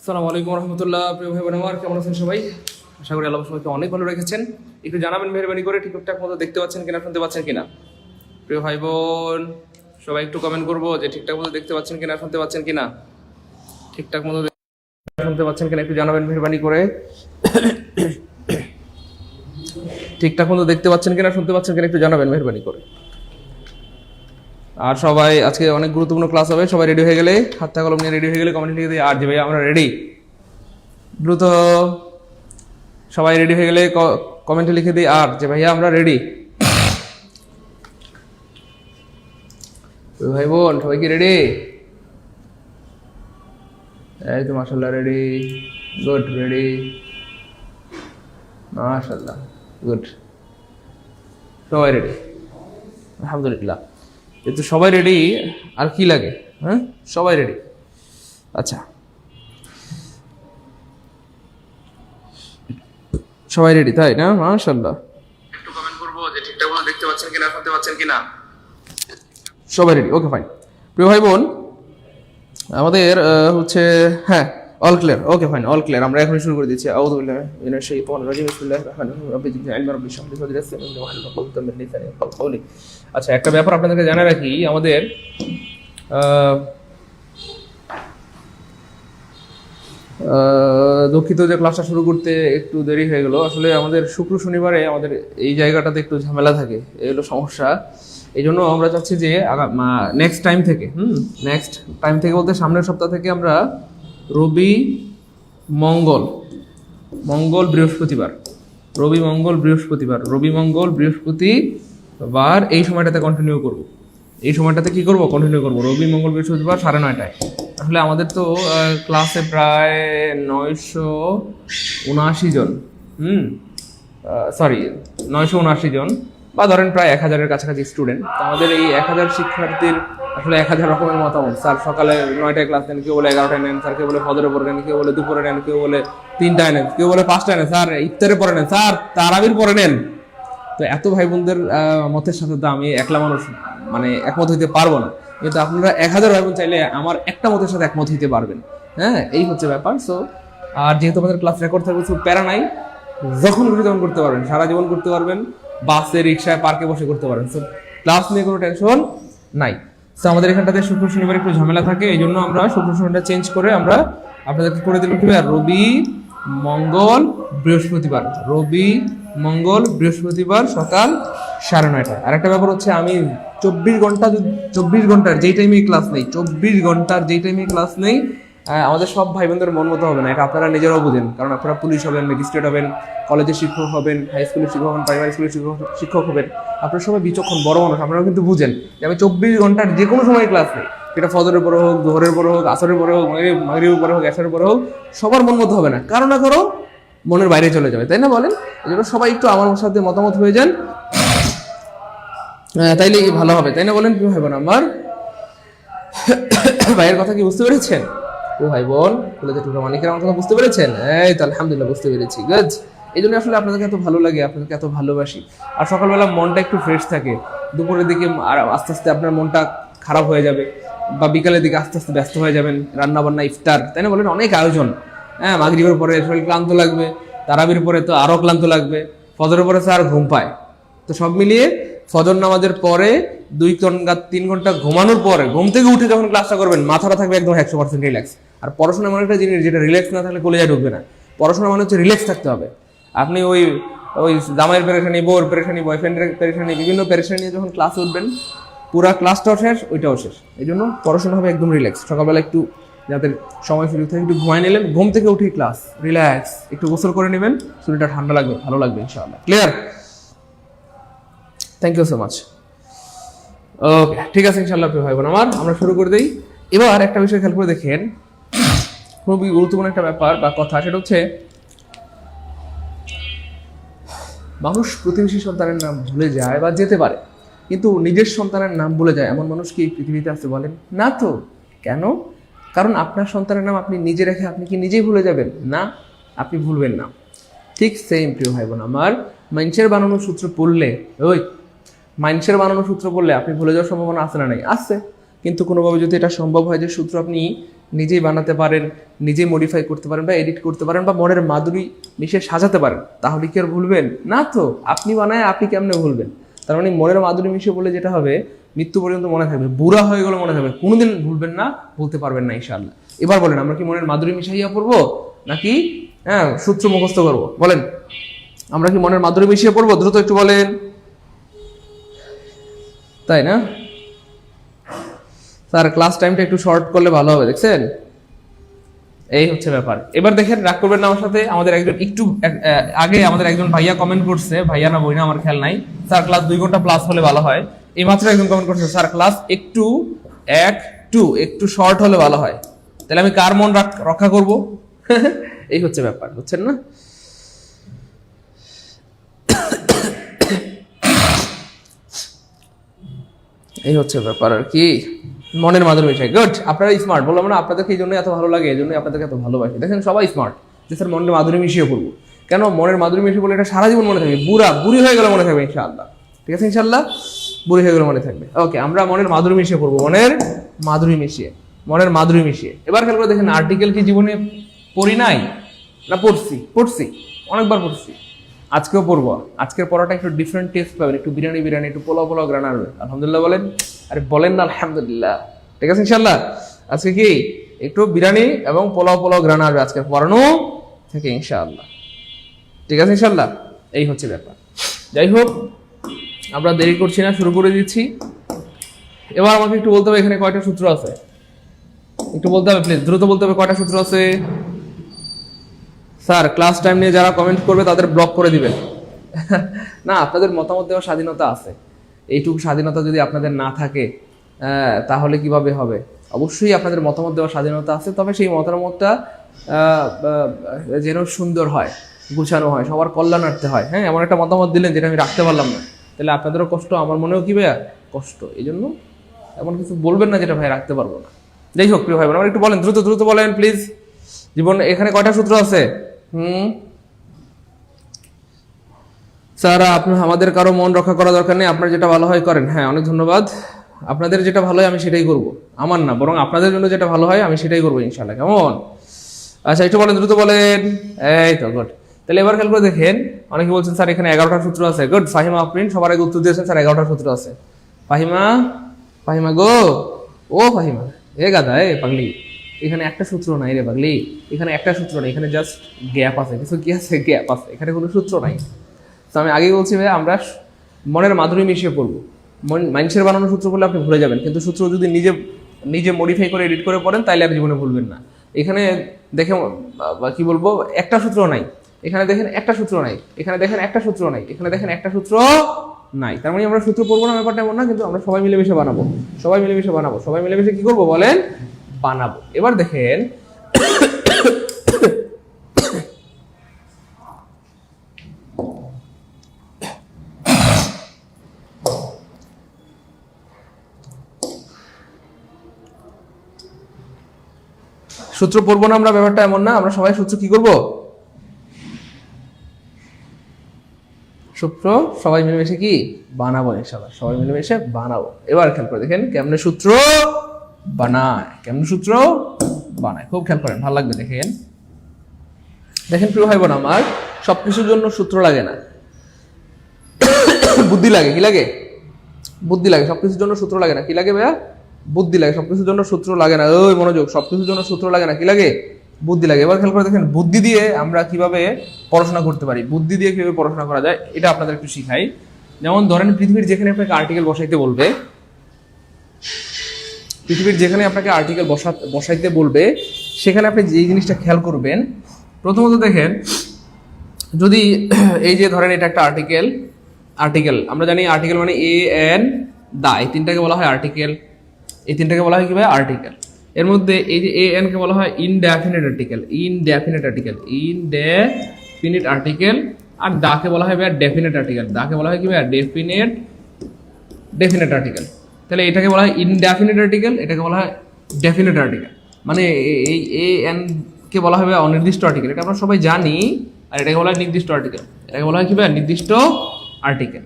আসসালামু আলাইকুম রহমতুল্লাহ। প্রিয় ভাই বোন আমার, কেমন আছেন সবাই? আশা করি আল্লাহ সবাইকে অনেক ভালো রেখেছেন। একটু জানাবেন মেহরবানি করে ঠিকঠাক মতো দেখতে পাচ্ছেন কিনা, শুনতে পাচ্ছেন কিনা। প্রিয় ভাই বোন সবাই একটু কমেন্ট করবো যে ঠিকঠাক মতো দেখতে পাচ্ছেন কিনা, শুনতে পাচ্ছেন কিনা, ঠিকঠাক মতো শুনতে পাচ্ছেন কিনা একটু জানাবেন মেহরবানি করে। ঠিকঠাক মতো দেখতে পাচ্ছেন কিনা, শুনতে পাচ্ছেন কিনা একটু জানাবেন মেহরবানি করে। আর সবাই আজকে অনেক গুরুত্বপূর্ণ ক্লাস হবে, সবাই রেডি হয়ে গেলে, খাতা কলম নিয়ে রেডি হয়ে গেলে কমেন্ট লিখে দিয়ে আর যে ভাই আমরা রেডি। দ্রুত সবাই রেডি হয়ে গেলে কমেন্টে লিখে দিই আর যে ভাইয়া আমরা রেডি। ভাই বোন সবাই কি রেডি? এই তো মাশাআল্লাহ রেডি, গুড, রেডি, মাশাআল্লাহ, গুড, সবাই রেডি, আলহামদুলিল্লাহ। এই তো সবাই রেডি, আর কি লাগে? হ্যাঁ, সবাই রেডি। আচ্ছা, সবাই রেডি তাই না? মাশাআল্লাহ। একটু কমেন্ট করবো যে ঠিকঠাক মতো দেখতে পাচ্ছেন কিনা, শুনতে পাচ্ছেন কিনা। সবাই রেডি, ওকে ফাইন। প্রিয় ভাই বোন আমাদের হচ্ছে হ্যাঁ all clear, okay fine, all clear. আমরা এখন শুরু করে দিচ্ছি। আউযু বিল্লাহি মিনাশ শাইতানির রাজিম, বিসমিল্লাহির রহমানির রহিম, রব্বি জিদনি ইলমা, রব্বি ইশরাহ লি সাদরি, ইয়াসসির লি আমরি, ওয়াহলুল উকদাতাম মিন লিসানি ইয়াফকাহু কওলি। আচ্ছা, একটা ব্যাপার আপনাদেরকে জানা রাখি, আমাদের দুঃখিত যে ক্লাসটা শুরু করতে একটু দেরি হয়ে গেল। আসলে আমাদের শুক্র শনিবারে আমাদের এই জায়গাটাতে একটু ঝামেলা থাকে, এই হলো সমস্যা। এই জন্য আমরা চাচ্ছি যে নেক্সট টাইম থেকে বলতে সামনের সপ্তাহ থেকে আমরা রবি মঙ্গল বৃহস্পতিবার এই সময়টাতে কন্টিনিউ করব। এই সময়টাতে কি করব? কন্টিনিউ করব রবি মঙ্গল বৃহস্পতিবার 9:30টায়। আসলে আমাদের তো ক্লাসে প্রায় 979 জন, 979 জন, বা ধরেন প্রায় 1000-এর কাছাকাছি স্টুডেন্ট। আমাদের এই 1000 শিক্ষার্থীর আসলে 1000 রকমের মতামত। স্যার সকালে 9টায় ক্লাস নেন, কেউ বলে 11টায় নেন, স্যার কেউ বলে ফজরের পরে নেন, কেউ বলে দুপুরে নেন, কেউ বলে 3টায় নেন, কেউ বলে 5টায় নেন, স্যার ইফতারের পরে নেন, স্যার তারাবির পরে নেন। তো এত ভাই বোনদের মতের সাথে তো আমি একলা মানুষ মানে একমত হইতে পারবো না, কিন্তু আপনারা 1000 ভাই বোন চাইলে আমার একটা মতের সাথে একমত হইতে পারবেন। হ্যাঁ, এই হচ্ছে ব্যাপার। সো আর যেহেতু আমাদের ক্লাস রেকর্ড থাকবে, খুব প্যারা নাই, যখন খুশি তখন করতে পারবেন, সারা জীবন করতে পারবেন, বাসে, রিক্সায়, পার্কে বসে করতে পারবেন। সো ক্লাস নিয়ে কোনো টেনশন নাই। তো আমাদের এখানটাতে শুক্র শনিবার একটু ঝামেলা থাকে, এই জন্য আমরা শুক্র শনিবারটা চেঞ্জ করে আমরা আপনাদেরকে করে দিলাম কি রবি মঙ্গল বৃহস্পতিবার সকাল 9:30টায়। আর একটা ব্যাপার হচ্ছে, আমি 24 ঘন্টার যেই টাইমে ক্লাস নেই, আমাদের সব ভাই বোনদের মন মতো হবে না, এটা আপনারা নিজেরাও বুঝেন। কারণ আপনারা পুলিশ হবেন, ম্যাজিস্ট্রেট হবেন, কলেজের শিক্ষক হবেন, হাই স্কুলের শিক্ষক হবেন, প্রাইমারি স্কুলের শিক্ষক হবেন। আপনারা সবাই বিচক্ষণ বড় মানুষ, আপনারা কিন্তু বুঝেন যে আমি 24 ঘন্টার যে কোনো সময় ক্লাস নেই, সেটা ফজরের পরে হোক, যোহরের পরে হোক, আসরের পরে হোক, মাগরিবের পরে হোক, এশারের পরে হোক, সবার মন মতো হবে না, কারো না কারো মনের বাইরে চলে যাবে, তাই না বলেন? এই জন্য সবাই একটু আমার সাথে মতামত হয়ে যান, তাইলে ভালো হবে, তাই না বলেন? কি ভাই বোন আমার, ভাইয়ের কথা কি বুঝতে পেরেছেন? ও ভাই বোন মানিকের আমার কথা বুঝতে পেরেছেন? এই তো আলহামদুলিল্লাহ বুঝতে পেরেছি, গুড। এই জন্য আসলে আপনাদেরকে এত ভালো লাগে, আপনাদেরকে এত ভালোবাসি। আর সকালবেলা মনটা একটু ফ্রেশ থাকে, দুপুরের দিকে আর আস্তে আস্তে আপনার মনটা খারাপ হয়ে যাবে, বা বিকালের দিকে আস্তে আস্তে ব্যস্ত হয়ে যাবেন, রান্না বান্না, ইফতার, তাই না বলেন? অনেক আয়োজন। হ্যাঁ, মাগরিবের পরে শরীর ক্লান্ত লাগবে, তারাবির পরে তো আরো ক্লান্ত লাগবে, ফজরের পরে আর ঘুম পায়। তো সব মিলিয়ে ফজর নামাজের পরে 2-3 ঘন্টা ঘুমানোর পরে ঘুম থেকে উঠে যখন ক্লাসটা করবেন, মাথাটা থাকবে একদম 100% রিল্যাক্স। আর পড়াশোনা মানে একটা জিনিস, যেটা রিল্যাক্স না থাকলে কলেজে ঢুকবে না। পড়াশোনা মানে হচ্ছে রিল্যাক্স থাকতে হবে। আপনি ওই জামাইয়ের পেরেশানি, বউর পেরেশানি, বয়ফ্রেন্ডের পেরেশানি, বিভিন্ন পেরেশানি নিয়ে যখন ক্লাসে উঠবেন, পুরা ক্লাসটাও শেষ, ওইটাও শেষ। এই জন্য পড়াশোনা হবে একদম রিল্যাক্স। সকালবেলা একটু যাদের সময় সুযোগ থাকে একটু ঘুমাই নিলেন, ঘুম থেকে উঠে ক্লাস রিল্যাক্স, একটু গোসল করে নেবেন, শরীরটা ঠান্ডা লাগবে, ভালো লাগবে ইনশাআল্লাহ। Clear? Thank you so much. Okay, ঠিক আছে ইনশাআল্লাহ। ভাই বোন আমার, আমরা শুরু করে দিই। এবার একটা বিষয় খেয়াল করে দেখেন, খুবই গুরুত্বপূর্ণ একটা ব্যাপার বা কথা, সেটা হচ্ছে মানুষ প্রতিবেশী সন্তানের নাম ভুলে যায় বা যেতে পারে, কিন্তু নিজের সন্তানের নাম ভুলে যায় এমন মানুষ কি এই পৃথিবীতে আছে বলেন? না তো। কেন? কারণ আপনার সন্তানের নাম আপনি নিজে রেখে আপনি কি নিজেই ভুলে যাবেন? না, আপনি ভুলবেন না। ঠিক সেম প্রিয় ভাই বোন আমার, মানুষের বানানো সূত্র পড়লে আপনি ভুলে যাওয়ার সম্ভাবনা আছে না? নাই, আছে। কিন্তু কোনোভাবে যদি এটা সম্ভব হয় যে সূত্র আপনি নিজেই বানাতে পারেন, নিজেই মডিফাই করতে পারেন বা এডিট করতে পারেন বা মনের মাধুরী মিশিয়ে সাজাতে পারেন, তাহলে কি আর ভুলবেন না? তো আপনি বানায় আপনি কেমনে ভুলবেন? তার মানে মনের মাধুরী মিশিয়ে বলে যেটা হবে, মৃত্যু পর্যন্ত মনে থাকবে, বুড়া হয়ে গেলে মনে থাকবে, কোনোদিন ভুলবেন না, ভুলতে পারবেন না ইনশাআল্লাহ। এবার বলেন, আমরা কি মনের মাধুরী মিশাইয়া পড়বো নাকি সূত্র মুখস্থ করবো? বলেন, আমরা কি মনের মাধুরী মিশিয়ে পড়বো? দ্রুত একটু বলেন, তাই না? স্যার ক্লাস টাইমটা একটু শর্ট করলে ভালো হবে, দেখছেন? এই হচ্ছে ব্যাপার। এবার দেখেন, রাগ করবেন না আমার সাথে, আমাদের একজন একটু আগে আমাদের একজন ভাইয়া কমেন্ট করছে, ভাইয়া না বই না আমার খেয়াল নাই, স্যার ক্লাস 2 ঘন্টা প্লাস হলে ভালো হয়। এই মাত্র একজন কমেন্ট করছে, স্যার ক্লাস একটু শর্ট হলে ভালো হয়। তাহলে আমি কার মন রক্ষা করব? এই হচ্ছে ব্যাপার, বুঝছেন না? এই হচ্ছে ব্যাপার আর কি, মনের মাধুরী মিশাই। গুড, আপনারা স্মার্ট, বললাম না আপনাদেরকে এই জন্য এত ভালো লাগে, এই জন্য আপনাদেরকে এত ভালোবাসি। দেখেন সবাই স্মার্ট, যে স্যার মনের মাধুরী মিশিয়ে পড়বো। কেন মনের মাধুরী মিশিয়ে বলে এটা সারা জীবন মনে থাকবে, বুড়ি হয়ে গেলে মনে থাকবে ইনশাআল্লাহ। ঠিক আছে, ইনশাআল্লাহ বুড়ি হয়ে গেলে মনে থাকবে। ওকে, আমরা মনের মাধুরী মিশিয়ে পড়বো, মনের মাধুরী মিশিয়ে। এবার খেয়াল করে দেখেন, আর্টিকেল কি জীবনে পড়ি নাই না? পড়ছি, অনেকবার পড়ছি, আজকেও পড়বো। আজকের পড়াটা একটু ডিফারেন্ট টেস্ট পাবেন, একটু বিরিয়ানি, একটু পোলাও গ্রান আসবে। আলহামদুলিল্লাহ বলেন, আরে বলেন না আলহামদুলিল্লাহ। ঠিক আছে ইনশাল্লাহ, আজকে কি একটু বিরিয়ানি এবং পোলাও গ্রান আসবে আজকের পড়ানো থেকে ইনশাআল্লাহ। ঠিক আছে ইনশাল্লাহ, এই হচ্ছে ব্যাপার। যাই হোক, আমরা দেরি করছি না, শুরু করে দিচ্ছি। এবার আমাকে একটু বলতে হবে এখানে কয়টা সূত্র আছে, একটু বলতে হবে প্লিজ, দ্রুত বলতে হবে কয়টা সূত্র আছে। স্যার ক্লাস টাইম নিয়ে যারা কমেন্ট করবে তাদের ব্লক করে দিবেন। না, আপনাদের মতামত দেওয়ার স্বাধীনতা আছে। এইটুকু স্বাধীনতা যদি আপনাদের না থাকে তাহলে কিভাবে হবে? অবশ্যই আপনাদের মতামত দেওয়ার স্বাধীনতা আছে, তবে সেই মতামতটা যেন সুন্দর হয়, গুছানো হয়, সবার কল্যাণার্থে হয়। হ্যাঁ, এমন একটা মতামত দিলেন যেটা আমি রাখতে পারলাম না, তাহলে আপনাদেরও কষ্ট, আমার মনেও কি ভাইয়া কষ্ট। এই জন্য এমন কিছু বলবেন না যেটা ভাই রাখতে পারবো না। যাই হোক প্রিয় ভাই বোন, আমার একটু বলেন, দ্রুত বলেন প্লিজ। জীবন এখানে কয়টা সূত্র আছে? স্যার আপনার আমাদের কারো মন রক্ষা করা দরকার নেই, আপনার যেটা ভালো হয় করেন। হ্যাঁ, অনেক ধন্যবাদ। আপনাদের যেটা ভালো হয় আমি সেটাই করব, আমার না, বরং আপনাদের জন্য যেটা ভালো হয় আমি সেটাই করবো ইনশাল্লাহ। কেমন? আচ্ছা, একটু বলেন, দ্রুত বলেন। এই তো গুড। তাহলে এবার খেয়াল করে দেখেন, অনেকে বলছেন স্যার এখানে 11টা সূত্র আছে। গুড, ফাহিমা আফরিন সবার আগে উত্তর দিয়েছেন, স্যার 11টা সূত্র আছে। ফাহিমা গো, ও ফাহিমা, এ গাদা, এ পাগলি, এখানে একটা সূত্র নাই রে পাগলি, এখানে একটা সূত্র নাই, এখানে জাস্ট গ্যাপ আছে, কিছু কি আছে? গ্যাপ আছে, এখানে কোনো সূত্র নাই। তো আমি আগেই বলছি ভাই, আমরা মনের মাধুরী মিশিয়ে পড়বো। মানুষের বানানো সূত্র বলে আপনি ভুলে যাবেন, কিন্তু সূত্র যদি নিজে মডিফাই করে এডিট করে পড়েন তাহলে আর জীবনে ভুলবেন না। এখানে দেখে কি বলবো, একটা সূত্র নাই, এখানে দেখেন একটা সূত্র নাই, এখানে দেখেন একটা সূত্র নাই, এখানে দেখেন একটা সূত্র নাই। তার মানে আমরা সূত্র পড়বো না ব্যাপারটা এমন না, কিন্তু আমরা সবাই মিলেমিশে বানাবো, সবাই মিলেমিশে কি করবো বলেন? বানাবো। এবার দেখেন, সূত্র পড়বো না আমরা ব্যাপারটা এমন না, আমরা সবাই সূত্র কি করব? সূত্র সবাই মিলেমিশে কি বানাবো ইনশাআল্লাহ, সবাই মিলেমিশে বানাবো। এবার খেয়াল করে দেখেন কেমনে সূত্র বানায়, খুব খেয়াল করেন, ভালো লাগবে। দেখেন প্রিয় ভাই বোন আমার, সবকিছুর জন্য সূত্র লাগে না, বুদ্ধি লাগে। কি লাগে? বুদ্ধি লাগে। সবকিছুর জন্য সূত্র লাগে না, কি লাগে ভাইয়া? বুদ্ধি লাগে। সবকিছুর জন্য সূত্র লাগে না, ওই মনোযোগ, সবকিছুর জন্য সূত্র লাগে না, কি লাগে? বুদ্ধি লাগে। এবার খেয়াল করে দেখেন, বুদ্ধি দিয়ে আমরা কিভাবে পড়াশোনা করতে পারি, বুদ্ধি দিয়ে কিভাবে পড়াশোনা করা যায়, এটা আপনাদের একটু শিখাই। যেমন ধরেন, পৃথিবীর যেখানে আপনাকে আর্টিকেল বসাইতে বলবে, সেখানে আপনি যে জিনিসটা খেয়াল করবেন, প্রথমত দেখেন, যদি এই যে ধরেন এটা একটা আর্টিকেল, আমরা জানি আর্টিকেল মানে এ এন দা, এই তিনটাকে বলা হয় আর্টিকেল। এই তিনটাকে বলা হয় কি ভাই? আর্টিকেল। এর মধ্যে এই যে এ এন কে বলা হয় ইনডেফিনিট আর্টিকেল, আর দাকে বলা হয় ভাই ডেফিনিট আর্টিকেল। দাকে বলা হয় কি ভাই? Definite article. তাহলে এটাকে বলা হয় ইনডেফিনিট আর্টিকেল, এটাকে বলা হয় ডেফিনিট আর্টিকেল। মানে এই এ এন কে বলা হয় অনির্দিষ্ট আর্টিকেল, এটা আমরা সবাই জানি। আর এটাকে বলা হয় নির্দিষ্ট আর্টিকেল, এটাকে বলা হয় কি ভাই? নির্দিষ্ট আর্টিকেল।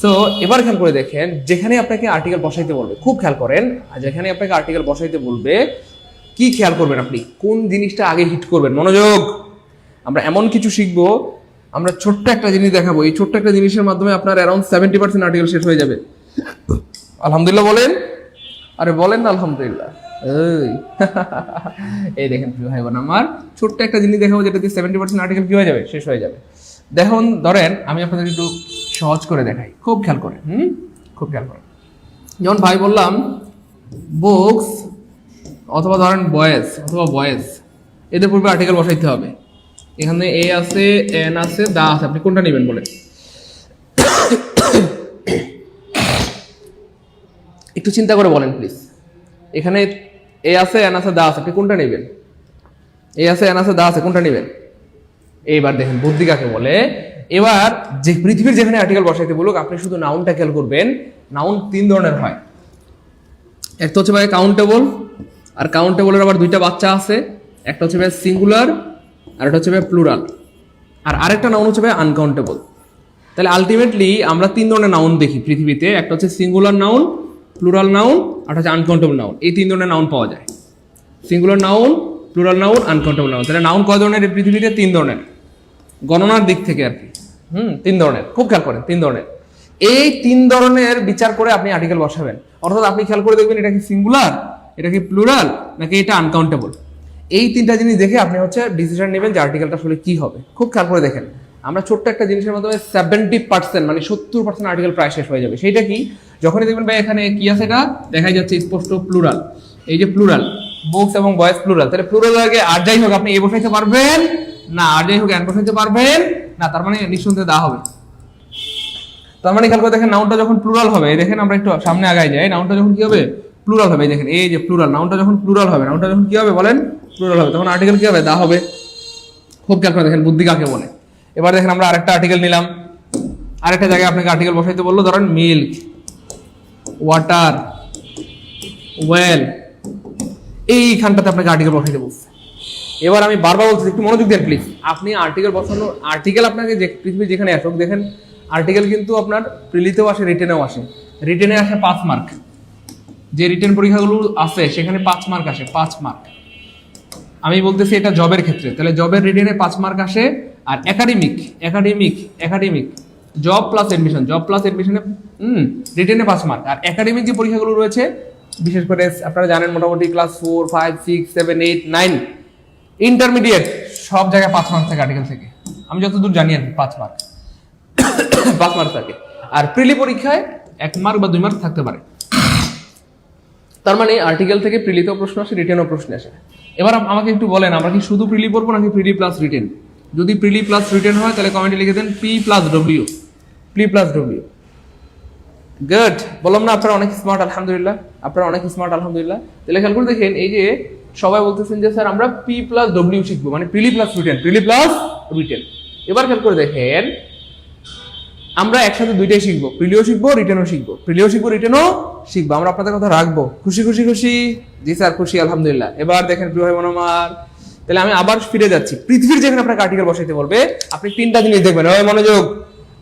সো এবার খেয়াল করে দেখেন, যেখানে আপনাকে আর্টিকেল বসাইতে বলবে, খুব খেয়াল করেন, যেখানে আপনাকে আর্টিকেল বসাইতে বলবে কি খেয়াল করবেন আপনি, কোন জিনিসটা আগে হিট করবেন? মনোযোগ। আমরা এমন কিছু শিখবো, আমরা ছোট্ট একটা জিনিস দেখাবো, এই ছোট্ট একটা জিনিসের মাধ্যমে আপনার অ্যারাউন্ড 70% আর্টিকেল শেষ হয়ে যাবে। আলহামদুলিল্লাহ বলেন, আরে বলেন না আলহামদুলিল্লাহ। এই দেখেন প্রিয় ভাই বোন আমার, ছোট্ট একটা জিনিস দেখাবো যেটা দিয়ে 70% আর্টিকেল কি হয়ে যাবে, শেষ হয়ে যাবে। দেখুন ধরেন আমি আপনাদের একটু সহজ করে দেখাই, খুব খেয়াল করেন, খুব খেয়াল করেন। যেমন ভাই বললাম বুকস অথবা ধরেন বয়েজ অথবা বয়েজ, এদের পূর্বে আর্টিকেল বসাইতে হবে। এখানে এ আছে, এন আছে, দা আছে, আপনি কোনটা নেবেন বলেন? একটু চিন্তা করে বলেন প্লিজ। এখানে এ আছে, এন আছে, দা আছে, আপনি কোনটা নেবেন? এ আছে, এন আছে, দা আছে, কোনটা নেবেন? এইবার দেখেন বুদ্ধি কাকে বলে। এবার যে পৃথিবীর যেখানে আর্টিকেল বসাইতে বলুক, আপনি শুধু নাউনটা খেয়াল করবেন। নাউন 3 ধরনের হয়। একটা হচ্ছে ভাই কাউন্টেবল, আর কাউন্টেবলের আবার 2টা বাচ্চা আছে। একটা হচ্ছে ভাই সিঙ্গুলার, আর একটা হচ্ছে ভাই প্লুরাল, আর আরেকটা নাউন হচ্ছে ভাই আনকাউন্টেবল। তাহলে আলটিমেটলি আমরা 3 ধরনের নাউন দেখি পৃথিবীতে। একটা হচ্ছে সিঙ্গুলার নাউন, প্লুরাল নাউন, আর হচ্ছে আনকাউন্টেবল নাউন। এই 3 ধরনের নাউন পাওয়া যায়, singular noun, plural noun, uncountable noun. তাহলে নাউন কয় ধরনের এই পৃথিবীতে? 3 ধরনের, গণনার দিক থেকে আর কি। 3 ধরনের, খুব খেয়াল করেন, 3 ধরনের। এই 3 ধরনের বিচার করে আপনি আর্টিকেল বসাবেন। অর্থাৎ আপনি খেয়াল করে দেখবেন এটা কি সিঙ্গুলার, এটা কি প্লুরাল, নাকি এটা আনকাউন্টেবল। এই 3টা জিনিস দেখে আপনি হচ্ছে ডিসিশন নেবেন যে আর্টিকেলটা আসলে কি হবে। খুব খেয়াল করে দেখেন, আমরা ছোট্ট একটা জিনিসের মাধ্যমে 70% মানে 70% আর্টিকেল প্রায় শেষ হয়ে যাবে। সেইটা কি? যখনই দেখবেন ভাই এখানে কি আছে, এটা দেখাই যাচ্ছে স্পষ্ট প্লুরাল। এই যে প্লুরাল, বুকস এবং বয়েজ প্লুরাল। তাহলে প্লুরাল আগে আর যাই হোক আপনি এ বসাইতে পারবেন না, আর যাই হোক এন বসাইতে পারবেন না, তার মানে নিঃসন্দেহে দা হবে। তার মানে খেয়াল করে দেখেন নাউনটা যখন প্লুরাল হবে, দেখেন আমরা একটু সামনে আগাই যাই, নাউনটা যখন কি হবে, প্লুরাল হবে। দেখেন এই যে প্লুরাল, নাউনটা যখন প্লুরাল হবে, নাউনটা যখন কি হবে বলেন, প্লুরাল হবে, তখন আর্টিকেল কি হবে, দা হবে। খুব খেয়াল করে দেখেন বুদ্ধি কাকে বলে। এবার দেখেন আমরা আরেকটা আর্টিকেল নিলাম, আরেকটা জায়গায় আপনাকে আর্টিকেল বসাইতে বললো, ধরেন মিল্ক, ওয়াটার, ওয়েল, এইখানটাতে আপনাকে আর্টিকেল বসাইতে বলছে। এবার আমি বারবার বলছি একটু মনোযোগ দেন প্লিজ। আপনি আর্টিকেল বসানো, আর্টিকেল আপনাকে যে পৃথিবীর যেখানে আসুক, দেখেন আর্টিকেল কিন্তু আপনার প্রিলিতেও আসে, রিটেনেও আসে। রিটেনে আসে 5 মার্ক, যে রিটেন পরীক্ষাগুলো আছে সেখানে 5 মার্ক আসে, 5 মার্ক। আমি বলতেছি এটা জবের ক্ষেত্রে, তাহলে জবের রিটেনে 5 মার্ক আসে। আর academic, academic, academic, job plus admission, job plus এডমিশনে রিটেনে 5 মার্ক। আর একাডেমিক যে পরীক্ষাগুলো রয়েছে, বিশেষ করে আপনারা জানেন মোটামুটি ক্লাস 4, 5, 6, 7, 8, 9, ইন্টারমিডিয়েট সব জায়গায় 5 মার্ক থাকে আর্টিকেল থেকে। আমি যতদূর জানি আর 5 মার্ক 5 মার্ক থাকে। আর প্রিলি পরীক্ষায় 1 মার্ক বা 2 মার্ক থাকতে পারে। তার মানে আর্টিকেল থেকে প্রিলিতেও প্রশ্ন আসে, রিটেনও প্রশ্ন আসে। এবার আমাকে একটু বলেন, আমরা কি শুধু প্রিলি পড়বো নাকি প্রিলি প্লাস রিটেন? যদি প্রিলি প্লাস রিটেন হয় তাহলে কমেন্টে লিখে দেন P plus W, P plus W. Good, বললাম না আপনারা অনেক স্মার্ট আলহামদুলিল্লাহ, আপনারা অনেক স্মার্ট আলহামদুলিল্লাহ। তাহলে খেয়াল করে দেখেন, এই যে সবাই বলতেছেন যে স্যার আমরা পি প্লাস ডব্লিউ শিখবো, মানে প্রিলি প্লাস রিটেন, প্রিলি প্লাস রিটেন। এবার খেয়াল করে দেখেন, আমরা একসাথে দুইটাই শিখবো, প্রিলিও শিখবো, রিটেনও শিখবো, প্রিলিও শিখবো, রিটেনও শিখবো। আমরা আপনাদের কথা রাখবো। খুশি খুশি খুশি? জি স্যার খুশি আলহামদুলিল্লাহ। এবার দেখেন প্রিয় ভাই বোন আমার, তাহলে আমি আবার ফিরে যাচ্ছি। পৃথিবীর যেখানে আপনাকে আর্টিকেল বসাইতে বলবে, আপনি 3টা জিনিস দেখবেন। ওই মনোযোগ,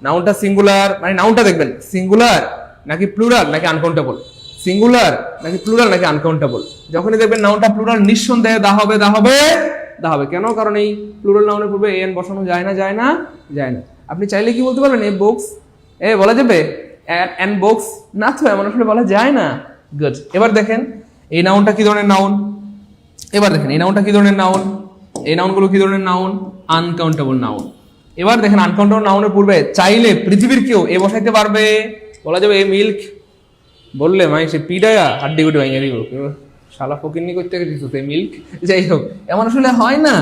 নাউনটা সিঙ্গুলার, মানে নাউনটা দেখবেন সিঙ্গুলার নাকি প্লুরাল নাকি আনকাউন্টেবল, সিঙ্গুলার নাকি প্লুরাল নাকি আনকাউন্টেবল। যখনই দেখবেন নাউনটা প্লুরাল, নিঃসন্দেহে দা হবে, দা হবে, দা হবে। কেন? কারণ এই প্লুরাল নাউনের পূর্বে এন বসানো যায় না, যায় না, যায় না। আপনি চাইলে কি বলতে পারবেন, এ বুকস, এ বলা যাবে, এন বুকস না, তো এমন আসলে বলা যায় না। গুড। এবার দেখেন এই নাউনটা কি ধরনের নাউন, এবার দেখেন এই নাউনটা কি ধরনের নাউন, এই নাউনগুলো কি ধরনের নাউন, আনকাউন্টেবল নাউন। এবার দেখেন আনকাউন্টেবল নাউনের পূর্বে চাইলে পৃথিবীর কেউ এ বসাইতে পারবে, বলা যাবে এ মিল্ক, বললে মানে সে পিডায়া হাড্ডি গুডি ভাঙিয়ে দিব, শালা ফকিন্নি করতে গেছিস এ মিল্ক। যাই হোক, এমন আসলে হয় না।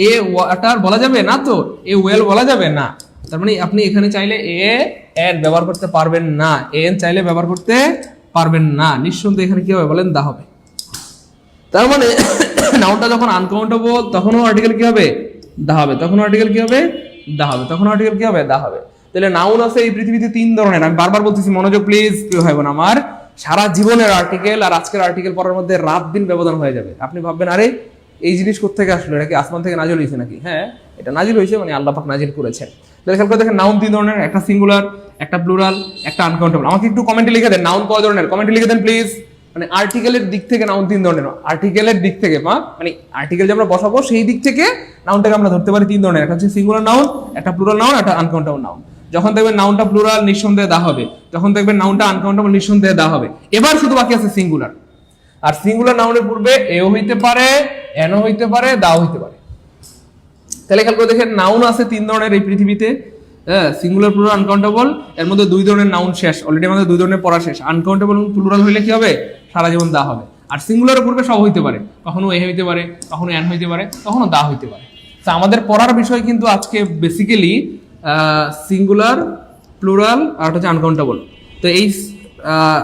এ ওয়াটার বলা যাবে না, তো এ ওয়েল বলা যাবে না। তার মানে আপনি এখানে চাইলে এন ব্যবহার করতে পারবেন না, এন চাইলে ব্যবহার করতে পারবেন না। নিঃসন্দেহে এখানে কি হবে বলেন, দা হবে। তার মানে নাউনটা যখন আনকাউন্টেবল, তখনও আর্টিকেল কি হবে, দা হবে। তখনও আর্টিকেল কি হবে, দা হবে। তখনও আর্টিকেল কি হবে, দা হবে। তাহলে নাউন আছে এই পৃথিবীতে 3 ধরনের। আমি বারবার বলতেছি, মনোযোগ প্লিজ প্রিয় ভাই বোন আমার। সারা জীবনের আর্টিকেল আর আজকের আর্টিকেল পড়ার মধ্যে রাত দিন ব্যবধান হয়ে যাবে। আপনি ভাববেন আরে এই জিনিস কোত্থেকে আসলো, এটা কি আসমান থেকে নাজিল হয়েছে নাকি? হ্যাঁ, এটা নাজিল হয়েছে, মানে আল্লাহ পাক নাজিল করেছেন। তাহলে খেয়াল করে দেখেন নাউন 3 ধরনের, একটা সিঙ্গুলার, একটা প্লুরাল, একটা আনকাউন্টেবল। আমাকে একটু কমেন্টে লিখে দেন নাউন কয় ধরনের, কমেন্টে লিখে দেন প্লিজ। মানে আর্টিকেলের দিক থেকে নাউন তিন ধরনের, আর্টিকেলের দিক থেকে মানে আর্টিকেল যে আমরা বসাবো সেই দিক থেকে নাউনটাকে আমরা ধরতে পারি তিন ধরনের, একটা হচ্ছে সিঙ্গুলার নাউন, একটা প্লুরাল নাউন, একটা আনকাউন্টেবল নাউন। যখন দেখবেন নাউনটা প্লুরাল নিঃসন্দেহে দা হবে, যখন দেখবেন নাউনটা আনকাউন্টেবল নিঃসন্দেহে দা হবে। এবার শুধু বাকি আছে সিঙ্গুলার, আর সিঙ্গুলার নাউনের পূর্বে এও হইতে পারে, এনও হইতে পারে, দাও হইতে পারে। তাহলে খেয়াল করে দেখেন নাউন আছে তিন ধরনের এই পৃথিবীতে, হ্যাঁ, সিঙ্গুলার, প্লুরাল, আনকাউন্টেবল। এর মধ্যে দুই ধরনের নাউন শেষ, অলরেডি আমাদের দুই ধরনের পড়া শেষ। আনকাউন্টেবল এবং প্লুরাল হইলে কি হবে? সারা জীবন দা হবে। আর সিঙ্গুলারের পূর্বে সব হইতে পারে, কখনো এ হইতে পারে, কখনো এন হইতে পারে, কখনো দা হইতে পারে। তো আমাদের পড়ার বিষয় কিন্তু আজকে বেসিক্যালি সিঙ্গুলার, প্লুরাল আর হচ্ছে আনকাউন্টেবল। তো এই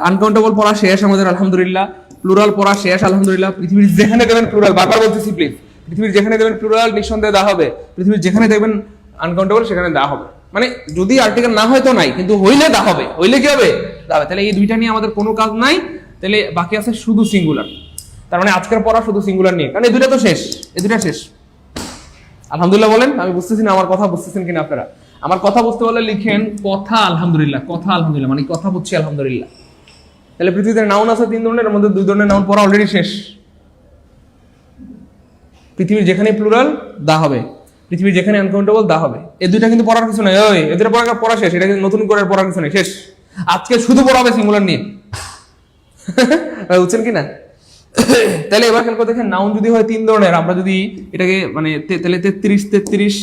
আনকাউন্টেবল পড়া শেষ আমাদের আলহামদুলিল্লাহ, প্লুরাল পড়া শেষ আলহামদুলিল্লাহ। পৃথিবীর যেখানে দেবেন প্লুরাল, বারবার বলতেছি প্লিজ, পৃথিবীর যেখানে দেবেন প্লুরাল নিঃসন্দেহে দা হবে, পৃথিবীর যেখানে দেখবেন আনকাউন্টেবল সেখানে দা হবে। মানে যদি আর্টিকেল না হয় তো নাই, কিন্তু হইলে দা হবে, হইলে কি হবে? দা হবে। তাহলে এই দুইটা নিয়ে আমাদের কোনো কাজ নাই, তাহলে বাকি আছে শুধু সিঙ্গুলার। তার মানে আজকের পড়া শুধু সিঙ্গুলার নিয়ে, কারণ এই দুইটা তো শেষ, এই দুইটা শেষ। আলহামদুলিল্লাহ বলেন, আমি বুঝতেছি না আমার কথা বুঝতেছেন কিনা আপনারা। আমার কথা বুঝতে পারলে লিখেন কথা আলহামদুলিল্লাহ, কথা আলহামদুলিল্লাহ, মানে কথা বুঝছি আলহামদুলিল্লাহ। তাহলে পৃথিবীতে নাউন আছে তিন ধরনের, এর মধ্যে দুই ধরনের নাউন পড়া অলরেডি শেষ। পৃথিবীর যেখানে প্লুরাল দা হবে, পৃথিবীর যেখানে আনকাউন্টেবল দা হবে। এই দুইটা কিন্তু পড়ার কিছু নাই, ওই এদের পড়া শেষ, এটা কিন্তু নতুন করে পড়ার কিছু নেই, শেষ। আজকে শুধু পড়া হবে সিঙ্গুলার নিয়ে, বুঝছেন কিনা? তাহলে এবার খেয়াল করে দেখেন নাউন যদি হয় তিন ধরনের, আমরা যদি এটাকে মানে তাহলে 33 33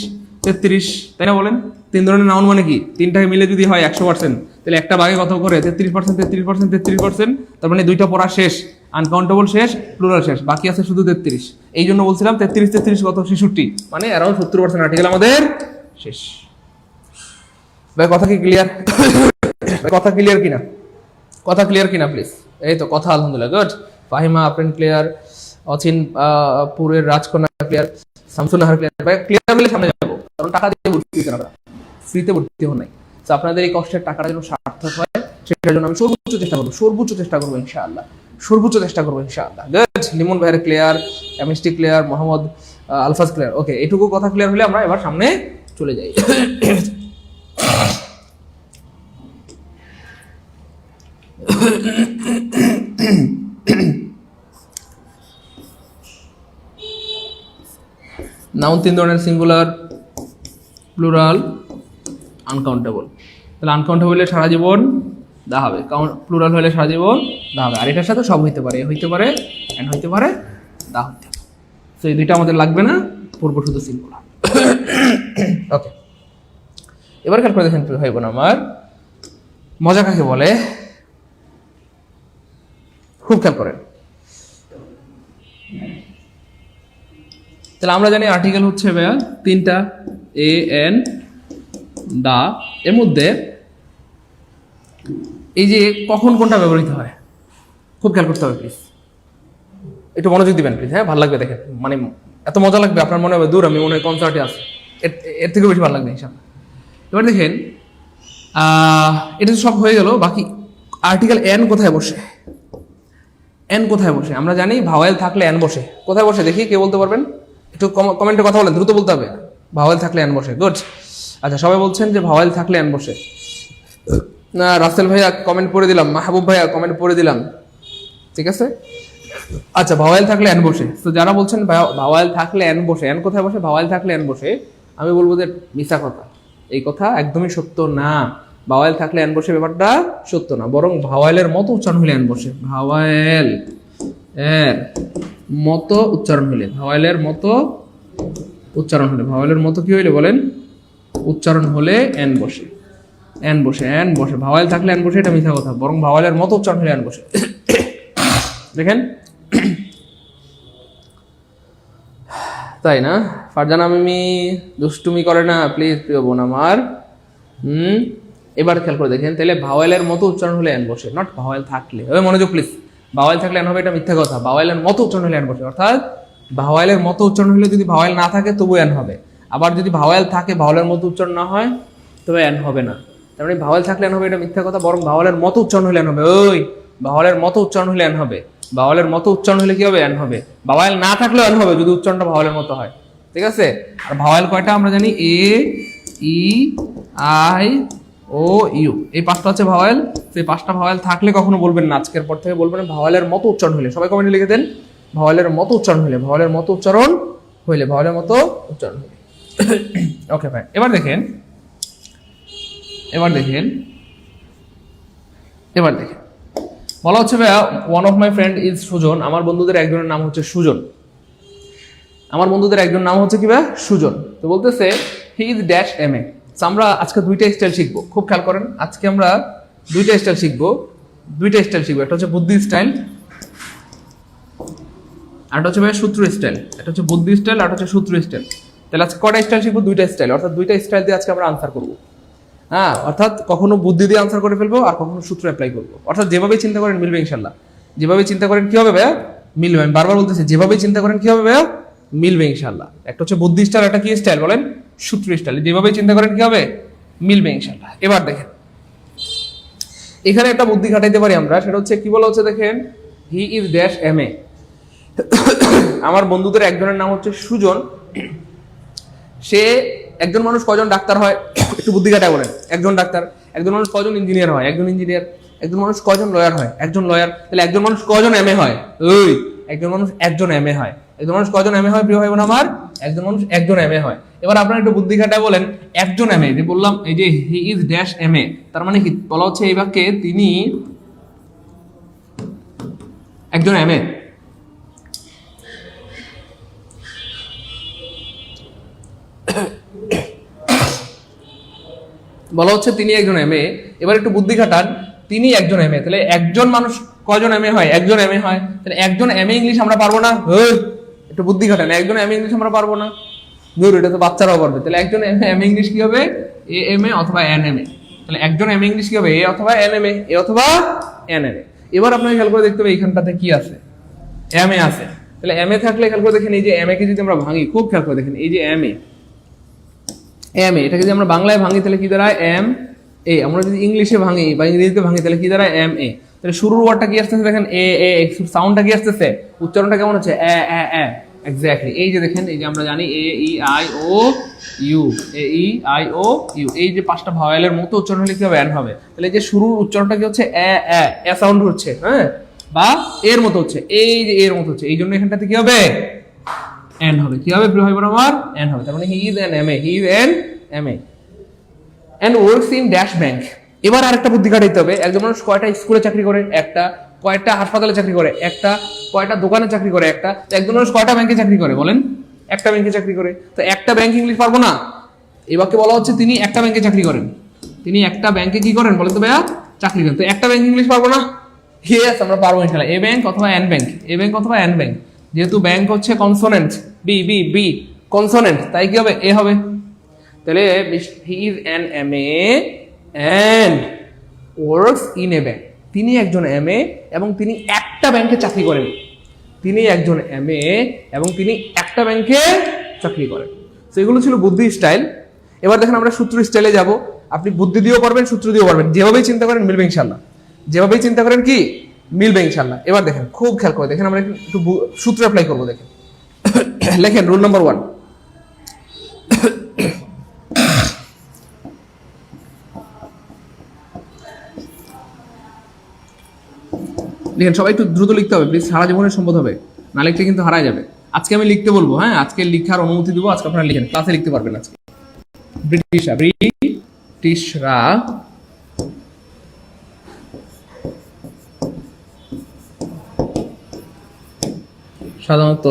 33, তাই না বলেন? তিন ধরনের নাউন মানে কি? তিনটাকে মিলে যদি হয় 100%, তাহলে একটা ভাগে কত করে? 33%, 33%, 33%। তার মানে দুইটা পড়া শেষ, আনকাউন্টেবল শেষ, প্লুরাল শেষ, বাকি আছে শুধু 33। এই জন্য বলছিলাম 33 33 কত? 66, মানে অ্যারাউন্ড 70% আর্টিকেল আমাদের শেষ। ভাই কথা কি ক্লিয়ার? কথা ক্লিয়ার কিনা? কথা ক্লিয়ার কিনা প্লিজ? এই তো কথা আলহামদুলিল্লাহ, গুড। ফাহিমা আপনি ক্লিয়ার, অচিন পুরের রাজকন্যা ক্লিয়ার, শামসুন্নাহার ক্লিয়ার। ভাই ক্লিয়ার মিলে সামনে যাবো, কারণ টাকা দিয়ে ভর্তি হতে না, ফ্রিতে ভর্তি হন নাই। তো আপনাদের এই কষ্টের টাকাটা যেন সার্থক হয় সেটার জন্য আমি সর্বোচ্চ চেষ্টা করবো, সর্বোচ্চ চেষ্টা করবো ইনশাআল্লাহ, সর্বোচ্চ চেষ্টা করবো ইনশাআল্লাহ। গুড। লিমন ভাইয়ের clear, MST clear, Mohammad Alfaz clear. Okay, এটুকু কথা ক্লিয়ার হলে আমরা এবার সামনে চলে যাই। নাউন তিন ধরনের, সিঙ্গুলার, প্লুরাল, আনকাউন্টেবল। তাহলে আনকাউন্টেবল হলে সারা জীবন দা হবে, প্লুরাল হলে সারা জীবন দা হবে। আর এটার সাথে সব হইতে পারে, হইতে পারে, এন্ড হইতে পারে, দা হইতে পারে। তো এই দুইটা আমাদের লাগবে না, পূর্ব শুধু সিঙ্গুলার। ওকে, এবার খেয়াল করে দেখেন ভাই বোন আমার, মজা কাকে বলে খুব খেয়াল করেন। তাহলে আমরা জানি আর্টিকেল হচ্ছে ভাইয়া তিনটা, এ, এন, দা। এর মধ্যে এই যে কখন কোনটা ব্যবহৃত হয় খুব খেয়াল করতে হবে প্লিজ, একটু মনোযোগ দিবেন প্লিজ। হ্যাঁ, ভালো লাগবে দেখেন, মানে এত মজা লাগবে, আপনার মনে হবে দূর আমি মনে হয় কনসার্টে আছি, এর থেকে বেশি ভালো লাগবে ইনশাআল্লাহ। এবার দেখেন এটা তো সব হয়ে গেল, বাকি আর্টিকেল এন কোথায় বসে? এন কোথায় বসে? আমরা জানি ভাওয়েল থাকলে এন বসে। কোথায় বসে দেখি, কে বলতে পারবেন? একটু কমেন্টে কথা বলেন, দ্রুত বলতে হবে। ভাওয়েল থাকলে এন বসে, গুড। আচ্ছা, সবাই বলছেন যে ভাওয়েল থাকলে এন বসে। না, রাসেল ভাইয়া কমেন্ট পড়ে দিলাম, মাহবুব ভাইয়া কমেন্ট পড়ে দিলাম, ঠিক আছে। আচ্ছা, ভাওয়েল থাকলে এন বসে। তো যারা বলছেন ভাওয়েল থাকলে এন বসে, এন কোথায় বসে? ভাওয়েল থাকলে এন বসে, আমি বলবো যে মিথ্যা কথা, এই কথা একদমই সত্য না। ভাওয়েল থাকলে এন বসে ব্যাপারটা সত্য না, বরং ভাওয়েলের মতো উচ্চারণ হলে এন বসে। ভাওয়েল এর মতো উচ্চারণ হলে, ভাওয়েলের মতো উচ্চারণ হলে, ভাওয়েলের মতো কি হইলে বলেন? উচ্চারণ হলে এন বসে, এন বসে, এন বসে। ভাওয়েল থাকলে এন বসে, এটা মিথ্যা কথা, বরং ভাওয়েলের মতো উচ্চারণ হলে এন বসে। দেখেন, তাই না? ফারজানা মিমি দুষ্টুমি করে না প্লিজ, প্রিয় বোন আমার। এবার খেয়াল করে দেখেন, তাহলে ভাওয়েলের মতো উচ্চারণ হলে এন বসে, নট ভাওয়েল থাকলে। ওই মনোযোগ প্লিজ, ভাওয়েল থাকলে এন হবে এটা মিথ্যা কথা, ভাওয়েলের মতো উচ্চারণ হলে এন বসে। অর্থাৎ ভাওয়েলের মতো উচ্চারণ হলে যদি ভাওয়েল না থাকে তবু এন হবে, আবার যদি ভাওয়েল থাকে ভাওয়েলের মতো উচ্চারণ না হয় তবে এন হবে না। তার মানে ভাওয়েল থাকলে এন হবে এটা মিথ্যা কথা, বরং ভাওয়েলের মতো উচ্চারণ হলে এন হবে। ওই ভাওয়েলের মতো উচ্চারণ হলে এন হবে, ভাওয়েলের মতো উচ্চারণ হলে কি হবে? এন হবে। ভাওয়েল না থাকলেও এন হবে যদি উচ্চারণটা ভাওয়েলের মতো হয়, ঠিক আছে। আর ভাওয়েল কয়টা আমরা জানি? A, E, I, O U, এই পাঁচটা হচ্ছে ভাওয়েল। তো এই পাঁচটা ভাওয়েল থাকলে কখনো বলবেন না, আজকের পর থেকে বলবেন ভাওয়েলের মতো উচ্চারণ হলে। সবাই কমেন্টে লিখে দেন ভাওয়েলের মতো উচ্চারণ হলে, ভাওয়েলের মতো উচ্চারণ হইলে, ভাওয়েলের মতো উচ্চারণ হইলে। ওকে ভাই, এবার দেখেন, এবার দেখেন, এবার দেখেন, বলা হচ্ছে ভাইয়া one of my friend is Sujon, আমার বন্ধুদের একজনের নাম হচ্ছে সুজন। আমার বন্ধুদের একজন নাম হচ্ছে কি ভাই? সুজন। তো বলতেছে he is dash M A. আমরা আজকে দুইটা স্টাইল শিখবো, খুব খেয়াল করেন। আজকে আমরা দুইটা স্টাইল শিখবো, দুইটা স্টাইল শিখবো। একটা হচ্ছে বুদ্ধি স্টাইল, আর একটা হচ্ছে ভাই সূত্র স্টাইল। এটা হচ্ছে বুদ্ধি স্টাইল, আর হচ্ছে সূত্র স্টাইল। তাহলে আজকে কয়টা স্টাইল শিখবো? দুইটা স্টাইল, অর্থাৎ দুইটা স্টাইল দিয়ে আজকে আমরা আনসার করবো। হ্যাঁ, অর্থাৎ কখনো বুদ্ধি দিয়ে আনসার করে ফেলবো, আর কখনো সূত্র অ্যাপ্লাই করবো। অর্থাৎ যেভাবে চিন্তা করেন মিলবে ইনশাল্লাহ। যেভাবে চিন্তা করেন কি হবে ভাইয়া? মিলবে। আমি বারবার বলতেছি যেভাবে চিন্তা করেন কি হবে ভাইয়া? মিলবে ইনশাল্লাহ। একটা হচ্ছে বুদ্ধি স্টাইল, একটা কি স্টাইল বলেন? সূত্র স্টাইল। যেভাবে চিন্তা করেন কি হবে? মিলবে ইনশাল্লাহ। এবার দেখেন, এখানে একটা বুদ্ধি খাটাইতে পারি আমরা, সেটা হচ্ছে কি বলা হচ্ছে দেখেন, he is dash M A. আমার বন্ধুদের একজনের নাম হচ্ছে সুজন, সে একজন মানুষ কয়জন ডাক্তার হয়? একটু বুদ্ধি কাটা বলেন। একজন ডাক্তার। একজন মানুষ কয়জন ইঞ্জিনিয়ার হয়? একজন ইঞ্জিনিয়ার। একজন মানুষ কয়জন লয়ার হয়? একজন লয়ার। তাহলে একজন মানুষ কয়জন এম এ হয়? ওই একজন মানুষ একজন এম এ হয়। একজন মানুষ কয়জন এম এ হয় প্রিয় ভাই বোন আমার? একজন মানুষ একজন এম এ হয়। এবার আপনারা একটু বুদ্ধি কাটা বলেন, একজন এম এ, যে বললাম এই যে he is dash M A, তার মানে কি বলা হচ্ছে এই বাক্যে তিনি একজন এম এ। বলা হচ্ছে তিনি একজন এম এ। এবার একটু বুদ্ধি খাটান, তিনি একজন এম এ, তাহলে একজন মানুষ কয়জন এম এ হয়? একজন এম এ হয়। তাহলে একজন এম এ ইংলিশ আমরা পারবো না? একটু বুদ্ধি খাটান, একজন এম এ ইংলিশ আমরা পারবো না? ধর, এটা তো বাচ্চারাও পারবে। তাহলে একজন এম এ ইংলিশ কি হবে? এ এম এ অথবা এন এম এ। তাহলে একজন এম এ ইংলিশ কি হবে? এ অথবা এন এম এ, এ অথবা এন এম এ। এবার আপনাকে খেয়াল করে দেখতে হবে এইখানটাতে কি আছে? এম এ আছে। তাহলে এম এ থাকলে খেয়াল করে দেখেন, এই যে এম এ কে যদি আমরা ভাঙি, খুব খেয়াল করে দেখেন, এই যে এম এ, এম এ, এটাকে যদি আমরা বাংলায় ভাঙি তাহলে কি দাঁড়ায়? M A. আমরা যদি ইংলিশে ভাঙি বা ইংরেজিতে ভাঙি তাহলে কি দাঁড়ায়? M A. তাহলে শুরুর ওয়ার্ডটা কি আসতেছে দেখেন? এ এ। সাউন্ডটা কি আসতেছে? উচ্চারণটা কেমন হচ্ছে? A A A. এক্স্যাক্টলি। এই যে দেখেন, এই যে আমরা জানি A E I O U, A E I O U, এই যে পাঁচটা ভাওয়েলের মতো উচ্চারণ হলে কি হবে? এন হবে। তাহলে এই যে শুরুর উচ্চারণটা কি হচ্ছে? এ এ, এ সাউন্ড হচ্ছে, হ্যাঁ, বা এর মতো হচ্ছে, এই যে এর মতো হচ্ছে, এই জন্য এখানটাতে কি হবে? এন হবে। কি হবে প্রিয় ভাই বোন আমার? এন হবে। তার মানে he is an M A, he is an M A and works in dash bank। এবার আরেকটা বুদ্ধি কাটাইতে হবে, একজন মানুষ কয়টা স্কুলে চাকরি করে? একটা। কয়টা হাসপাতালে চাকরি করে? একটা। কয়টা দোকানে চাকরি করে? একটা। তো একজন মানুষ কয়টা ব্যাংকে চাকরি করে বলেন? একটা ব্যাংকে চাকরি করে। তো একটা ব্যাংক ইংলিশ পারবো না? এবারকে বলা হচ্ছে তিনি একটা ব্যাংকে চাকরি করেন। তিনি একটা ব্যাংকে কি করেন বলেন তো ভাইয়া? চাকরি করেন। তো একটা ব্যাংক ইংলিশ পারবো না? ইয়েস, আমরা পারবো ইনশাআল্লাহ। এ ব্যাংক অথবা এন ব্যাংক, এ ব্যাংক অথবা এন ব্যাংক। যেহেতু ব্যাংক হচ্ছে consonant, B B B consonant, তাই কি হবে? এ হবে। তাহলে he is an M A and works in a bank. তিনি একজন এম এ এবং তিনি একটা ব্যাংকে চাকরি করেন। তিনি একজন এম এ এবং তিনি একটা ব্যাংকে চাকরি করেন। তো এগুলো ছিল বুদ্ধি স্টাইল। এবার দেখেন আমরা সূত্র স্টাইলে যাব। আপনি বুদ্ধি দিয়েও পারবেন, সূত্র দিয়েও পারবেন। যেভাবেই চিন্তা করেন মিলবে ইনশাল্লাহ। যেভাবেই চিন্তা করেন কি মিলবে ইনশাল্লাহ। এবার দেখেন, খুব খেয়াল করে দেখেন, আমরা একটু সূত্র অ্যাপ্লাই করবো। দেখেন, লেখেন রুল নাম্বার 1। লিখেন, সবাই একটু দ্রুত লিখতে হবে প্লিজ, সারা জীবনের সম্পদ হবে, না লিখলে কিন্তু হারায় যাবে। আজকে আমি লিখতে বলবো, হ্যাঁ, আজকে লিখার অনুমতি দেবো। আজকে আপনারা লিখেন, ক্লাসে লিখতে পারবেন। আজকে ব্রিটিশরা সাধারণত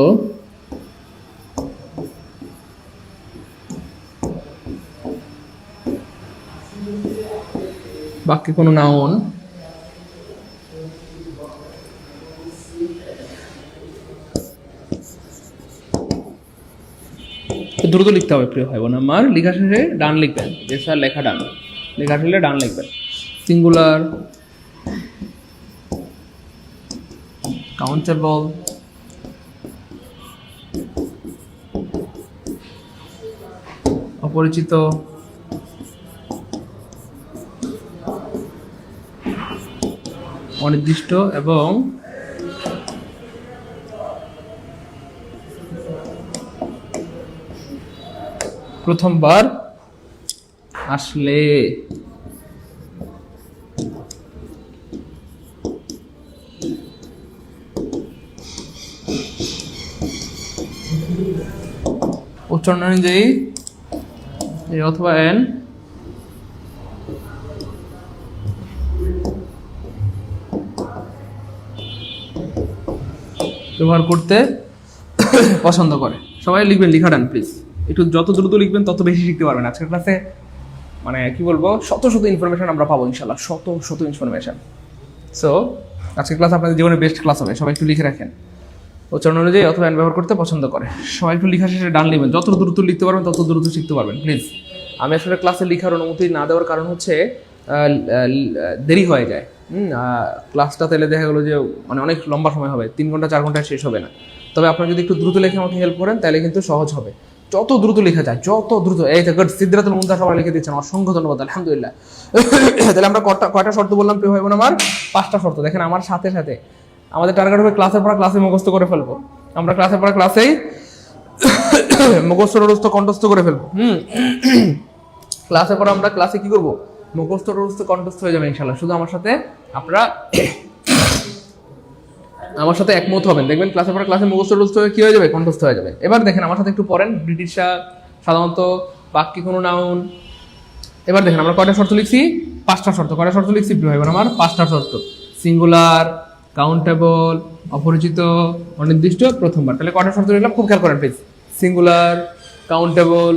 বাক্যে কোনো নাউন দ্রুত লিখতে হবে প্রিয় ভাই বোন আমার। লেখা শেষে ডান লিখবেন, যে স্যার লেখা ডান, লেখা শেষে ডান লিখবেন। সিঙ্গুলার, কাউন্টেবল, অপরিচিত, অনির্দিষ্ট এবং প্রথমবার আসলে। উচ্চারণ অনুযায়ী এ অথবা এন ব্যবহার করতে পছন্দ করে। সবাই লিখবেন, লিখা ডান প্লিজ। একটু যত দ্রুত লিখবেন তত বেশি শিখতে পারবেন। আজকের ক্লাসে মানে কি বলবো, শত শত ইনফরমেশন আমরা পাবো ইনশাল্লাহ, শত শত ইনফরমেশন। সো আজকের ক্লাস আপনাদের জীবনের বেস্ট ক্লাস হবে। সবাই একটু লিখে রাখেন, উচ্চারণ অনুযায়ী অথবা এন ব্যবহার করতে পছন্দ করে। সবাই একটু লেখা শেষে ডান লিখবেন, যত দ্রুত লিখতে পারবেন তত দ্রুত শিখতে পারবেন প্লিজ। আমি আসলে ক্লাসে লেখার অনুমতি না দেওয়ার কারণ হচ্ছে দেরি হয়ে যায়। ক্লাসটা তাহলে দেখা গেলো যে মানে অনেক লম্বা সময় হবে, 3 ঘন্টা 4 ঘন্টায় শেষ হবে না। তবে আপনারা যদি একটু দ্রুত লেখে আমাকে হেল্প করেন তাহলে কিন্তু সহজ হবে। যত দ্রুত লেখা যায়, যত দ্রুত। এই তো গুড, সিদ্ধাতুল মুনতাহা সবাই লিখে দিচ্ছেন, অসংখ্য ধন্যবাদ, আলহামদুলিল্লাহ। তাহলে আমরা কয়টা শর্ত বললাম প্রিয় ভাই বোন আমার? 5টা শর্ত। দেখেন আমার সাথে সাথে আমাদের টার্গেট হবে ক্লাসের পর ক্লাসে মুখস্থ করে ফেলবো। আমরা ক্লাসের পর ক্লাসেই মুখস্থ কণ্ঠস্থ করে ফেলবো। ক্লাসের পর আমরা ক্লাসে কি করবো? মুখস্থ কণ্ঠস্থ হয়ে যাবে ইনশাল্লাহ। শুধু আমার সাথে আপনারা আমার সাথে একমত হবেন, দেখবেন ক্লাসের পর ক্লাসে মুখস্থ হয়ে কি হয়ে যাবে? কণ্ঠস্থ হয়ে যাবে। এবার দেখেন আমার সাথে একটু পড়েন। ব্রিটিশরা সাধারণত বাক্যে কোনো নাউন। এবার দেখেন আমরা কয়টা শর্ত লিখছি? 5টা শর্ত। কয়টা শর্ত লিখছি প্রিয় ভাই বোন আমার? 5টা শর্ত। সিঙ্গুলার, কাউন্টেবল, অপরিচিত, অনির্দিষ্ট, প্রথমবার। তাহলে কয়টা শর্ত লিখলাম খুব খেয়াল করেন প্লিজ। সিঙ্গুলার, কাউন্টেবল,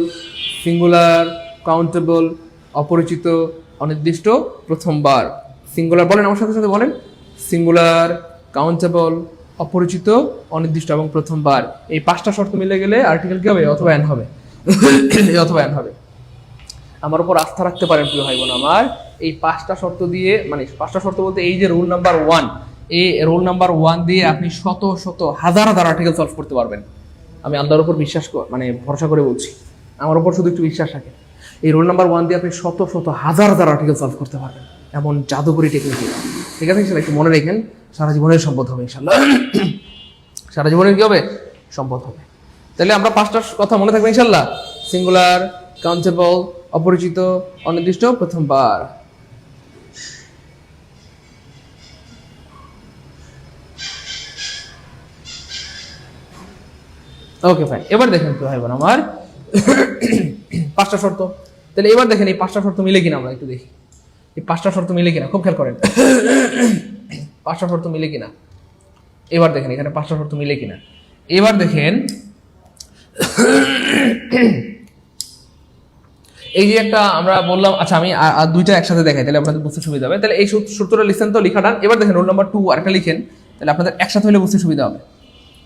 অপরিচিত, অনির্দিষ্ট, প্রথমবার। সিঙ্গুলার বলেন আমার সাথে সাথে বলেন। সিঙ্গুলার, কাউন্টেবল, অপরিচিত, অনির্দিষ্ট এবং প্রথমবার। এই 5টা শর্ত মিলে গেলে আর্টিকেল কি হবে? অথবা এন হবে। অথবা এন হবে। আমার উপর আস্থা রাখতে পারেন প্রিয় ভাই বোন আমার। এই 5টা শর্ত দিয়ে, মানে 5টা শর্ত বলতে এই যে রুল নাম্বার 1, এই রুল নাম্বার 1 দিয়ে আপনি শত শত হাজার আর্টিকেল সলভ করতে পারবেন। আমি আল্লাহর উপর ভরসা করে বলছি, আমার উপর শুধু একটু বিশ্বাস রাখেন। এই রোল নাম্বার 1 দিয়ে আপনি শত শত হাজার আর্টিকেল সলভ করতে পারবেন। এমন জাদুকরি টেকনিক, ঠিক আছে ইনশাল্লাহ। একটু মনে রাখেন, সারা জীবনের সম্পদ হবে ইনশাল্লাহ। সারা জীবনের কি হবে? সম্পদ হবে। তাহলে আমরা 5টা কথা মনে থাকবে ইনশাল্লাহ। সিঙ্গুলার, কাউন্টেবল, অপরিচিত, অনির্দিষ্ট, প্রথমবার। ওকে ফাইন। এবার দেখেন তো ভাই বোন আমার 5টা শর্ত। তাহলে এবার দেখেন এই 5টা শর্ত মিলে কিনা, আমরা একটু দেখি এই 5টা শর্ত মিলে কিনা, খুব খেয়াল করেন। 5টা শর্ত মিলে কিনা এবার দেখেন, এখানে 5টা শর্ত মিলে কিনা এবার দেখেন। এই যে একটা আমরা বললাম, আচ্ছা আমি আর 2টা একসাথে দেখাই তাহলে আপনাদের বুঝতে সুবিধা হবে। তাহলে এই সূত্রটা লিখেন তো, লেখা ডান। এবার দেখেন রোল নাম্বার 2 আরেকটা লিখেন, তাহলে আপনাদের একসাথে হলে বুঝতে সুবিধা হবে।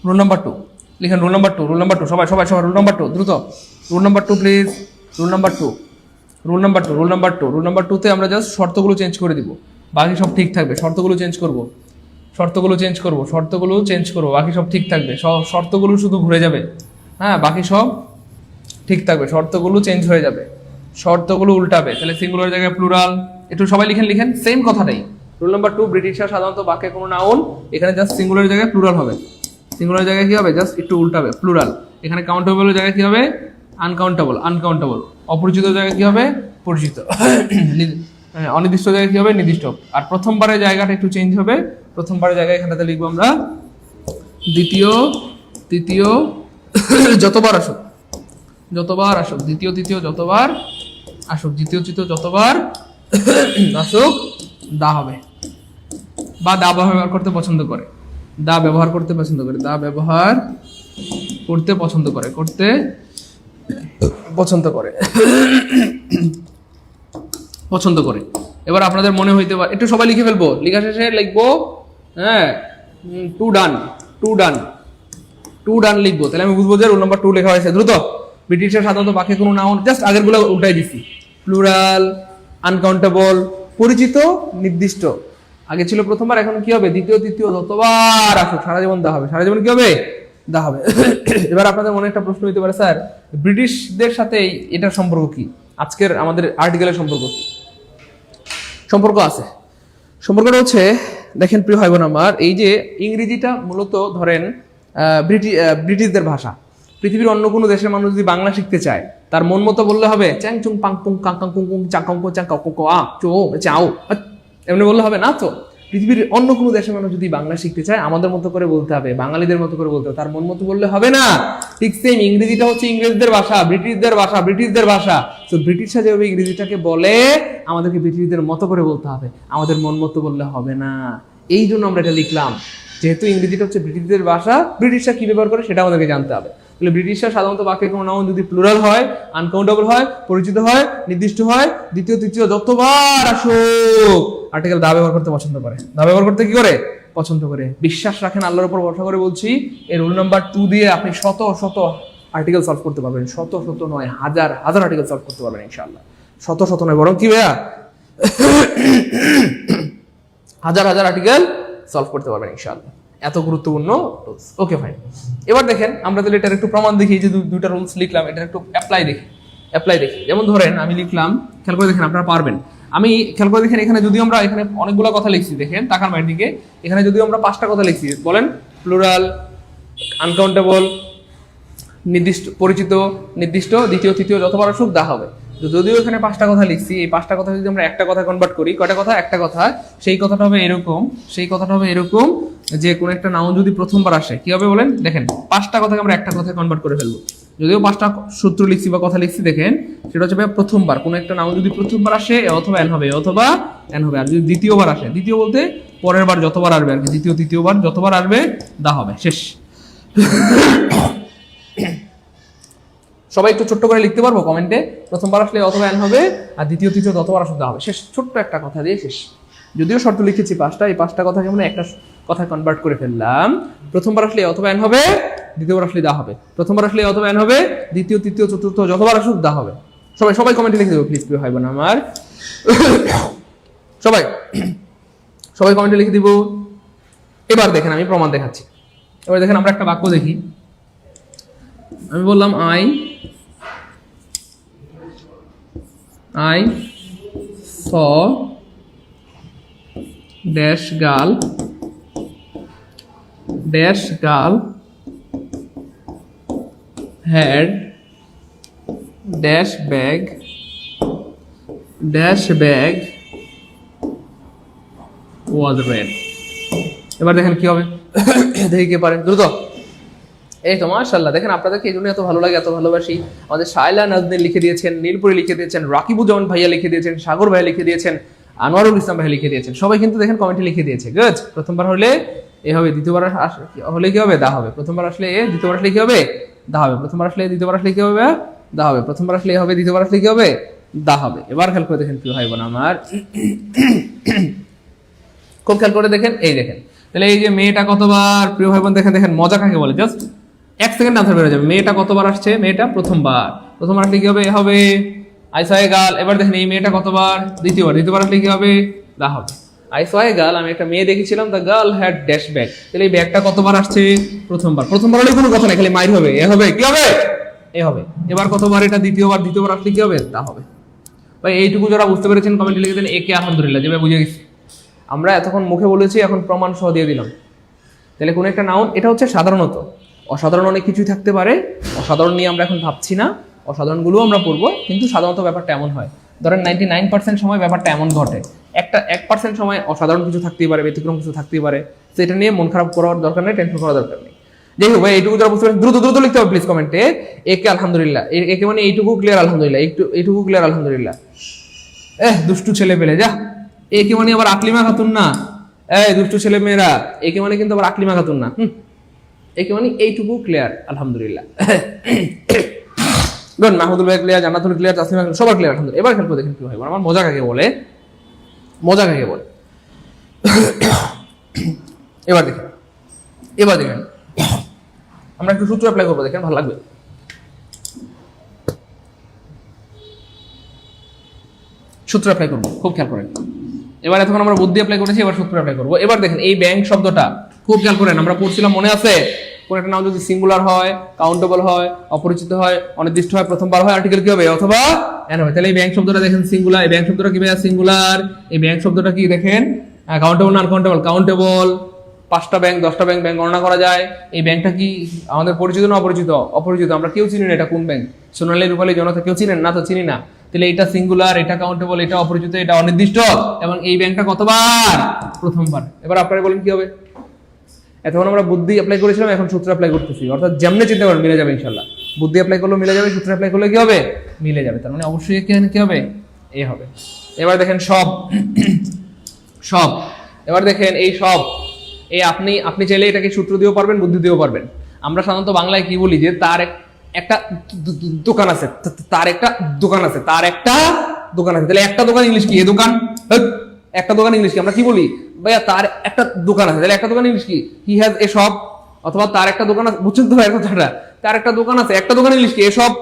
রোল নাম্বার 2 লিখেন, রোল নাম্বার 2 সবাই রোল নাম্বার 2 দ্রুত। Roll number 2 please. Roll number 2 তে আমরা জাস্ট শর্তগুলো চেঞ্জ করে দিব, বাকি সব ঠিক থাকবে। শর্তগুলো চেঞ্জ করব, বাকি সব ঠিক থাকবে। শর্তগুলো শুধু ঘুরে যাবে, হ্যাঁ, বাকি সব ঠিক থাকবে। শর্তগুলো চেঞ্জ হয়ে যাবে, শর্তগুলো উল্টাবে। তাহলে সিঙ্গুলার জায়গায় প্লুরাল, একটু সবাই লিখেন সেম কথাটাই। রোল নাম্বার 2, ব্রিটিশরা সাধারণত বাক্যে কোনো নাউন, এখানে জাস্ট সিঙ্গুলার জায়গায় প্লুরাল হবে। সিঙ্গুলার জায়গায় কি হবে? জাস্ট একটু উল্টাবে, প্লুরাল। এখানে কাউন্টেবলের জায়গায় কি হবে? আনকাউন্টেবল। অপরিচিত জায়গায় কি হবে? পরিচিত। অনির্দিষ্ট জায়গায় কি হবে? নির্দিষ্ট। আর প্রথমবারের জায়গাটা একটু চেঞ্জ হবে। প্রথমবারের জায়গায় এখানটাতে লিখবো আমরা দ্বিতীয়, তৃতীয়, যতবার আসুক, দ্বিতীয়, তৃতীয়, যতবার আসুক, দ্বিতীয়, তৃতীয়, যতবার আসুক, দা হবে। বা দা ব্যবহার করতে পছন্দ করে, এবার আপনাদের মনে হইতে পারে, একটু সবাই লিখে ফেলবো, লেখা শেষে লিখবো হ্যাঁ টু ডান লিখবো। তাহলে আমি বুঝবো যে রোল নাম্বার 2 লেখা হয়েছে। দ্রুত। ব্রিটিশরা সাধারণত বাকি কোনো নাউন, জাস্ট আগের গুলো উল্টাই দিচ্ছি। প্লুরাল, আনকাউন্টেবল, পরিচিত, নির্দিষ্ট। আগে ছিল প্রথমবার, এখন কি হবে? দ্বিতীয়, তৃতীয়, যতবার আসুক, সারা জীবন দা হবে। সারা জীবন কি হবে? দা হবে। এবার আপনাদের মনে একটা প্রশ্ন হইতে পারে, স্যার ব্রিটিশদের সাথে এটার সম্পর্ক কি? আজকের আমাদের আর্টিকেলের সম্পর্ক কি? সম্পর্ক আছে। সম্পর্কটা হচ্ছে, দেখেন প্রিয় ভাই বোন আমার, এই যে ইংরেজিটা মূলত ধরেন ব্রিটিশদের ভাষা। পৃথিবীর অন্য কোনো দেশের মানুষ যদি বাংলা শিখতে চায়, তার মন মতো বললে হবে চ্যাং চুং পাং পুং কাং কাং কুং কুং চাং কাং চাং কাউ কো আ চো চাও, এমনি বললে হবে না তো। পৃথিবীর অন্য কোনো দেশের মানুষ যদি বাংলা শিখতে চায়, আমাদের মতো করে বলতে হবে, বাঙালিদের মতো করে বলতে হবে, তার মন মতো বললে হবে না। ঠিক সেম ইংরেজিটা হচ্ছে ইংরেজদের ভাষা, ব্রিটিশদের ভাষা। তো ব্রিটিশরা যেভাবে ইংরেজিটাকে বলে আমাদেরকে ব্রিটিশদের মতো করে বলতে হবে, আমাদের মন মতো বললে হবে না। এই জন্য আমরা এটা লিখলাম, যেহেতু ইংরেজিটা হচ্ছে ব্রিটিশদের ভাষা, ব্রিটিশরা কি ব্যবহার করে সেটা আমাদেরকে জানতে হবে। তাহলে ব্রিটিশরা সাধারণত বাক্যে কোনো নাউন যদি প্লুরাল হয়, আনকাউন্টেবল হয়, পরিচিত হয়, নির্দিষ্ট হয়, দ্বিতীয় তৃতীয় যতবার আসুক আর্টিকেল দা ব্যবহার করতে পছন্দ করে। দা ব্যবহার করতে কি করে? পছন্দ করে। বিশ্বাস রাখেন, আল্লাহর উপর ভরসা করে বলছি, এই রুল নাম্বার 2 দিয়ে আপনি শত শত আর্টিকেল সলভ করতে পারবেন। শত শত নয়, হাজার হাজার আর্টিকেল সলভ করতে পারবেন ইনশাআল্লাহ। শত শত নয়, বরং কি ভাইয়া হাজার হাজার আর্টিকেল সলভ করতে পারবেন ইনশাআল্লাহ। এত গুরুত্বপূর্ণ রুলস। ওকে ফাইন। এবার দেখেন আমরা তাহলে এটার একটু প্রমাণ দেখি, যে দুইটা রুলস লিখলাম, এটার একটু অ্যাপ্লাই দেখি। যেমন ধরেন আমি লিখলাম, খেয়াল করে দেখেন, আপনারা পারবেন। আমি খেয়াল করে দেখেন, এখানে যদি আমরা এখানে অনেকগুলো কথা লিখছি, দেখেন তাকার মায়ের দিকে, এখানে যদি আমরা 5টা কথা লিখছি, বলেন প্লুরাল, আনকাউন্টেবল, নির্দিষ্ট, পরিচিত, নির্দিষ্ট, দ্বিতীয় তৃতীয় যতবার আসুক দা হবে। যদিও এখানে 5টা কথা লিখছি, এই 5টা কথা যদি আমরা একটা কথা কনভার্ট করি, কয়টা কথা? একটা কথা। সেই কথাটা হবে এরকম, যে কোন একটা নাউন যদি প্রথমবার আসে কি হবে বলেন? দেখেন 5টা কথাকে আমরা একটা কথায় কনভার্ট করে ফেলবো। যদিও 5টা সূত্র লিখছি বা কথা লিখছি, দেখেন সেটা হচ্ছে প্রথমবার কোন একটা নাউন যদি প্রথমবার আসে অথবা এন হবে, আর যদি দ্বিতীয়বার আসে, দ্বিতীয় বলতে পরের বার যতবার আসবে আর কি, দ্বিতীয় তৃতীয়বার যতবার আসবে দা হবে। শেষ। সবাই একটু ছোট্ট করে লিখতে পারবো কমেন্টে? প্রথমবার আসলে অথবা এন হবে, আর দ্বিতীয় তৃতীয় যতবার আসলে দা হবে। শেষ। ছোট্ট একটা কথা দিয়ে শেষ। যদিও শর্ত লিখেছি 5টা, এই 5টা কথা কেমন একটা কথা কনভার্ট করে ফেললাম। প্রথমবার আসলে অথবা এন হবে, দ্বিতীয়বার আসলে দা হবে। প্রথমবার আসলে অথবা এন হবে, দ্বিতীয় তৃতীয় চতুর্থ যতবার আসুক দা হবে। সবাই কমেন্টে লিখে দেবো প্লিজ, প্রিয় ভাই বোন আমার। সবাই কমেন্টে লিখে দিব। এবার দেখেন আমি প্রমাণ দেখাচ্ছি। এবার দেখেন আমরা একটা বাক্য দেখি। আমি বললাম I saw dash girl had dash bag was red. এবার দেখেন কি হবে, দেখি কে পারে দ্রুত। এই তো মাশাআল্লাহ, দেখেন আপনাদেরকে এই জন্য এত ভালো লাগে, এত ভালোবাসি। আমাদের শায়লা নাজনীন লিখে দিয়েছেন, নীলপুরি লিখে দিয়েছেন, রাকিবুজ্জামান ভাইয়া লিখে দিয়েছেন, সাগর ভাইয়া লিখে দিয়েছেন, আনোয়ারুল ইসলাম ভাইয়া লিখে দিয়েছেন। সবাই কিন্তু দেখেন কমেন্টে লিখে দিয়েছে। গুড। প্রথমবার হলে এ হবে, দ্বিতীয়বার হলে কি হবে? দা হবে। প্রথমবার আসলে এ, দ্বিতীয়বার আসলে কি হবে? দা হবে। প্রথমবার আসলে দ্বিতীয়বার আসলে কি হবে? দা হবে। প্রথমবার আসলে এ হবে, দ্বিতীয়বার আসলে কি হবে? দা হবে। এবার খেয়াল করে দেখেন প্রিয় ভাই বোন আমার, খুব খেয়াল করে দেখেন। এই দেখেন তাহলে এই যে মেয়েটা কতবার, প্রিয় ভাই বোন দেখেন মজা কাকে বলে, জাস্ট 1 সেকেন্ড আনসার বের হয়ে যাবে। মেয়েটা কতবার আসছে? মেয়েটা প্রথমবার আসলে কি হবে? এ হবে। I so a girl. এবার দেখেন এই মেয়েটা কতবার? দ্বিতীয়বার আসলে কি হবে? দা হবে। আই সো এ গার্ল, আমি একটা মেয়ে দেখেছিলাম, the girl had dash bag. তাহলে এই ব্যাগটা কতবার আসছে? প্রথমবার হলে কোনো কথা নাই, খালি মাইর হবে, এ হবে, কি হবে? এ হবে। এবার কতবার? এটা দ্বিতীয়বার আসলে কি হবে? দা হবে। ভাই এইটুকু যারা বুঝতে পেরেছেন কমেন্টে লিখে দেন একে আলহামদুলিল্লাহ, যেভাবে বুঝে গেছি। আমরা এতক্ষণ মুখে বলেছি, এখন প্রমাণ সহ দিয়ে দিলাম। তাহলে কোন একটা নাউন, এটা হচ্ছে সাধারণত, অসাধারণ অনেক কিছুই থাকতে পারে। অসাধারণ নিয়ে আমরা এখন ভাবছি না, অসাধারণগুলো আমরা পড়বো, কিন্তু সাধারণত ব্যাপারটা এমন হয়, ধরেন 99% সময় ব্যাপারটা এমন ঘটে, 1% সময় অসাধারণ কিছু থাকতেই পারে, ব্যতিক্রম কিছু থাকতেই পারে। সেটা নিয়ে মন খারাপ করার দরকার নেই, টেনশন করার দরকার নেই। যাই হোক ভাই, এইটুকু যারা বুঝতে পারেন দ্রুত লিখতে হবে প্লিজ কমেন্টে। একে আলহামদুলিল্লাহ, একে মানে এইটুকু ক্লিয়ার আলহামদুলিল্লাহ, এইটুকু ক্লিয়ার আলহামদুলিল্লাহ। দুষ্টু ছেলে পেলে যা। একে মানে আবার আকলিমা খাতুন না, দুষ্টু ছেলে মেয়েরা, একে মানে কিন্তু আবার আকলিমা খাতুন না। একে মানে এইটুকু ক্লিয়ার আলহামদুলিল্লাহ। মাহমুদুল ভাই ক্লিয়ার, জান্নাতুল ক্লিয়ার, তাসলিমা সবার ক্লিয়ার আলহামদুলিল্লাহ। এবার খেলবো দেখেন কি ভাই আমার মজা কাকে বলে, এবার দেখেন আমরা একটু সূত্র অ্যাপ্লাই করবো, দেখেন ভালো লাগবে। সূত্র অ্যাপ্লাই করবো, খুব খেয়াল করেন। এবার এতক্ষণ আমরা বুদ্ধি অ্যাপ্লাই করেছি, এবার সূত্র অ্যাপ্লাই করবো। এবার দেখেন এই ব্যাংক শব্দটা খুব খেয়াল করেন, আমরা পড়ছিলাম মনে আছে? কোন একটা নাম যদি সিঙ্গুলার হয়, কাউন্টেবল হয়, অপরিচিত হয়, অনির্দিষ্ট হয়, প্রথমবার হয়, আর্টিকেল কি হবে? অথবা এন হবে। তাহলে এই ব্যাংক শব্দটা দেখেন সিঙ্গুলার, এই ব্যাংক শব্দটা কি ভাইয়া? সিঙ্গুলার। এই ব্যাংক শব্দটা কি দেখেন? কাউন্টেবল না আনকাউন্টেবল? কাউন্টেবল। 5টা ব্যাংক 10টা ব্যাংক গণনা করা যায়। এই ব্যাংকটা কি আমাদের পরিচিত না অপরিচিত? অপরিচিত। আমরা কেউ চিনি না এটা কোন ব্যাংক। সোনালী রূপালী জনতা কেউ চিনেন না তো? চিনি না। তাহলে এটা সিঙ্গুলার, এটা কাউন্টেবল, এটা অপরিচিত, এটা অনির্দিষ্ট, এবং এই ব্যাংকটা কতবার? প্রথমবার। এবার আপনারা বলেন কি হবে? এতক্ষণ আমরা বুদ্ধি অ্যাপ্লাই করেছিলাম, এখন সূত্র অ্যাপ্লাই করতেছি, অর্থাৎ যেমনে চিন্তা করেন মিলে যাবে ইনশাল্লাহ। বুদ্ধি অ্যাপ্লাই করলেও মিলে যাবে, সূত্র অ্যাপ্লাই করলে কি হবে, মিলে যাবে। তার মানে অবশ্যই এখানে কি হবে, এ হবে। এবার দেখেন সব সব এবার দেখেন এই সব, এই আপনি আপনি চাইলে এটাকে সূত্র দিয়েও পারবেন, বুদ্ধি দিয়েও পারবেন। আমরা সাধারণত বাংলায় কি বলি, যে তার একটা দোকান আছে, তার একটা দোকান আছে, তার একটা দোকান আছে। তাহলে একটা দোকান ইংলিশ কি, এ দোকান। একটা দোকান ইংলিশ কি, আমরা কি বলি ভাইয়া, তার একটা দোকান আছে, তাহলে একটা দোকান ইংলিশ কি, হি হ্যাজ এ শপ। অথবা তার একটা দোকান আছে, বুঝছেন তো ভাইয়ের কথাটা, তার একটা দোকান আছে, একটা দোকান ইংলিশ কি, এ শপ।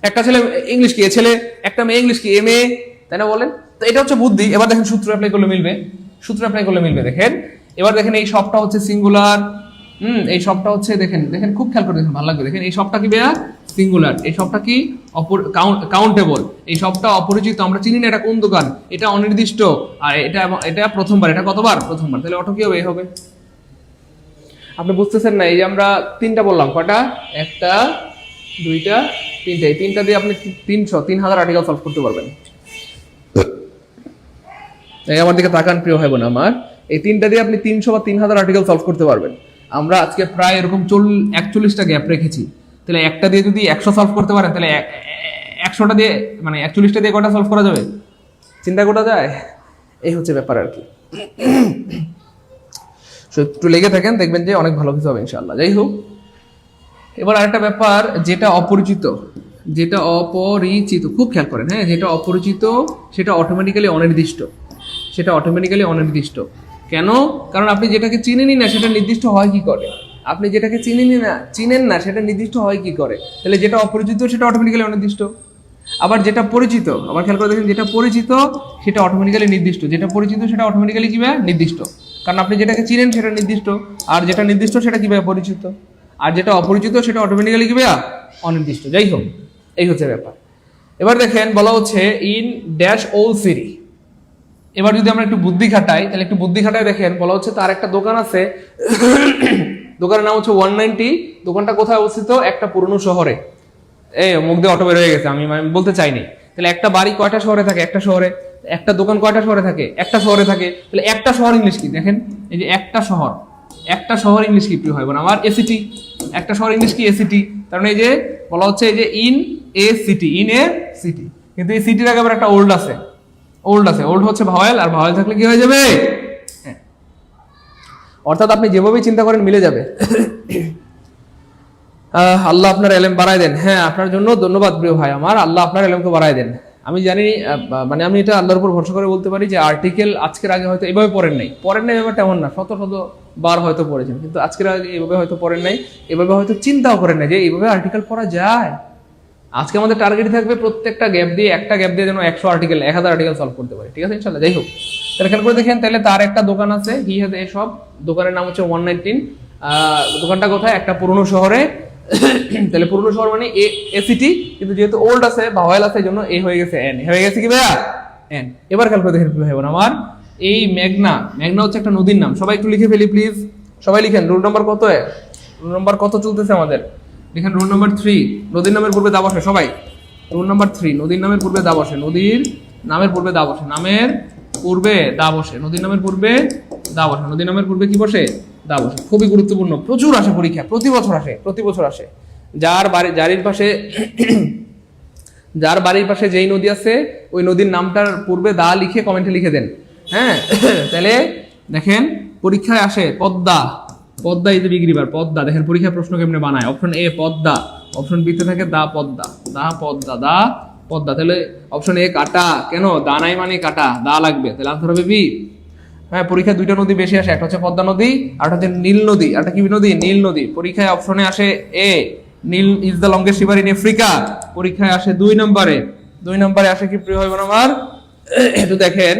একটা ছেলে ইংলিশ কি, এ ছেলে। একটা মেয়ে ইংলিশ কি, এ মেয়ে। তাই না বলেন? তো এটা হচ্ছে বুদ্ধি। এবার দেখেন সূত্র অ্যাপ্লাই করলে মিলবে, সূত্র অ্যাপ্লাই করলে মিলবে। দেখেন এবার দেখেন এই সবটা হচ্ছে সিঙ্গুলার, এই সবটা হচ্ছে, দেখেন দেখেন খুব খেয়াল করে দেখেন, ভালো লাগবে। দেখেন এই সবটা কি ভাইয়া, সিঙ্গুলার। এই সবটা কি, কাউন্টেবল। এই সবটা অপরিচিত, আমরা চিনি না এটা কোন দোকান, এটা অনির্দিষ্ট। আর এটা এটা প্রথমবার, এটা কতবার, প্রথমবার। তাহলে অটো কি হবে, এই হবে। আপনি বুঝতেছেন না, এই যে আমরা তিনটা বললাম, কয়টা, একটা, দুইটা, তিনটা। এই তিনটা দিয়ে আপনি 300-3000 আর্টিকেল সলভ করতে পারবেন। এই আমার দিকে তাকান প্রিয় ভাই বোন আমার, এই তিনটা দিয়ে আপনি 300 বা 3000 আর্টিকেল সলভ করতে পারবেন। আমরা আজকে প্রায় এরকম 41টা গ্যাপ রেখেছি। তাহলে একটা দিয়ে যদি 100 সলভ করতে পারেন, তাহলে 100টা দিয়ে, মানে 41টা দিয়ে কয়টা সলভ করা যাবে, চিন্তা করা যায়। এই হচ্ছে ব্যাপার আর কি। একটু লেগে থাকেন, দেখবেন যে অনেক ভালো কিছু হবে ইনশাআল্লাহ। যাই হোক, এবার আরেকটা ব্যাপার, যেটা অপরিচিত, যেটা অপরিচিত, খুব খেয়াল করেন, হ্যাঁ, যেটা অপরিচিত সেটা অটোমেটিক্যালি অনির্দিষ্ট, সেটা অটোমেটিক্যালি অনির্দিষ্ট। কেন? কারণ আপনি যেটাকে চিনেনই না সেটা নির্দিষ্ট হয় কি করে, আপনি যেটাকে চিনেন না সেটা নির্দিষ্ট হয় কি করে। তাহলে যেটা অপরিচিত সেটা অটোমেটিক্যালি অনির্দিষ্ট। আবার যেটা পরিচিত, আবার খেয়াল করে দেখেন, যেটা পরিচিত সেটা অটোমেটিক্যালি নির্দিষ্ট, যেটা পরিচিত সেটা অটোমেটিক্যালি কি ভাবে নির্দিষ্ট। কারণ আপনি যেটাকে চিনেন সেটা নির্দিষ্ট, আর যেটা নির্দিষ্ট সেটা কি ভাবে পরিচিত, আর যেটা অপরিচিত সেটা অটোমেটিক্যালি কি ভাবে অনির্দিষ্ট। যাই হোক, এই হচ্ছে ব্যাপার। এবার দেখেন বলা হচ্ছে ইন ড্যাশ ওল সিটি। এবার যদি আমরা একটু বুদ্ধি খাটাই, তাহলে একটু বুদ্ধি খাটাই, দেখেন বলা হচ্ছে তার একটা দোকান আছে, দোকানের নাম হচ্ছে 190। দোকানটা কোথায় অবস্থিত, একটা পুরনো শহরে। এই মুখ দিয়ে অটো বের হয়ে গেছে, আমি বলতে চাইনি। তাহলে একটা বাড়ি কয়টা শহরে থাকে, একটা শহরে। একটা দোকান কয়টা শহরে থাকে, একটা শহরে থাকে। তাহলে একটা শহর ইংলিশ কি, দেখেন এই যে একটা শহর, একটা শহর ইংলিশ কি প্রিয় হয় বোন আমার, এসিটি। একটা শহর ইংলিশ কি, এসিটি। কারণ এই যে বলা হচ্ছে এই যে in a city, in a city, কিন্তু এই সিটির আগে আবার একটা ওল্ড আছে, ওল্ড আছে, ওল্ড হচ্ছে ভাওয়েল, আর ভাওয়েল থাকলে কি হয়ে যাবে, হ্যাঁ। অর্থাৎ আপনি যেভাবেই চিন্তা করেন মিলে যাবে। আল্লাহ আপনার এলেম বাড়ায় দেন। হ্যাঁ, আপনার জন্য ধন্যবাদ প্রিয় ভাই আমার, আল্লাহ আপনার এলেমকে বাড়ায় দেন। আমি জানি, মানে আমি এটা আল্লাহর উপর ভরসা করে বলতে পারি যে আর্টিকেল আজকের আগে হয়তো এভাবে পড়েন নাই, ব্যাপারটা এমন না, শত শত বার হয়তো পড়েছেন, কিন্তু আজকের আগে এভাবে হয়তো পড়েন নাই, এভাবে হয়তো চিন্তাও করেন নাই যে এইভাবে আর্টিকেল পড়া যায়। আজকে আমাদের টার্গেট থাকবে প্রত্যেকটা গ্যাপ দিয়ে, একটা গ্যাপ দিয়ে যেন 100 আর্টিকেল, 1000 আর্টিকেল সলভ করতে পারি, ঠিক আছে ইনশাল্লাহ। যাই হোক, তাহলে খেয়াল করে দেখেন, তাহলে তার একটা দোকান আছে, হি হ্যাজ এ শপ, দোকানের নাম হচ্ছে 119। দোকানটা কোথায়, একটা পুরনো শহরে। তাহলে পুরনো শহর মানে এ সিটি, কিন্তু যেহেতু ওল্ড আছে, ভাওয়েল আছে, এই জন্য এ হয়ে গেছে এন, হয়ে গেছে কি ভাইয়া, এন। এবার খেয়াল করে দেখেন ভাই বোন আমার, এই মেঘনা, মেঘনা হচ্ছে একটা নদীর নাম। সবাই একটু লিখে ফেলি প্লিজ, সবাই লিখেন। রুল নাম্বার কত, রুল নাম্বার কত চলতেছে আমাদের, দেখেন রুল নাম্বার 3। নদীর নামের পূর্বে দা বসে সবাই। রুল নাম্বার 3, নদীর নামের পূর্বে দা বসে, নদীর নামের পূর্বে দা বসে, নামের পূর্বে দা বসে, নদীর নামের পূর্বে দা বসে, নদীর নামের পূর্বে কি বসে, দা বসে। খুবই গুরুত্বপূর্ণ, প্রচুর আসে পরীক্ষা, প্রতি বছর আসে। যার বাড়ির পাশে যার বাড়ির পাশে যেই নদী আছে, ওই নদীর নামটার পূর্বে দা লিখে কমেন্টে লিখে দেন, হ্যাঁ। তাহলে দেখেন পরীক্ষায় আসে পদ্মা, পদ্মা ইজ বিগ্রিবার, পদ্মা। দেখেন পরীক্ষায় প্রশ্ন কেমনে বানায়, option A Padma, option B তে থাকে দা পদ্মা, দা পদ্মা, দা পদ্মা। তাহলে অপশন এ কাটা, কেন, দা নাই মানে কাটা, দা লাগবে, তাহলে আনসার হবে বি। হ্যাঁ, পরীক্ষায় দুইটা নদী বেশি আসে, একটা হচ্ছে পদ্মা নদী, আর একটা হচ্ছে নীল নদী, আর একটা কি নদী, নীল নদী। পরীক্ষায় অপশনে আসে A, Nile is the longest river in Africa. পরীক্ষায় আসে 2 নম্বরে, 2 নম্বরে আসে কি প্রিয় ভাই বোন আমার, একটু দেখেন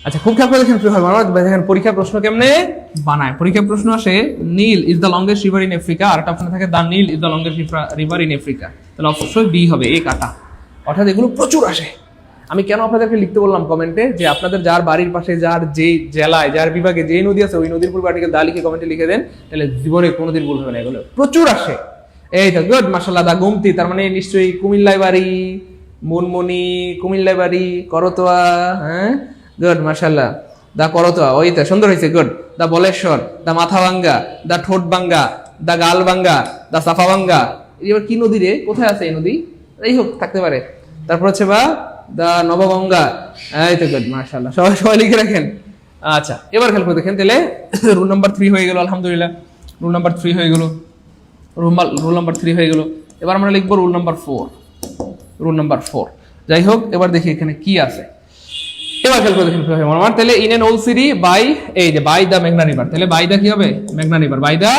আচ্ছা, খুব খেয়াল করে দেখেন প্রিয় ভাই বোনেরা, দেখেন পরীক্ষার প্রশ্ন কেমনে বানায়। পরীক্ষার প্রশ্ন আসে Nile is the longest river in Africa, আর একটা অপশন থাকে the Nile is the longest river in Africa. তাহলে অবশ্যই বি হবে, এ কাটা। অর্থাৎ এগুলো প্রচুর আসে। আমি কেন আপনাদেরকে লিখতে বললাম কমেন্টে যে আপনাদের যার বাড়ির পাশে, যার যে জেলায়, যার বিভাগে যে নদী আছে, ওই নদীর পূর্বে আর্টিকেল দা লিখে কমেন্টে লিখে দেন, তাহলে জীবনে কোনোদিন ভুল হবে না। এগুলো প্রচুর আসে। এই তো গুড, মাশাআল্লাহ। দা গুমতি, তার মানে নিশ্চয়ই কুমিল্লায় বাড়ি, মুনমুনি কুমিল্লায় বাড়ি, করতোয়া, হ্যাঁ গুড মাশাআল্লাহ। দা করতোয়া, ওই তো সুন্দর হয়েছে, গুড। দা বলেশ্বর, দা মাথাভাঙ্গা, দা ঠোঁটভাঙ্গা, দা গালভাঙ্গা, দা সাফাভাঙ্গা। এবার কি নদী রে, কোথায় আছে এই নদী? এই হোক, থাকতে পারে। তারপর হচ্ছে বা দা নবগঙ্গা, এই তো গুড মাশাআল্লাহ। সবাই সবাই লিখে রাখেন। আচ্ছা, এবার খেয়াল করে দেখেন, তাহলে রুল নাম্বার 3 হয়ে গেল, আলহামদুলিল্লাহ। রুল নাম্বার 3 হয়ে গেল, রুল নাম্বার 3 হয়ে গেল। এবার আমরা লিখবো রুল নাম্বার 4। রুল নাম্বার 4, যাই হোক। এবার দেখি এখানে কি আছে। এবার খেয়াল করে দেখেন, তাহলে in an old city by, এই যে বাই দা মেঘনা রিভার, তাহলে বাই দা কি হবে? মেঘনা রিভার, বাই দা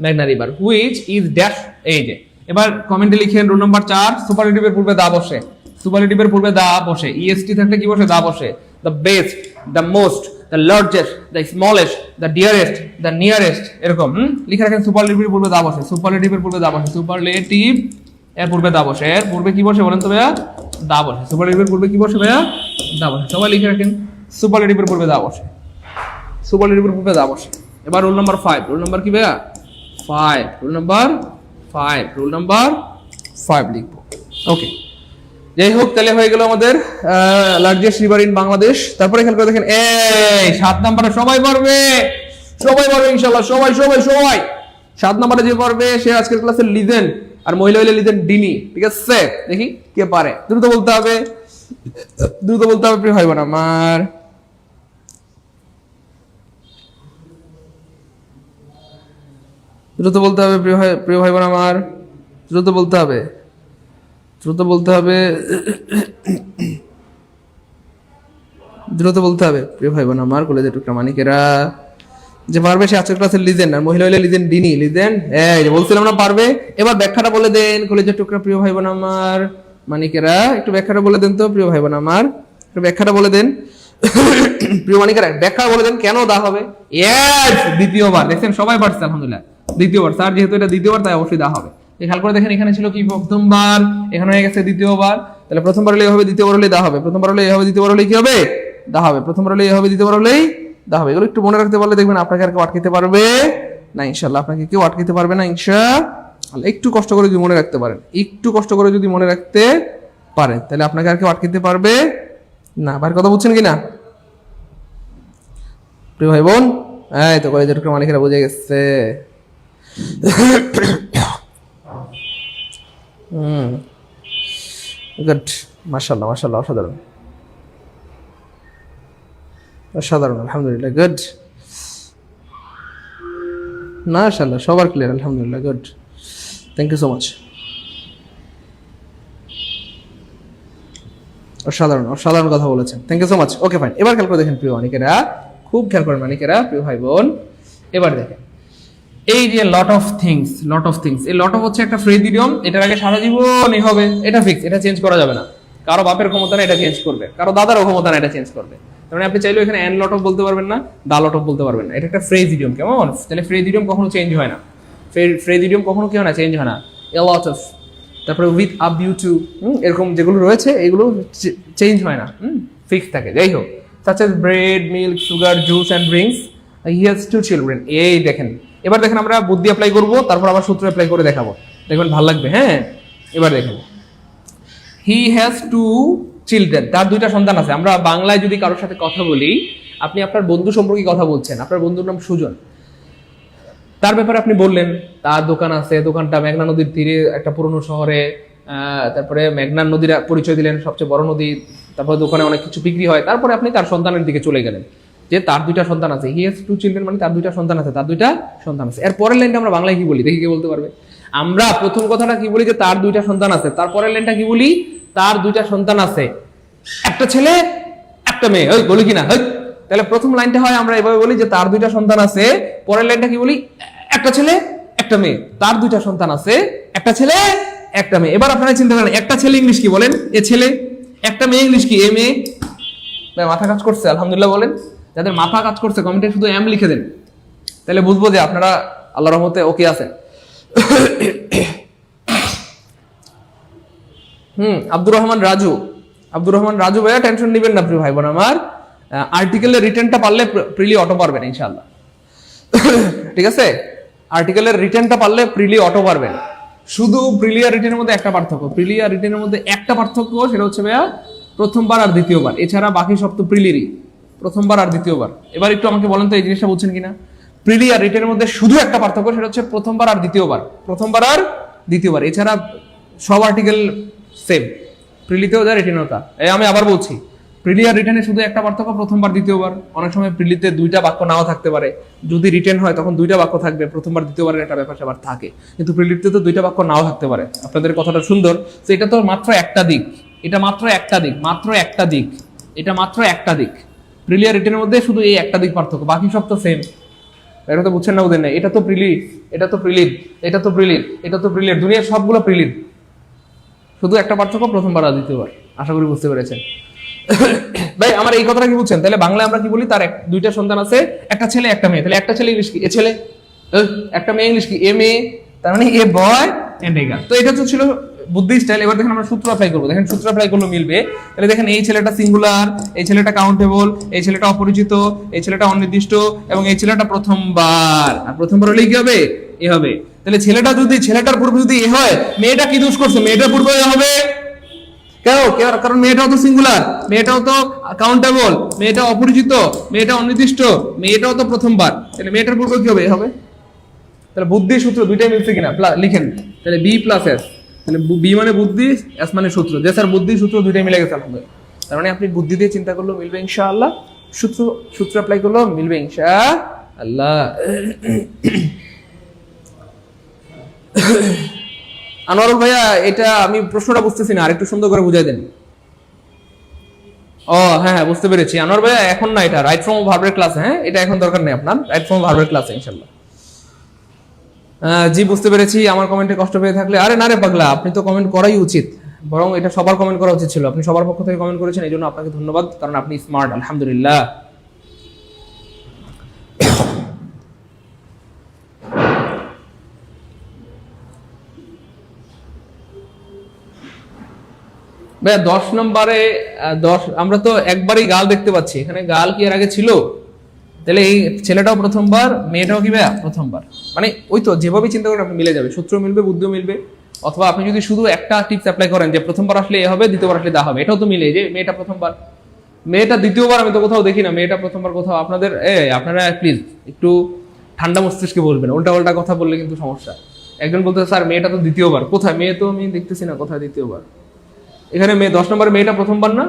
মেঘনা রিভার, হুইচ ইজ ড্যাশ, এই যে। এবার কমেন্টে লিখেন রুল নাম্বার 4, সুপারলেটিভের পূর্বে দা বসে। সুপারলেটিভের পূর্বে দা বসে, ইএসটি থাকলে কি বসে? দা বসে। The best, the most, the largest, the smallest, the dearest, the nearest, এরকম লিখে রাখেন। সুপারলেটিভের পূর্বে দা বসে, সুপারলেটিভের পূর্বে দা বসে, সুপারলেটিভ এর পূর্বে দা বসে। এর পূর্বে কি বসে বলেন তো ভাইয়া? দা বসে। সুপারলেটিভের পূর্বে কি বসে ভাইয়া? দা বসে। সবাই লিখে রাখেন, সুপারলেটিভের পূর্বে দা বসে, সুপারলেটিভের পূর্বে দা বসে। এবার রুল নাম্বার 5, রুল নাম্বার কি ভাইয়া? 5, রুল নাম্বার 5, রুল নাম্বার 5 লিখবো। ওকে, যাই হোক, তাহলে হয়ে গেল আমাদের লার্জেস্ট রিভার ইন বাংলাদেশ। তারপরে খেয়াল করে দেখেন, এই 7 নম্বরে সবাই পারবে, সবাই পারবে ইনশাআল্লাহ, সবাই সবাই সবাই। 7 নম্বরে যে পারবে সে আজকের ক্লাসের লিজেন্ড, আর মহিলা হইলে লিজেন্ড ডিনি, ঠিক আছে? দেখি কে পারে, দ্রুত বলতে হবে, দ্রুত বলতে হবে প্রিয় ভাই বোন আমার। দ্রুত বলতে হবে প্রিয় ভাই বোন আমার, দ্রুত বলতে হবে, দ্রুত বলতে হবে, দ্রুত বলতে হবে প্রিয় ভাই বোন আমার, কলেজের টুকরা মানিকেরা। যে পারবে সে আজকের ক্লাসের লিজেন্ড, আর মহিলা হইলে লিজেন্ড ডিনি, লিজেন্ড। এই যে বলছিলাম না পারবে। এবার ব্যাখ্যাটা বলে দেন কলেজের টুকরা প্রিয় ভাই বোন আমার মানিকেরা, একটু ব্যাখ্যাটা বলে দেন তো প্রিয় ভাই বোন আমার, একটু ব্যাখ্যাটা বলে দেন প্রিয় মানিকেরা, ব্যাখ্যা বলে দেন কেন দা হবে। ইয়েস, দ্বিতীয়বার। দেখছেন সবাই পারছে আলহামদুলিল্লাহ, দ্বিতীয়বার। স্যার যেহেতু এটা দ্বিতীয়বার, তাই অবশ্যই দা হবে। খেয়াল করে দেখেন, এখানে ছিল কি প্রথমবার, এখানে হয়ে গেছে দ্বিতীয়বার। তাহলে প্রথমবার হলে হবে, দ্বিতীয়বার হলে দা হবে, প্রথমবার হলে হবে, দ্বিতীয়বার হলে কি হবে? দা হবে। প্রথমবার হলে হবে, দ্বিতীয়বার হলেই দা হবে। এগুলো একটু মনে রাখতে পারলে দেখবেন আপনাকে আর কেউ আটকাতে পারবে না ইনশাআল্লাহ, আপনাকে কেউ আটকাতে পারবে না ইনশাআল্লাহ। একটু কষ্ট করে যদি মনে রাখতে পারেন, একটু কষ্ট করে যদি মনে রাখতে পারেন, তাহলে আপনাকে আর কেউ আটকাতে পারবে না। ভাইয়ের কথা বুঝছেন কিনা প্রিয় ভাই বোন? এই তো কলেজের টুকরা মালিকেরা বুঝে গেছে। গুড, মাশাআল্লাহ মাশাআল্লাহ, অসাধারণ অসাধারণ, আলহামদুলিল্লাহ, গুড মাশাআল্লাহ, সবার ক্লিয়ার, আলহামদুলিল্লাহ, good, thank you so much. অসাধারণ অসাধারণ কথা বলেছেন, thank you so much. Okay fine, এবার খেয়াল করে দেখেন প্রিয় মানিকেরা, খুব খেয়াল করেন মানিকেরা, প্রিয় ভাই বোন। এবার দেখেন এই যে lot of things, lot of things, এই লট অফ হচ্ছে একটা ফ্রেজ ইডিয়ম। এটার আগে সারা জীবনই হবে, এটা ফিক্স, এটা চেঞ্জ করা যাবে না। কারো বাপের ক্ষমতা না এটা চেঞ্জ করবে, কারো দাদারও ক্ষমতা না এটা চেঞ্জ করবে। তার মানে আপনি চাইলেও এখানে এন লট অফ বলতে পারবেন না, দা লট অফ বলতে পারবেন না। এটা একটা ফ্রেজ ইডিয়ম, কেমন? তাহলে ফ্রেজ ইডিয়ম কখনো চেঞ্জ হয় না, ফ্রেজ ইডিয়ম কখনো কি হয় না, চেঞ্জ হয় না। এ লট অফ, তারপরে উইথ আপ ইউ টু, এরকম যেগুলো রয়েছে এগুলো চেঞ্জ হয় না, ফিক্স থাকে। যাই হোক, such as bread, milk, sugar, juice and drinks, he has 2 children. এই দেখেন, এবার দেখেন আমরা বুদ্ধি অ্যাপ্লাই করব, তারপর আবার সূত্র অ্যাপ্লাই করে দেখাবো, দেখবেন ভালো লাগবে। হ্যাঁ, এবার দেখেন, he has 2 children, তার 2টা সন্তান আছে। আমরা বাংলায় যদি কারোর সাথে কথা বলি, আপনি আপনার বন্ধু সম্পর্কে কথা বলছেন, আপনার বন্ধুর নাম সুজন, তার ব্যাপারে আপনি বললেন তার দোকান আছে, দোকানটা মেঘনা নদীর তীরে একটা পুরনো শহরে, তারপরে মেঘনা নদীর পরিচয় দিলেন, সবচেয়ে বড় নদী, তারপরে দোকানে অনেক কিছু বিক্রি হয়। তারপরে আপনি তার সন্তানের দিকে চলে গেলেন, যে তার 2টা সন্তান আছে, হি হ্যাজ 2 চিলড্রেন, মানে তার 2টা সন্তান আছে, তার 2টা সন্তান আছে। এর পরের লাইনটা আমরা বাংলায় কি বলি দেখি, কে বলতে পারবে? আমরা প্রথম কথাটা কি বলি, যে তার 2টা সন্তান আছে, তারপরের লাইনটা কি বলি, তার 2টা সন্তান আছে, একটা ছেলে একটা মেয়ে, ওই বলি কিনা? তাহলে প্রথম লাইনটা হয় আমরা এভাবে বলি যে তার 2টা সন্তান আছে, পরের লাইনটা কি বলি, একটা ছেলে একটা মেয়ে, তার 2টা সন্তান আছে, একটা ছেলে একটা মেয়ে। এবার আপনারা চিন্তা করেন, একটা ছেলে ইংলিশ কি বলেন? এ ছেলে, একটা মেয়ে ইংলিশ কি? এ মেয়ে। ভাই মাথা কাজ করছে আলহামদুলিল্লাহ বলেন। যাদের মাথা কাজ করছে কমেন্টে শুধু এম লিখে দেন, তাহলে বুঝবো যে আপনারা আল্লাহর রহমতে ওকে আছেন। আব্দুর রহমান রাজু ভাইয়া টেনশন নেবেন না প্রিয় ভাই বোন আমার, আর্টিকেলের রিটেনটা পারলে প্রিলি অটো পারবেন ইনশাআল্লাহ। ঠিক আছে, আর্টিকেলের রিটেনটা পারলে প্রিলি অটো পারবেন। শুধু প্রিলি আর রিটেনের মধ্যে একটা পার্থক্য, প্রিলি আর রিটেনের মধ্যে একটা পার্থক্য, সেটা হচ্ছে ভাইয়া প্রথমবার আর দ্বিতীয়বার, এছাড়া বাকি সব তো প্রিলিরই, প্রথমবার আর দ্বিতীয়বার। এবার একটু আমাকে বলেন তো এই জিনিসটা বুঝছেন কিনা? প্রিলি আর রিটেনের মধ্যে শুধু একটা পার্থক্য, সেটা হচ্ছে প্রথমবার আর দ্বিতীয়বার, এছাড়া সব আর্টিকেল সেম, প্রিলিতেও যা রিটেনেও তা। আমি আবার বলছি, প্রিলি আর রিটেনে শুধু একটা পার্থক্য, প্রথমবার দ্বিতীয়বার। অনেক সময় প্রিলিতে দুইটা বাক্য নাও থাকতে পারে, যদি রিটেন হয় তখন দুইটা বাক্য থাকবে, প্রথমবার দ্বিতীয়বারের একটা ব্যাপার স্যাপার থাকে, কিন্তু প্রিলিতে তো দুইটা বাক্য নাও থাকতে পারে। আপনাদের কথাটা সুন্দর, তো এটা তো মাত্র একটা দিক, এটা মাত্র একটা দিক। প্রিলি আর রিটেনের মধ্যে শুধু এই একটা দিক পার্থক্য, বাকি সব তো সেম। এটা তো বুঝছেন না ওদের না, এটা তো প্রিলি, এটা তো প্রিলির, দুনিয়ার সবগুলো প্রিলির, শুধু একটা পার্থক্য প্রথমবার আর দ্বিতীয়বার। আশা করি বুঝতে পেরেছেন। ভাই আমার এই কথাটা কি বুঝছেন? তাহলে বাংলায় আমরা কি বলি, তার দুইটা সন্তান আছে, একটা ছেলে একটা মেয়ে, তাহলে একটা ছেলে ইংলিশ কি এ ছেলে, একটা মেয়ে ইংলিশ কি এ মেয়ে, তার মানে এ বয় এন্ড এ গার্ল। তো এটা তো ছিল বুদ্ধি স্টাইল। এবার দেখেন আমরা সূত্র অ্যাপ্লাই করবো, দেখেন সূত্র অ্যাপ্লাই করলে মিলবে। তাহলে দেখেন এই ছেলেটা সিঙ্গুলার, এই ছেলেটা কাউন্টেবল, এই ছেলেটা অপরিচিত, এই ছেলেটা অনির্দিষ্ট, এবং এই ছেলেটা প্রথমবার। আর প্রথমবার হলে কি হবে? এ হবে। তাহলে ছেলেটার পূর্বে যদি এ হয়, মেয়েটা কি দোষ করছে? মেয়েটার পূর্বে এ হবে কেন? কারণ মেয়েটাও তো সিঙ্গুলার, মেয়েটাও তো কাউন্টেবল, মেয়েটা অপরিচিত, মেয়েটা অনির্দিষ্ট, মেয়েটাও তো প্রথমবার, তাহলে মেয়েটার পূর্বে কি হবে? হবে। তাহলে বুদ্ধি সূত্র দুইটাই মিলছে কিনা লিখেন। তাহলে বি প্লাস এস, তাহলে বি মানে বুদ্ধি, এস মানে সূত্র। যে স্যার বুদ্ধি সূত্র দুইটাই মিলে গেছে আলহামদুলিল্লাহ। তার মানে আপনি বুদ্ধি দিয়ে চিন্তা করলেও মিলবে ইনশাআল্লাহ, সূত্র অ্যাপ্লাই করলেও মিলবে ইনশাআল্লাহ। আনোয়ারুল ভাইয়া, এটা আমি প্রশ্নটা বুঝতেছি না, আরেকটু সুন্দর করে বুঝাই দেন। ও হ্যাঁ বুঝতে পেরেছি আনোয়ার ভাইয়া, এখন না, এটা রাইট ফ্রম ভার্বের ক্লাস। হ্যাঁ এটা এখন দরকার নেই আপনার, রাইট ফ্রম ভার্বের ক্লাসে ইনশাআল্লাহ। জি বুঝতে পেরেছি। আমার কমেন্টে কষ্ট পেয়ে থাকলে, আরে না রে পাগলা, আপনি তো কমেন্ট করাই উচিত, বরং এটা সবার কমেন্ট করা উচিত ছিল। আপনি সবার পক্ষ থেকে কমেন্ট করেছেন, এই জন্য আপনাকে ধন্যবাদ, কারণ আপনি স্মার্ট আলহামদুলিল্লাহ। ভাইয়া 10 নম্বরে 10 আমরা তো একবারই গাল দেখতে পাচ্ছি, এখানে গাল কি এর আগে ছিল? তাহলে এই ছেলেটাও প্রথমবার, মেয়েটাও কি ভাইয়া প্রথমবার, মানে ওই তো যেভাবে চিন্তা করেন আপনি মিলে যাবে, সূত্র মিলবে, বুদ্ধিও মিলবে। অথবা আপনি যদি শুধু একটা টিপস অ্যাপ্লাই করেন যে প্রথমবার আসলে এ হবে, দ্বিতীয়বার আসলে দা হবে, এটাও তো মিলে, যে মেয়েটা প্রথমবার, মেয়েটা দ্বিতীয়বার আমি তো কোথাও দেখি না, মেয়েটা প্রথমবার কোথাও। আপনারা প্লিজ একটু ঠান্ডা মস্তিষ্কে বলবেন, উল্টা কথা বললে কিন্তু সমস্যা। একজন বলতে স্যার মেয়েটা তো দ্বিতীয়বার, কোথায়? মেয়ে তো আমি দেখতেছি না, কোথায় দ্বিতীয়বার? এখানে 10 নম্বরে মেয়েটা প্রথমবার না?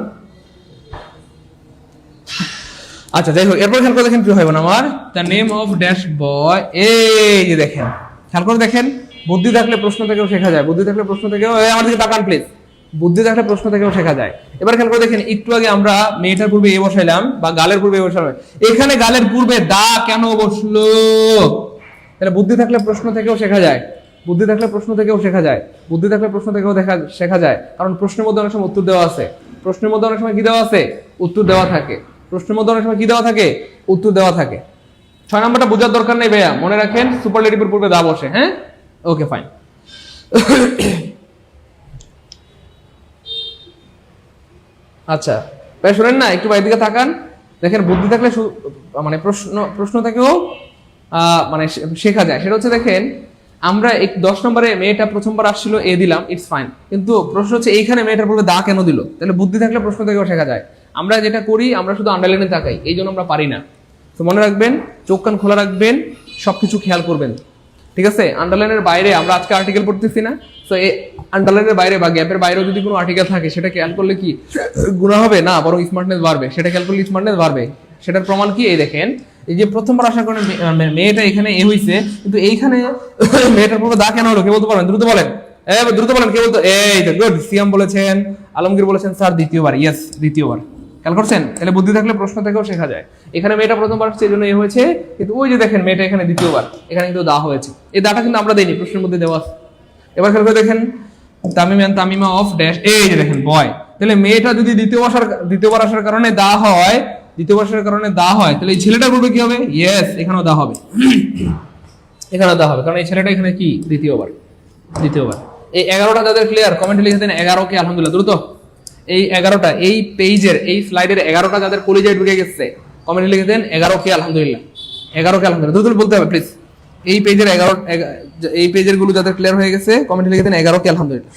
আচ্ছা যাই হোক, এরপর খেয়াল করে দেখেন কি হয় আমার, দ্য নেম অফ ড্যাশ বয়। এই যে দেখেন, খেয়াল করে দেখেন, বুদ্ধি থাকলে প্রশ্ন থেকেও শেখা যায়, বুদ্ধি থাকলে প্রশ্ন থেকেও, আমার দিকে তাকান প্লিজ, বুদ্ধি থাকলে প্রশ্ন থেকেও শেখা যায়। এবার খেয়াল করে দেখেন, একটু আগে আমরা মেয়েটার পূর্বে এ বসাইলাম, বা গালের পূর্বে এ বসাইলাম, এখানে গালের পূর্বে দা কেন বসলো? তাহলে বুদ্ধি থাকলে প্রশ্ন থেকেও শেখা যায়, বুদ্ধি থাকলে প্রশ্ন থেকেও শেখা যায়, বুদ্ধি থাকলে প্রশ্ন থেকেও শেখা যায়। কারণ প্রশ্নের মধ্যে অনেক সময় উত্তর দেওয়া আছে, প্রশ্নের মধ্যে অনেক সময় কি দেওয়া আছে? উত্তর দেওয়া থাকে, প্রশ্নের মধ্যে অনেক সময় কি দেওয়া থাকে? উত্তর দেওয়া থাকে। 6 নাম্বারটা বোঝার দরকার নেই ভাইয়া, মনে রাখেন সুপারলেটিভের পূর্বে দা বসে। হ্যাঁ ওকে ফাইন। আচ্ছা ভাই শুনেন না, একটু বাইরের দিকে তাকান, দেখেন বুদ্ধি থাকলে মানে প্রশ্ন থেকেও মানে শেখা যায়। সেটা হচ্ছে দেখেন, আমরা 10 নম্বরে মেয়েটা প্রথমবার আসছিল, এ দিলাম, ইটস ফাইন, কিন্তু প্রশ্ন হচ্ছে এইখানে মেয়েটার পূর্বে দা কেন দিল? তাহলে বুদ্ধি থাকলে প্রশ্ন থেকেও শেখা যায়। আমরা যেটা করি, আমরা শুধু আন্ডারলাইনে তাকাই, এই জন্য আমরা পারি না। তো মনে রাখবেন, চোখ কান খোলা রাখবেন, সবকিছু খেয়াল করবেন, ঠিক আছে? আন্ডারলাইনের বাইরে আমরা আজকে আর্টিকেল পড়তেছি না, তো এই আন্ডারলাইনের বাইরে বা গ্যাপের বাইরেও যদি কোনো আর্টিকেল থাকে, সেটা খেয়াল করলে কি গুণা হবে না, বরং স্মার্টনেস বাড়বে। সেটা খেয়াল করলে স্মার্টনেস বাড়বে। সেটার প্রমাণ কি? এই দেখেন, এই যে প্রথমবার আসার কারণে মেয়েটা এখানে এ হইছে, কিন্তু এইখানে মেয়েটার পূর্বে দা কেন হলো? কে বলতে পারেন? দ্রুত বলেন, দ্রুত বলেন, কে বলতো? এই তো গুড, সিয়াম বলেছেন, আলমগীর বলেছেন স্যার দ্বিতীয়বার। ইয়েস দ্বিতীয়বার। খেয়াল করছেন? তাহলে বুদ্ধি থাকলে প্রশ্ন থেকেও শেখা যায়। এখানে মেয়েটা প্রথমবার আসছে, এই জন্য এ হয়েছে, কিন্তু ওই যে দেখেন মেয়েটা এখানে দ্বিতীয়বার, এখানে কিন্তু দা হয়েছে। এই দাটা কিন্তু আমরা দেইনি, প্রশ্নের মধ্যে দেওয়া আছে। এবার খেয়াল করে দেখেন, তামিমা অফ ড্যাশ, এই যে দেখেন বয়, তাহলে মেয়েটা যদি দ্বিতীয়বার আসার কারণে দা হয়, তাহলে এই ছেলেটার পূর্বে কি হবে? ইয়েস, এখানেও দা হবে। এখানেও দা হবে, কারণ এই ছেলেটা এখানে কি দ্বিতীয়বার। এই 11টা যাদের ক্লিয়ার কমেন্টে লিখে দেন 11 কে আলহামদুলিল্লাহ দ্রুত। এই 11টা, এই পেজের এই স্লাইডের 11টা যাদের কলিজায় ঢুকে গেছে কমেন্টে লিখে দেন 11 কে আলহামদুলিল্লাহ। 11 কে আলহামদুলিল্লাহ দ্রুত বলতে হবে প্লিজ। এই পেজের 11 এই পেজের গুলো যাদের ক্লিয়ার হয়ে গেছে কমেন্টে লিখে দেন 11 কে আলহামদুলিল্লাহ।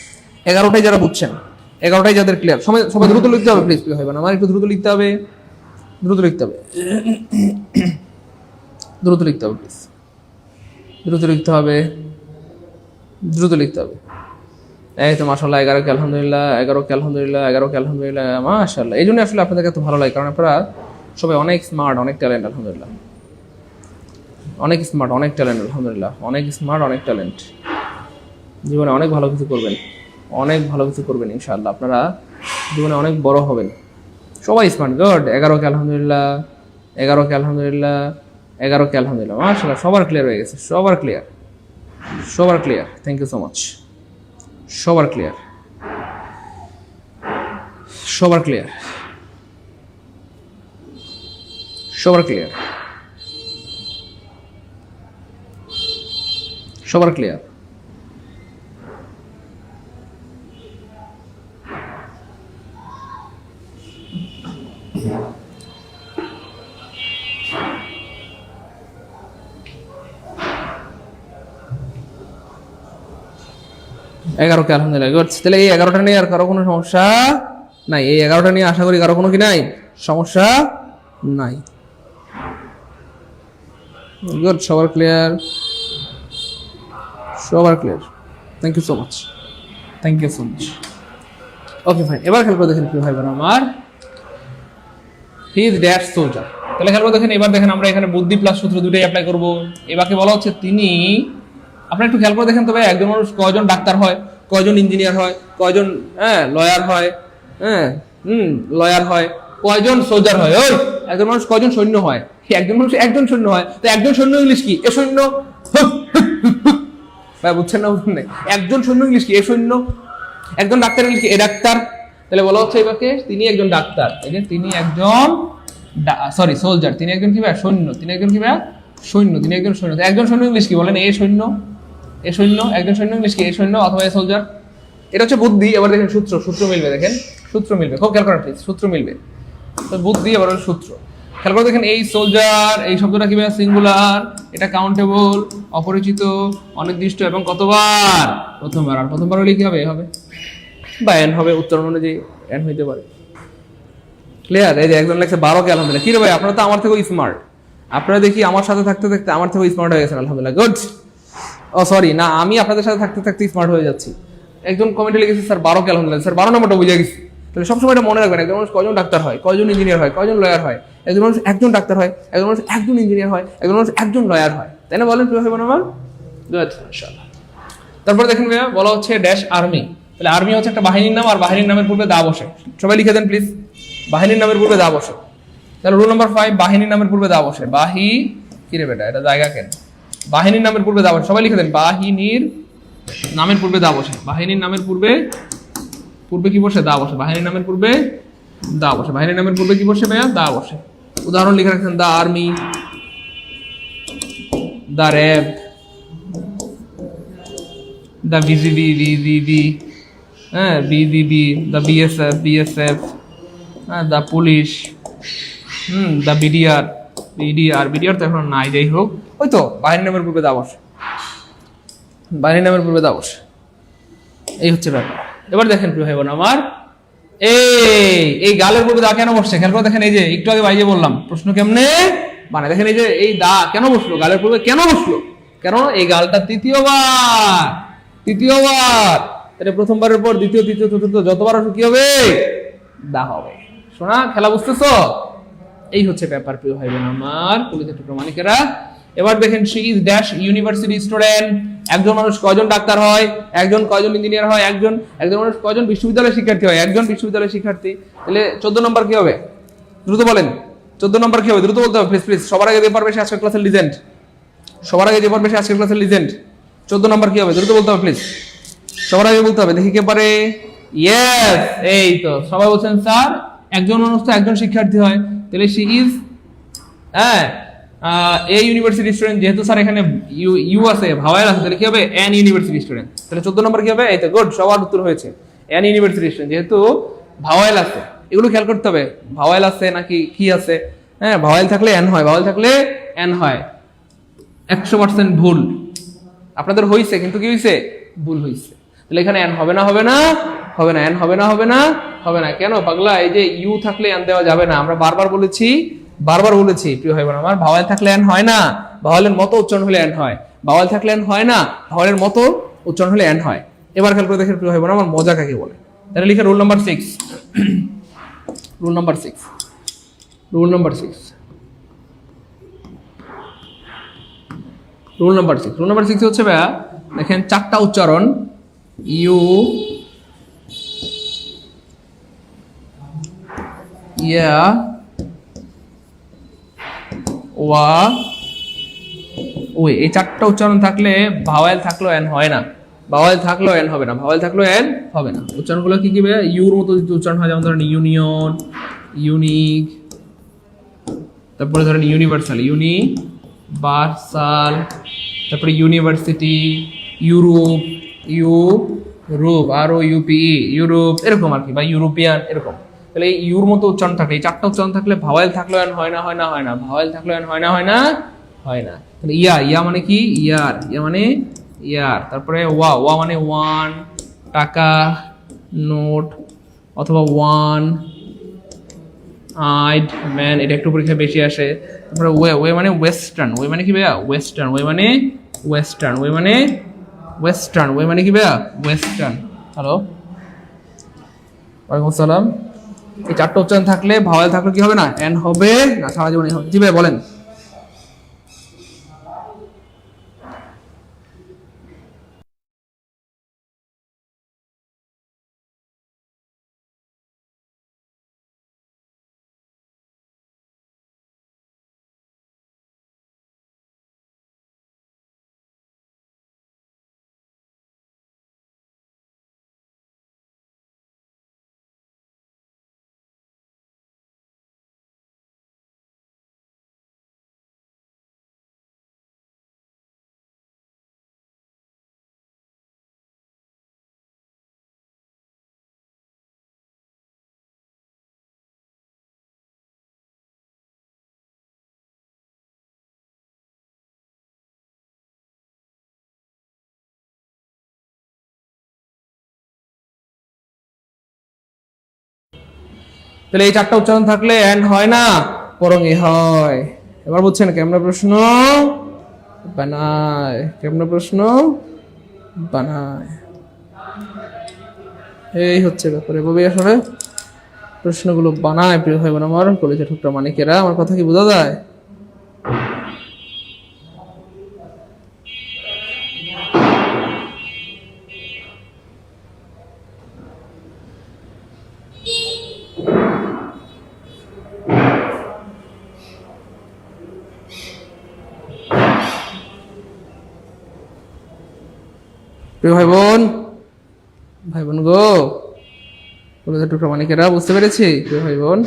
11টাই যারা বুঝছেন, 11টাই যাদের ক্লিয়ার, সবাই দ্রুত লিখতে হবে প্লিজ। প্রিয় ভাইবোন আমার একটু দ্রুত লিখতে হবে প্লিজ। দ্রুত লিখতে হবে। এই তো মাশাআল্লাহ 11 কে আলহামদুলিল্লাহ, 11 কে আলহামদুলিল্লাহ মাশাআল্লাহ। এই জন্য আসলে আপনাদেরকে এত ভালো লাগে, কারণ আপনারা সবাই অনেক স্মার্ট, অনেক ট্যালেন্ট আলহামদুলিল্লাহ। অনেক ট্যালেন্ট। জীবনে অনেক ভালো কিছু করবেন ইনশাআল্লাহ। আপনারা জীবনে অনেক বড় হবেন, সবাই স্মার্ট। গুড, 11 কে আলহামদুলিল্লাহ মাশাআল্লাহ। সবার ক্লিয়ার হয়ে গেছে, সবার clear. Thank you so much. সবার ক্লিয়ার। 11 কে আলহামদুলিল্লাহ। গুড। তাহলে এই 11টা নিয়ে আর কারো কোনো সমস্যা নাই? এই 11টা নিয়ে আশা করি কারো কোনো কি নাই, সমস্যা নাই। গুড, সবার clear. Thank you so much. Okay fine. এবার খেয়াল করে দেখেন প্রিয় ভাই বোন আমার, হি ইজ ড্যাশ সোলজার। তাহলে খেয়াল করে দেখেন, এবার দেখেন আমরা এখানে বুদ্ধি প্লাস সূত্র দুটোই অ্যাপ্লাই করব। এবারকে বলা হচ্ছে তিনি, আপনারা একটু খেয়াল করে দেখেন তবে একজন মানুষ কয়জন ডাক্তার হয়, কয়জন ইঞ্জিনিয়ার হয়, কয়জন লয়ার হয়, কয়জন সোলজার হয়। ওই একজন মানুষ কয়জন সৈন্য হয়? একজন মানুষ একজন সৈন্য হয়। তো একজন সৈন্য ইংলিশ কি? এ সৈন্য। ভাই বুঝছেন না? একজন সৈন্য ইংলিশ কি? এ সৈন্য। একজন ডাক্তার ইংলিশ কি? এ ডাক্তার। তাহলে বলা হচ্ছে এবারকে তিনি একজন ডাক্তার, তিনি একজন সোলজার, তিনি একজন কি ভাই? সৈন্য। তিনি একজন সৈন্য। একজন সৈন্য ইংলিশ কি বলেন? এ সৈন্য। একজন সৈন্য ইংলিশ কি? এ সৈন্য অথবা এ সোলজার। এটা হচ্ছে বুদ্ধি। এবার দেখেন সূত্র মিলবে। দেখেন সূত্র মিলবে, খুব খেয়াল করেন প্লিজ। সূত্র মিলবে, তো বুদ্ধি এবার সূত্র খেয়াল করে দেখেন। এই সোলজার, এই শব্দটা কি ভাই? সিঙ্গুলার। এটা কাউন্টেবল, অপরিচিত, অনির্দিষ্ট এবং কতবার? প্রথমবার। আর প্রথমবার হলে কি হবে? বা এন হবে, উচ্চারণ অনুযায়ী এন হইতে পারে। ক্লিয়ার? এই যে একজন লাগছে 12 কে আলহামদুলিল্লাহ। কি রে ভাই, আপনারা তো আমার থেকেও স্মার্ট। আপনারা দেখি আমার সাথে থাকতে আমার থেকেও স্মার্ট হয়ে গেছেন আলহামদুলিল্লাহ। গুড। ও সরি, না, আমি আপনাদের সাথে থাকতে স্মার্ট হয়ে যাচ্ছি। একজন কমেন্টে লিখেছে স্যার 12 কে আলহামদুলিল্লাহ। স্যার 12 নম্বরটা বুঝে গেছি। তাহলে সবসময় এটা মনে রাখবেন, একজন মানুষ কয়জন ডাক্তার হয়, কয়জন ইঞ্জিনিয়ার হয়, কয়জন লয়ার হয়। একজন মানুষ একজন ডাক্তার হয়, একজন মানুষ একজন ইঞ্জিনিয়ার হয়, একজন মানুষ একজন লয়ার হয়। তাই না? বলেন প্রিয় ভাই বোন আমার। গুড, ইনশাআল্লাহ। তারপরে দেখেন ভাইয়া, বলা হচ্ছে ড্যাশ আর্মি। তাহলে আর্মি হচ্ছে একটা বাহিনীর নাম, আর বাহিনীর নামের পূর্বে দা বসে। সবাই লিখে দেন প্লিজ, বাহিনীর নামের পূর্বে দা বসে। তাহলে রুল নাম্বার 5, বাহিনীর নামের পূর্বে দা বসে। কি রে বেটা, এটা জায়গা কেন? বাহিনীর নামের পূর্বে দা বসে। সবাই লিখে দেন, বাহিনীর নামের পূর্বে দা বসে। বাহিনীর নামের পূর্বে কি বসে? দা বসে। বাহিনীর নামের পূর্বে দা বসে। বাহিনীর নামের পূর্বে কি বসে ভাইয়া? দা বসে। উদাহরণ লিখে রাখছেন, দা আর্মি, দা র্যাব, দা বিজিবি, বিজিবি, দা বিএসএফ, দা পুলিশ, দা বিডিআর তো এখন নাই, যাই হোক। ওই তো বাহিনীর নামের পূর্বে দা বসে। এই হচ্ছে ব্যাপার। এবার দেখেন প্রিয় ভাই বোন আমার, এই গালের পূর্বে দা কেন বসছে? খেয়াল করে দেখেন। এই যে একটু আগে বাইরে বললাম প্রশ্ন কেমনে মানে, দেখেন এই যে এই দা কেন বসলো, গালের পূর্বে কেন বসলো? কেন? এই গালটা তৃতীয়বার। তাহলে প্রথমবারের পর দ্বিতীয়, তৃতীয়, চতুর্থ যতবার আসুক কি হবে? দা হবে। শোনা, খেলা বুঝতেছো? এই হচ্ছে ব্যাপার প্রিয় ভাই বোন আমার, কলিজার টুকরা মানিকেরা। এবার দেখেন, she is dash university student. একজন মানুষ কয়জন ডাক্তার হয়, একজন কয়জন ইঞ্জিনিয়ার হয়, একজন মানুষ কয়জন বিশ্ববিদ্যালয়ের শিক্ষার্থী হয়, একজন বিশ্ববিদ্যালয়ের শিক্ষার্থী। তাহলে 14 নম্বর কি হবে? দ্রুত বলেন, 14 নম্বর কি হবে? দ্রুত বলতে হবে প্লিজ। সবার আগে যে পারবে সে আজকের ক্লাসের লিজেন্ড। 14 নম্বর কি হবে? দ্রুত বলতে হবে প্লিজ। সবার আগে বলতে হবে। দেখি কে পারে। ইয়েস, এই তো সবাই বলছেন স্যার একজন মানুষ তো একজন শিক্ষার্থী হয়, তাহলে she is a university student. যেহেতু স্যার এখানে ইউ আছে, ভাওয়াল আছে, তাহলে কি হবে এন ইউনিভার্সিটি স্টুডেন্ট। তাহলে 14 নম্বর কি হবে? এই তো গুড, সবার উত্তর হয়েছে এন ইউনিভার্সিটি স্টুডেন্ট। যেহেতু ভাওয়াল আছে, এগুলো খেয়াল করতে হবে, ভাওয়াল আছে নাকি কি আছে। হ্যাঁ, ভাওয়াল থাকলে এন হয়, ভাওয়াল থাকলে এন হয়। 100% ভুল আপনাদের হইছে, কিন্তু কি হইছে? ভুল হইছে। তাহলে এখানে এন হবে না, হবে না, হবে না, এন হবে না, হবে না, হবে না। কেন পাগলা? এই যে ইউ থাকলে এন দেওয়া যাবে না, আমরা বারবার বলেছি, বারবার বলেছি প্রিয় ভাই বোন আমার, ভাওয়াল থাকলে এন হয় না, ভাওয়ালের মতো উচ্চারণ হলে এন হয়। ভাওয়াল থাকলে এন হয় না, ভাওয়ালের মতো উচ্চারণ হলে এন হয়। এবার খেয়াল করে দেখেন প্রিয় ভাই বোন আমার, মজা কাকে বলে। তাহলে লিখে rule number 6, rule number 6, rule number 6, rule number 6। Rule number 6 হচ্ছে ভাইয়া দেখেন 4টা উচ্চারণ, ইউ, ইয়া, ওয়া, ওই, এই 4টা উচ্চারণ থাকলে ভাওয়াল থাকলেও এন হয় না, ভাওয়াল থাকলেও এন হবে না, ভাওয়াল থাকলেও এন হবে না। উচ্চারণগুলো কি কি ভাইয়া? ইউর মতো যদি উচ্চারণ হয়, যেমন ধরেন ইউনিয়ন, ইউনিক, তারপরে ধরেন ইউনিভার্সাল, ইউনিভার্সাল, তারপরে ইউনিভার্সিটি, ইউরোপ, ইউরোপ, আর ও ইউপি, ইউরোপ, এরকম আর কি, বা ইউরোপিয়ান, এরকম। তাহলে এই ইউর মতো উচ্চারণ থাকলে, এই 4টা উচ্চারণ থাকলে ভাওয়াল থাকলেও এন হয় না, হয় না, হয় না, ভাওয়াল থাকলেও এন হয় না, হয় না, হয় না। তাহলে ইয়া, ইয়া মানে কি? ইয়ার, ইয়া মানে ইয়ার। তারপরে ওয়া, ওয়া মানে ওয়ান, টাকা, নোট, অথবা ওয়ান আইড ম্যান, এটা একটু পরীক্ষায় বেশি আসে। তারপরে ওয়ে, ওয়ে মানে ওয়েস্টার্ন, ওয়ে মানে কি ভাইয়া? ওয়েস্টার্ন, ওয়ে মানে ওয়েস্টার্ন, ওয়ে মানে ওয়েস্টার্ন, ওয়ে মানে কি ভাইয়া? ওয়েস্টার্ন। হ্যালো, ওয়ালাইকুম আসসালাম। এই 4টা উচ্চারণ থাকলে ভাওয়াল থাকলে কি হবে না? এন হবে না, সারা জীবন হবে। জি ভাই বলেন। তাহলে এই 4টা উচ্চারণ থাকলে এন হয় না, বরং এ হয়। এবার বুঝছেন কেমন প্রশ্ন বানায়, কেমন প্রশ্ন বানায়। এই হচ্ছে ব্যাপার, এভাবে আসলে প্রশ্নগুলো বানায় প্রিয় ভাই বোন আমার, কলেজের ঠোকরা মানিকেরা। আমার কথা কি বোঝা যায়? প্রিয় ভাই বোন, ভাই বোন গো, কলেজের টুকরা মানিকেরা, বুঝতে পেরেছি প্রিয় ভাই বোন?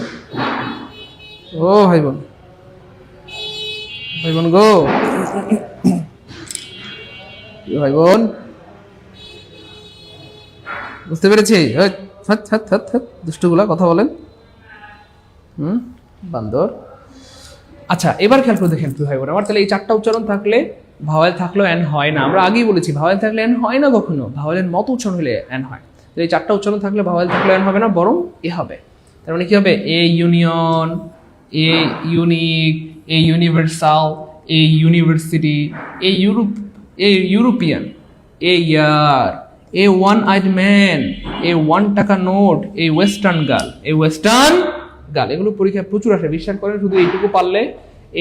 ও ভাই বোন, ভাই বোন গো, প্রিয় ভাই বোন, বুঝতে পেরেছি? দুষ্টুগুলা কথা বলেন, বান্দর। আচ্ছা, এবার খেয়াল করে দেখেন প্রিয় ভাই বোন আমার, তাহলে এই 4টা উচ্চারণ থাকলে ভাওয়াল থাকলেও এন হয় না। আমরা আগেই বলেছি ভাওয়াল থাকলে এন হয় না কখনো, ভাওয়ালের মতো উচ্চারণ হলে এন হয়। তো এই 4টা উচ্চারণ থাকলে ভাওয়াল থাকলে এন হবে না, বরং এ হবে। তার মানে কি হবে? A union, a unique, a universal, a university, a Europe, a European, a year, a one eyed man, a 1 টাকা note, a western girl, a western girl. এগুলো পরীক্ষায় প্রচুর আসে, বিশ্বাস করেন। শুধু এইটুকু পারলে,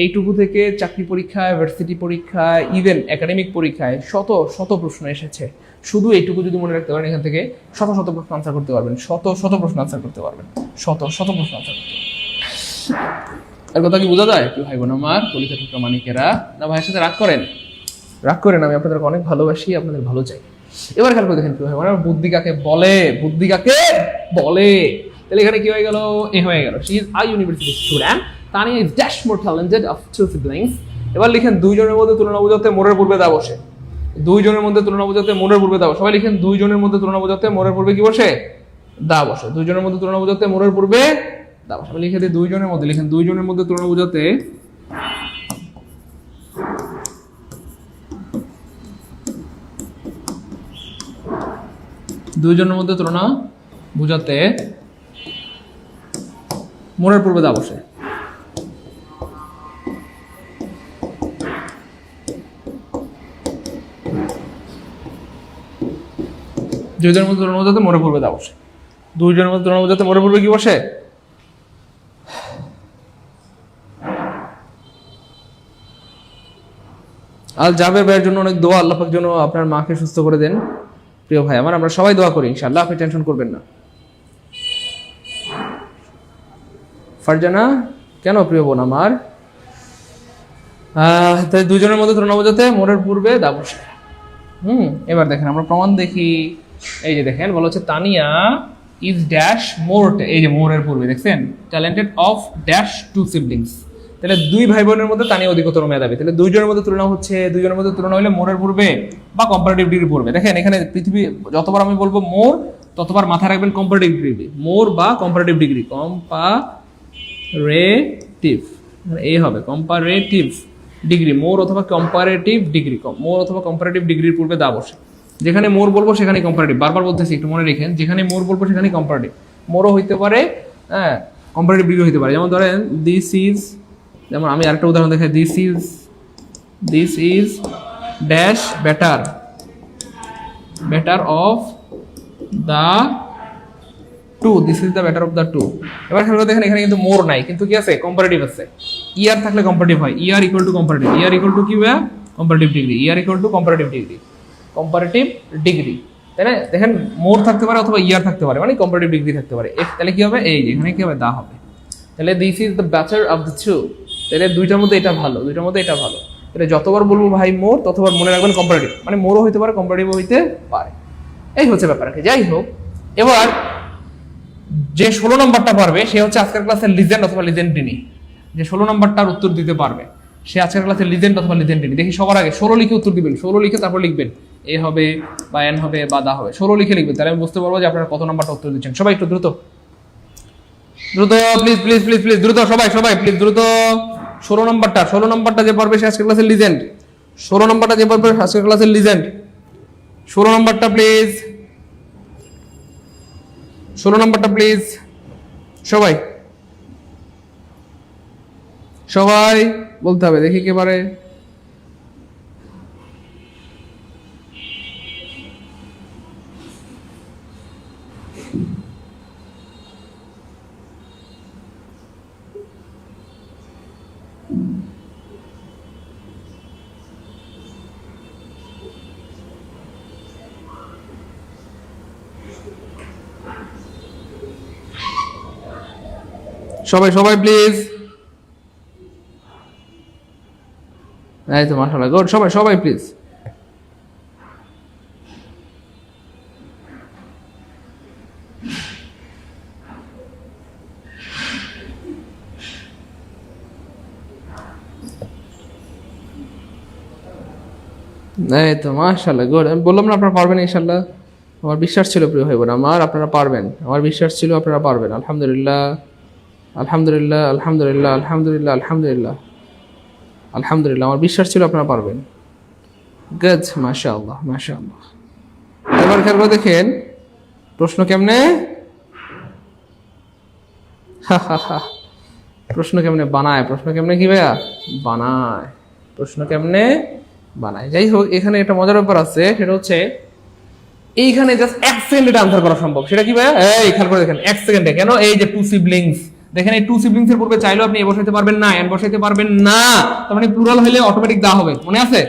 এইটুকু থেকে চাকরি পরীক্ষায়, ভার্সিটি পরীক্ষায়, ইভেন একাডেমিক পরীক্ষায় শত শত প্রশ্ন এসেছে। শুধু এইটুকু যদি মনে রাখতে পারেন, এখান থেকে শত শত প্রশ্ন আনসার করতে পারবেন, শত শত প্রশ্ন আনসার করতে পারবেন, শত শত প্রশ্ন আনসার করতে পারবেন। এর কথা কি বোঝা যায় একটু ভাই বোন আমার, কলিজা টুকরা মানিকেরা? না ভাইয়ের সাথে রাগ করেন? রাগ করেন, আমি আপনাদেরকে অনেক ভালোবাসি, আপনাদের ভালো চাই। এবার খেয়াল করে দেখেন কি হয়, মানে বুদ্ধি কাকে বলে, বুদ্ধি কাকে বলে। তাহলে এখানে কি হয়ে গেল, এ হয়ে গেল, she is a university student, Tania is dash more talented of two siblings. এবার লিখেন দুইজনের মধ্যে তুলনা বোঝাতে মোরের পূর্বে দা বসে, দুইজনের মধ্যে তুলনা বোঝাতে মোরের পূর্বে দা বসে। সবাই লিখেন দুইজনের মধ্যে তুলনা বোঝাতে মোরের পূর্বে কি বসে, দা বসে। দুইজনের মধ্যে তুলনা বোঝাতে মোরের পূর্বে দা বসে। আমি লিখে দিই দুইজনের মধ্যে, লিখেন দুইজনের মধ্যে তুলনা বোঝাতে দুইজনের মধ্যে তুলনা বোঝাতে মোরের পূর্বে দা বসে। দুইজনের মধ্যে তুলনা বোঝাতে মোরের পূর্বে দা বসে। দুইজনের মধ্যে তুলনা বোঝাতে মোরের পূর্বে কি বসে, আল জাবের ভাইয়ের জন্য অনেক দোয়া, আল্লাহ পাক যেন আপনার মাকে সুস্থ করে দেন। প্রিয় ভাই আমার, আমরা সবাই দোয়া করি ইনশাআল্লাহ, আপনি টেনশন করবেন না। ফারজানা, কেন প্রিয় বোন আমার, তাই দুজনের মধ্যে তুলনা বোঝাতে মোরের পূর্বে দা বসে। এবার দেখেন আমরা প্রমাণ দেখি। এই যে দেখেন বলা হচ্ছে তানিয়া ইজ ড্যাশ মোর, এই যে মোরের পূর্বে দেখছেন, talented of dash two siblings. তাহলে দুই ভাই বোনের মধ্যে তানিয়া অধিকতর মেধাবী। তাহলে দুইজনের মধ্যে তুলনা হচ্ছে, দুইজনের মধ্যে তুলনা হলে মোরের পূর্বে বা কম্পারেটিভ ডিগ্রি পূর্বে। দেখেন এখানে পৃথিবী যতবার আমি বলবো মোর, ততবার মাথায় রাখবেন কম্পারেটিভ ডিগ্রি, মোর বা কম্পারেটিভ ডিগ্রি, কম্পারেটিভ, এই হবে কম্পারেটিভ ডিগ্রি, মোর অথবা কম্পারেটিভ ডিগ্রি, মোর অথবা কম্পারেটিভ ডিগ্রির পূর্বে দা বসে। যেখানে মোর বলবো সেখানে কম্পারেটিভ, বারবার বলতেছি একটু মনে রেখেন, যেখানে মোর বলবো সেখানে কম্পারেটিভ, মোরও হইতে পারে, হ্যাঁ কম্পারেটিভ ডিগ্রি হইতে পারে। যেমন ধরেন দিস ইজ, যেমন আমি আরেকটা উদাহরণ দেখাই, this is dash better, better of the two, this is the better of the two. এবার খেয়াল করে দেখেন এখানে কিন্তু মোর নাই, কিন্তু কি আছে, কম্পারেটিভ আছে। ইয়ার থাকলে কম্পারেটিভ হয়, er equal to comparative, er equal to কি হয়, comparative degree, er equal to comparative degree, comparative degree, তাই না? দেখেন মোর থাকতে পারে অথবা ইয়ার থাকতে পারে, মানে কম্পারেটিভ ডিগ্রি থাকতে পারে। তাহলে কি হবে, এই যে এখানে কি হবে, দা হবে। তাহলে this is the better of the two, তাহলে দুইটার মধ্যে এটা ভালো, দুইটার মধ্যে এটা ভালো। তাহলে যতবার বলবো ভাই মোর, ততবার মনে রাখবেন কম্পারেটিভ, মানে মোরও হইতে পারে কম্পারেটিভও হইতে পারে। এই হচ্ছে ব্যাপার। যাই হোক, এবার যে 16 নম্বরটা পারবে সে হচ্ছে আজকের ক্লাসের লিজেন্ড অথবা লিজেন্ডিনি। যে 16 নম্বরটার উত্তর দিতে পারবে সে আজকের ক্লাসের লিজেন্ড অথবা লিজেন্ডিনি। দেখি সবার আগে 16 লিখে উত্তর দিবেন, 16 লিখে তারপর লিখবেন এ হবে বা এন হবে বা দা হবে, 16 লিখে লিখবেন, তাহলে আমি বুঝতে পারবো যে আপনারা কত নম্বরটা উত্তর দিচ্ছেন। সবাই একটু দ্রুত দ্রুত, প্লিজ প্লিজ প্লিজ প্লিজ দ্রুত, সবাই সবাই প্লিজ দ্রুত। 16 নম্বরটা যে পারবে সে আজকের ক্লাসের লিজেন্ড। 16 নম্বরটা যে পারবে আজকের ক্লাসের লিজেন্ড। 16 নম্বরটা প্লিজ, 16 নম্বরটা প্লিজ, সবাই সবাই বলতে হবে, দেখি কে পারে। সবাই সবাই প্লিজ, এই তো মাশাআল্লাহ, গুড, সবাই সবাই প্লিজ। এই তো মাশাআল্লাহ, গুড। আমি বললাম না আপনারা পারবেন ইনশাআল্লাহ, আমার বিশ্বাস ছিল প্রিয় ভাই বোন আমার, আপনারা পারবেন, আমার বিশ্বাস ছিল আপনারা পারবেন। আলহামদুলিল্লাহ আলহামদুলিল্লাহ আলহামদুলিল্লাহ আলহামদুলিল্লাহ আলহামদুলিল্লাহ আলহামদুলিল্লাহ, আমার বিশ্বাস ছিল আপনারা পারবেন। গুড, মাশাআল্লাহ মাশাআল্লাহ। এবার খেয়াল করে দেখেন প্রশ্ন কেমনে, প্রশ্ন কেমনে বানায়, প্রশ্ন কেমনে কি ভাইয়া বানায়, প্রশ্ন কেমনে বানায়। যাই হোক, এখানে একটা মজার ব্যাপার আছে, সেটা হচ্ছে এইখানে জাস্ট 1 সেকেন্ডে এটা আনসার করা সম্ভব। সেটা কি ভাইয়া, এই খেয়াল করে দেখেন 1 সেকেন্ডে। কেন, এই যে টু সিবলিংস, দেখেন এই টু সিবলিংস এর পূর্বে চাইলেও আপনি এ বসাইতে পারবেন না, এন বসাইতে পারবেন না, তার মানে প্লুরাল হলে অটোমেটিক দা হবে। মনে আছে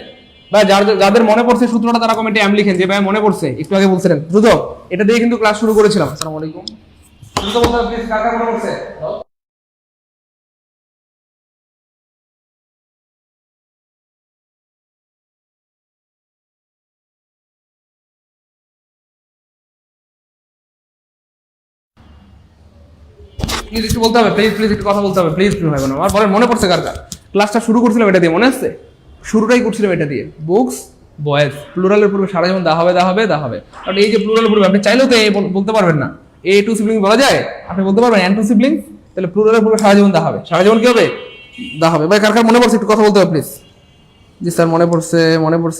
ভাই? যাদের মনে পড়ছে সূত্রটা তারা কমেন্টে এম লিখেন যে ভাই মনে পড়ছে, একটু আগে বলছিলেন দ্রুত। এটা দিয়ে কিন্তু ক্লাস শুরু করেছিলাম। আসসালামু আলাইকুম, দ্রুত বলতে হবে প্লিজ, কার কার মনে পড়ছে। প্লিজ একটু বলতে হবে, প্লিজ একটু কথা বলতে হবে, প্লিজ ভাই বোন আমার। বলেন মনে পড়ছে কার কার? ক্লাসটা শুরু করছিলাম এটা দিয়ে, মনে আছে? শুরুটাই করছিলাম এটা দিয়ে, বুকস বয়েজ, প্লুরালের পূর্বে সারা যেমন দা হবে। কারণ এই যে প্লুরালের পূর্বে আপনি চাইলেও তো বলতে পারবেন না, এ টু সিবলিং বলা যায়, আপনি বলতে পারবেন এন টু সিবলিং, তাহলে প্লুরালের পূর্বে সারা জীবন দা হবে, সারা জীবন কি হবে? দা হবে। ভাই কার কার মনে পড়ছে একটু কথা বলতে হবে প্লিজ। জি স্যার মনে পড়ছে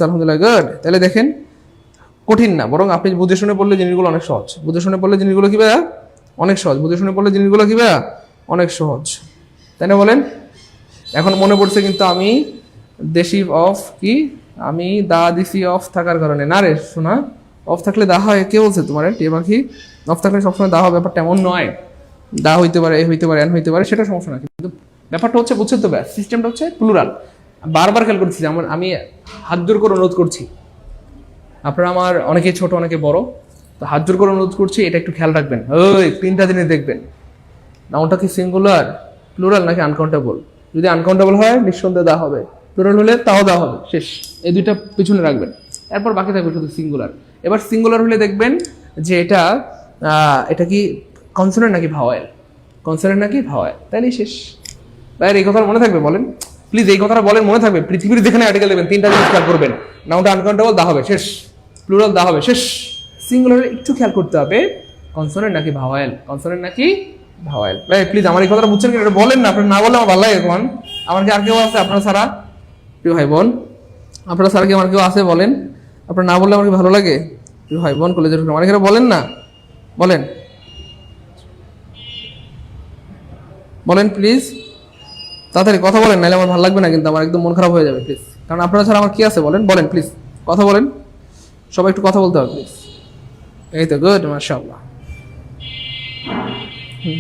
আলহামদুলিল্লাহ, গুড। তাহলে দেখেন কঠিন না, বরং আপনি বুঝে শুনে পড়লে জিনিসগুলো অনেক সহজ। বুঝে শুনে পড়লে জিনিসগুলো কি ভাইয়া? অনেক সহজ। বুঝে শুনে পড়লে জিনিসগুলো কি ভাইয়া? অনেক সহজ, তাই না বলেন? এখন মনে পড়ছে কিন্তু আমি দেশি অফ কি, আমি দা দিছি অফ থাকার কারণে। না রে শোনা, অফ থাকলে দা হয়, কে বলছে তোমার টিয়া পাখি? অফ থাকলে সবসময় দা হবে, ব্যাপারটা এমন নয়। দা হইতে পারে, এ হইতে পারে, এন হইতে পারে, সেটা সমস্যা না, কিন্তু ব্যাপারটা হচ্ছে বুঝছেন তো, ব্যাস সিস্টেমটা হচ্ছে প্লুরাল। বারবার খেয়াল করছি, আমি হাত জোর করে অনুরোধ করছি, আপনারা আমার অনেকে ছোট অনেকে বড়, তো হাত জোর করে অনুরোধ করছি এটা একটু খেয়াল রাখবেন। ওই 3টা জিনিস দেখবেন, নাউনটা কি সিঙ্গুলার, প্লুরাল নাকি আনকাউন্টেবল। যদি আনকাউন্টেবল হয় নিঃসন্দেহে দা হবে, প্লুরাল হলে তাও দা হবে, শেষ। এই 2টা পিছনে রাখবেন, এরপর বাকি থাকবে শুধু সিঙ্গুলার। এবার সিঙ্গুলার হলে দেখবেন যে এটা কি কনসোনেন্ট নাকি ভাওয়েল, কনসোনেন্ট নাকি ভাওয়েল, তাইলেই শেষ। ভাই এই কথাটা মনে থাকবে, বলেন প্লিজ এই কথাটা বলেন, মনে থাকবে। পৃথিবীর যেখানে আর্টিকেল দেখবেন 3টা জিনিস খেয়াল করবেন, নাউনটা আনকাউন্টেবল দা হবে, শেষ। প্লুরাল দা হবে, শেষ। সিঙ্গুলার একটু খেয়াল করতে হবে, কনসোনেন্ট নাকি ভাওয়েল, কনসোনেন্ট নাকি ভাওয়েল। ভাই প্লিজ আমার এই কথাটা বুঝছেন কি? এটা বলেন না, আপনার না বললে আমার ভালো লাগে। এখন আমার কি আর কেউ আছে আপনারা ছাড়া? প্রিয় ভাই বোন, আপনারা ছাড়া কি আমার কেউ আছে বলেন? আপনার না বললে আমার কি ভালো লাগে? প্রিয় ভাই বোন, কলেজের অনেকে বলেন না, বলেন বলেন প্লিজ তাড়াতাড়ি কথা বলেন, নাহলে আমার ভালো লাগবে না, কিন্তু আমার একদম মন খারাপ হয়ে যাবে প্লিজ। কারণ আপনারা ছাড়া আমার কি আছে বলেন, বলেন প্লিজ কথা বলেন, সবাই একটু কথা বলতে হবে প্লিজ। এই তো গুড, মাশাআল্লাহ,